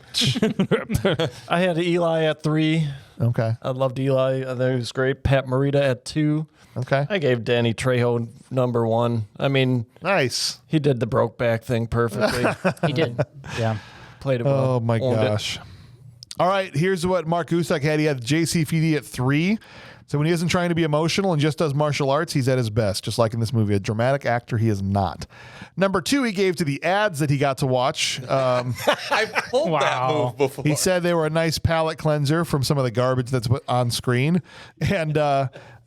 I had Eli at 3. Okay. I loved Eli. I think he was great. Pat Morita at 2. Okay. I gave Danny Trejo number 1. I mean, Nice. he did the Brokeback thing perfectly. he did. Yeah. Played it well. Oh my Owned it. gosh. All right, here's what Mark Gusak had. He had JCVD at 3. So when he isn't trying to be emotional and just does martial arts, he's at his best, just like in this movie. A dramatic actor, he is not. Number 2, he gave to the ads that he got to watch. I pulled that Wow. move before. He said they were a nice palate cleanser from some of the garbage that's put on screen. And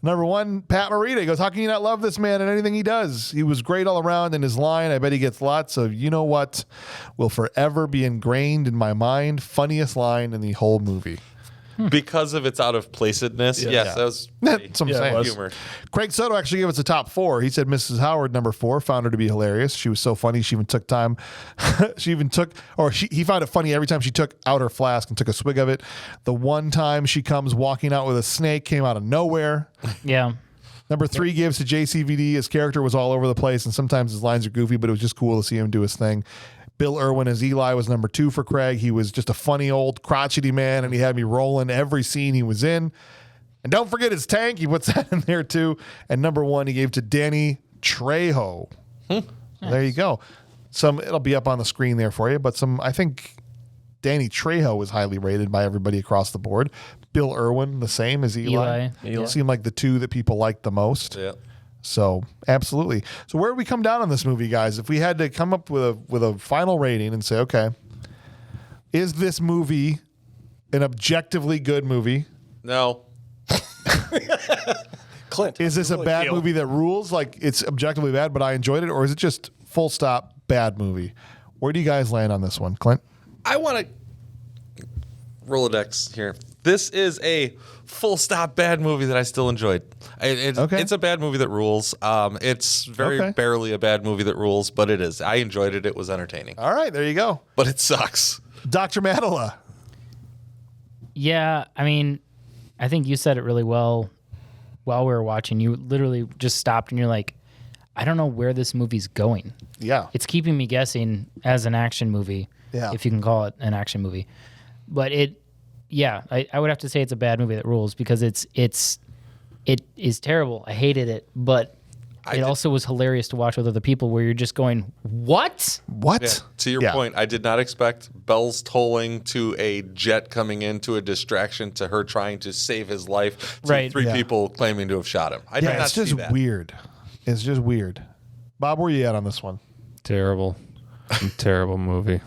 number 1, Pat Morita. He goes, how can you not love this man and anything he does? He was great all around in his line. I bet he gets lots of, you know what, will forever be ingrained in my mind. Funniest line in the whole movie. because of its out of placedness. Yes, that was That's what I'm saying. humor. Craig Soto actually gave us a top 4. He said Mrs. Howard, number 4, found her to be hilarious. She was so funny. She even took time. He found it funny every time she took out her flask and took a swig of it. The one time she comes walking out with a snake came out of nowhere. Yeah. Number 3 gives to JCVD. His character was all over the place, and sometimes his lines are goofy, but it was just cool to see him do his thing. Bill Irwin as Eli was number 2 for Craig. He was just a funny old crotchety man, and he had me rolling every scene he was in. And don't forget his tank. He puts that in there too. And number 1, he gave to Danny Trejo. There you go. It'll be up on the screen there for you, but I think Danny Trejo was highly rated by everybody across the board. Bill Irwin, the same as Eli. Seemed like the 2 that people liked the most. Yeah. So absolutely. So where do we come down on this movie, guys? If we had to come up with a final rating and say, okay, is this movie an objectively good movie? No. Clint. Is this a bad movie that rules? Like it's objectively bad, but I enjoyed it, or is it just full stop bad movie? Where do you guys land on this one, Clint? I want to Rolodex here. This is a full stop bad movie that I still enjoyed. It's a bad movie that rules. It's very barely a bad movie that rules, but it is. I enjoyed it. It was entertaining. All right, there you go. But it sucks. Dr. Madela. Yeah, I mean, I think you said it really well while we were watching. You literally just stopped and you're like, I don't know where this movie's going. Yeah. It's keeping me guessing as an action movie, if you can call it an action movie. But I would have to say it's a bad movie that rules because it is terrible. I hated it, but it also was hilarious to watch with other people where you're just going, what? What? Yeah. To your point, I did not expect bells tolling to a jet coming into a distraction to her trying to save his life to three people claiming to have shot him. I did not it's just see that. weird. It's just weird. Bob, where you at on this one? Terrible. Terrible movie.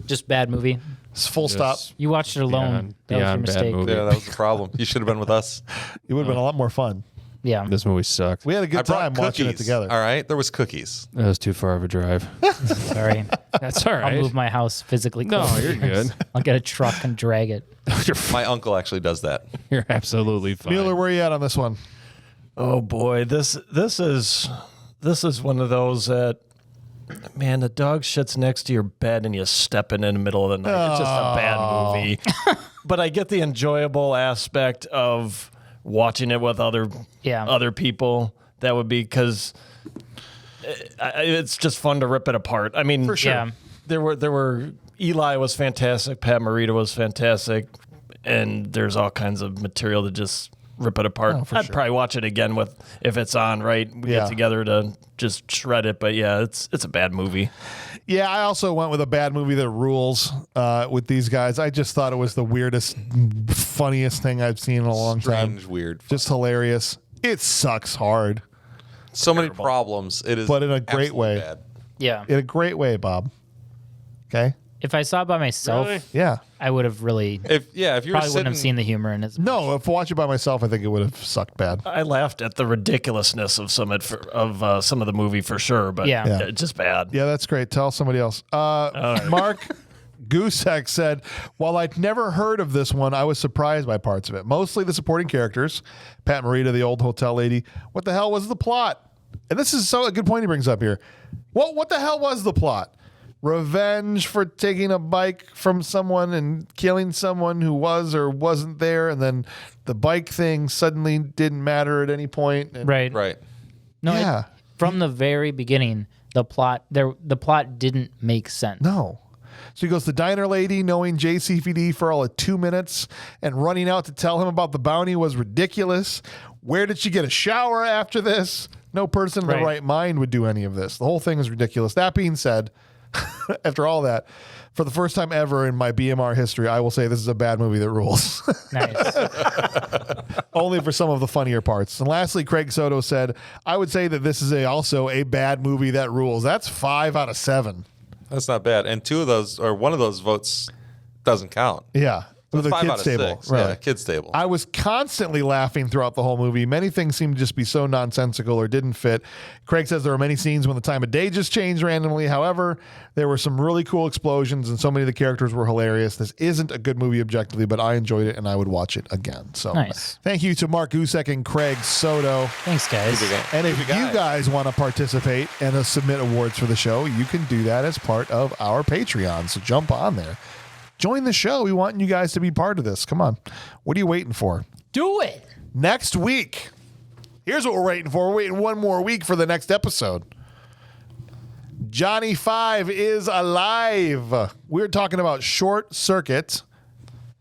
Just bad movie. It's full stop. You watched it alone. That was your beyond bad mistake. movie. Yeah, that was the problem. You should have been with us. It would have been a lot more fun. Yeah. This movie sucked. We had a I good brought time watching it cookies. together. All right, there was cookies. That was too far of a drive. Sorry. That's all I'll right. move my house physically. No, closer to you're yours. good. I'll get a truck and drag it. My uncle actually does that. You're absolutely fine. Mueller, where are you at on this one? Oh boy, this is one of those that, man, the dog shits next to your bed and you step in the middle of the night. It's just a bad movie. But I get the enjoyable aspect of watching it with other people. That would be because it's just fun to rip it apart. I mean, For sure. Yeah. there were Eli was fantastic, Pat Morita was fantastic, and there's all kinds of material to just rip it apart. I'd probably watch it again if it's on, right? We Yeah. get together to just shred it, but yeah, it's a bad movie. Yeah, I also went with a bad movie that rules with these guys. I just thought it was the weirdest, funniest thing I've seen in a long Strange, time. weird. Just hilarious. It sucks hard, So many problems. It is, but in a great absolutely way. bad. Yeah. In a great way, Bob. Okay? If I saw it by myself, Really? Yeah. I would have really If you were probably sitting, wouldn't have seen the humor in it. No, if I watch it by myself, I think it would have sucked bad. I laughed at the ridiculousness of some of the movie for sure, but Yeah. it's just bad. Yeah, that's great. Tell somebody else. Mark Gusek said, while I'd never heard of this one, I was surprised by parts of it. Mostly the supporting characters. Pat Morita, the old hotel lady. What the hell was the plot? And this is a good point he brings up here. What the hell was the plot? Revenge for taking a bike from someone and killing someone who was or wasn't there, and then the bike thing suddenly didn't matter at any point. And Right. right? No, Yeah. from the very beginning, the plot didn't make sense. No. So he goes, the diner lady knowing JCVD for all of 2 minutes and running out to tell him about the bounty was ridiculous. Where did she get a shower after this? No person in Right. the right mind would do any of this. The whole thing is ridiculous. That being said, after all that, for the first time ever in my BMR history, I will say this is a bad movie that rules. Nice. Only for some of the funnier parts. And lastly, Craig Soto said, I would say that this is also a bad movie that rules. That's 5 out of 7. That's not bad. And one of those votes doesn't count. Yeah. With the 5 kids out of table. 6. Right. Yeah, kids table. I was constantly laughing throughout the whole movie. Many things seemed to just be so nonsensical or didn't fit. Craig says there were many scenes when the time of day just changed randomly. However, there were some really cool explosions and so many of the characters were hilarious. This isn't a good movie objectively, but I enjoyed it and I would watch it again. So Nice. Thank you to Mark Gusek and Craig Soto. Thanks, guys. And if you guys want to participate and submit awards for the show, you can do that as part of our Patreon. So jump on there. Join the show. We want you guys to be part of this. Come on. What are you waiting for? Do it. Next week, here's what we're waiting for. We're waiting one more week for the next episode. Johnny 5 is alive. We're talking about Short Circuit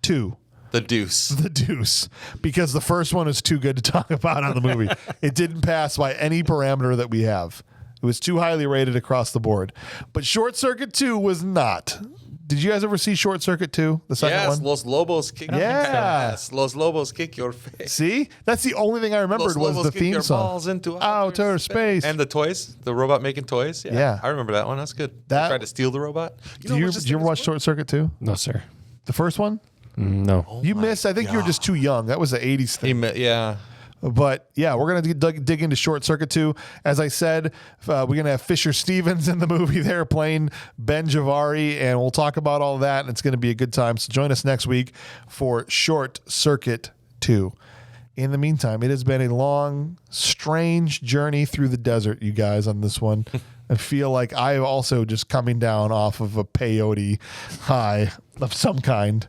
2. The Deuce. The Deuce, because the first one is too good to talk about on the movie. It didn't pass by any parameter that we have. It was too highly rated across the board. But Short Circuit 2 was not. Did you guys ever see Short Circuit 2, the second Yes, one? Los Lobos kick your Yeah. face. Los Lobos kick your face. See? That's the only thing I remembered Los was Lobos the kick theme your song. balls into Outer space. And the toys, the robot making toys. Yeah. I remember that one. That's good. That- They tried to steal the robot. Did you ever watch Short Circuit 2? No, sir. The first one? No. You missed. I think you were just too young. That was the 80s thing. Yeah. But yeah, we're going to dig into Short Circuit 2. As I said, we're going to have Fisher Stevens in the movie there playing Ben Javari, and we'll talk about all that, and it's going to be a good time. So join us next week for Short Circuit 2. In the meantime, it has been a long, strange journey through the desert, you guys, on this one. I feel like I'm also just coming down off of a peyote high of some kind.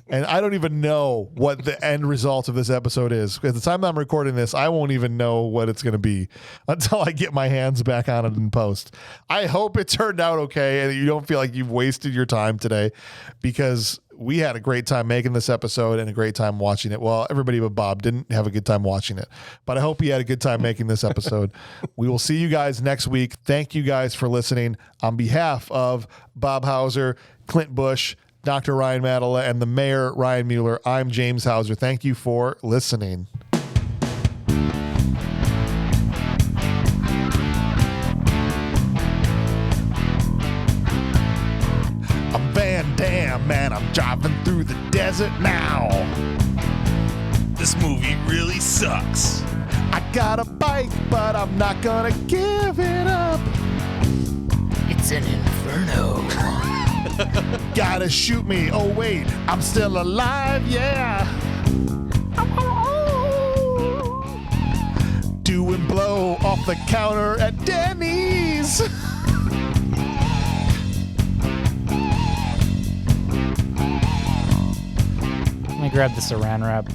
And I don't even know what the end result of this episode is. At the time that I'm recording this, I won't even know what it's going to be until I get my hands back on it in post. I hope it turned out okay and you don't feel like you've wasted your time today, because we had a great time making this episode and a great time watching it. Well, everybody but Bob didn't have a good time watching it, but I hope you had a good time making this episode. We will see you guys next week. Thank you guys for listening. On behalf of Bob Hauser, Clint Bush, Dr. Ryan Madela, and the Mayor, Ryan Mueller, I'm James Hauser. Thank you for listening. I'm Van Van Damme, and I'm driving through the desert now. This movie really sucks. I got a bike, but I'm not gonna give it up. It's an Inferno. Gotta shoot me. Oh, wait, I'm still alive, yeah. Doing blow off the counter at Denny's. Let me grab the saran wrap.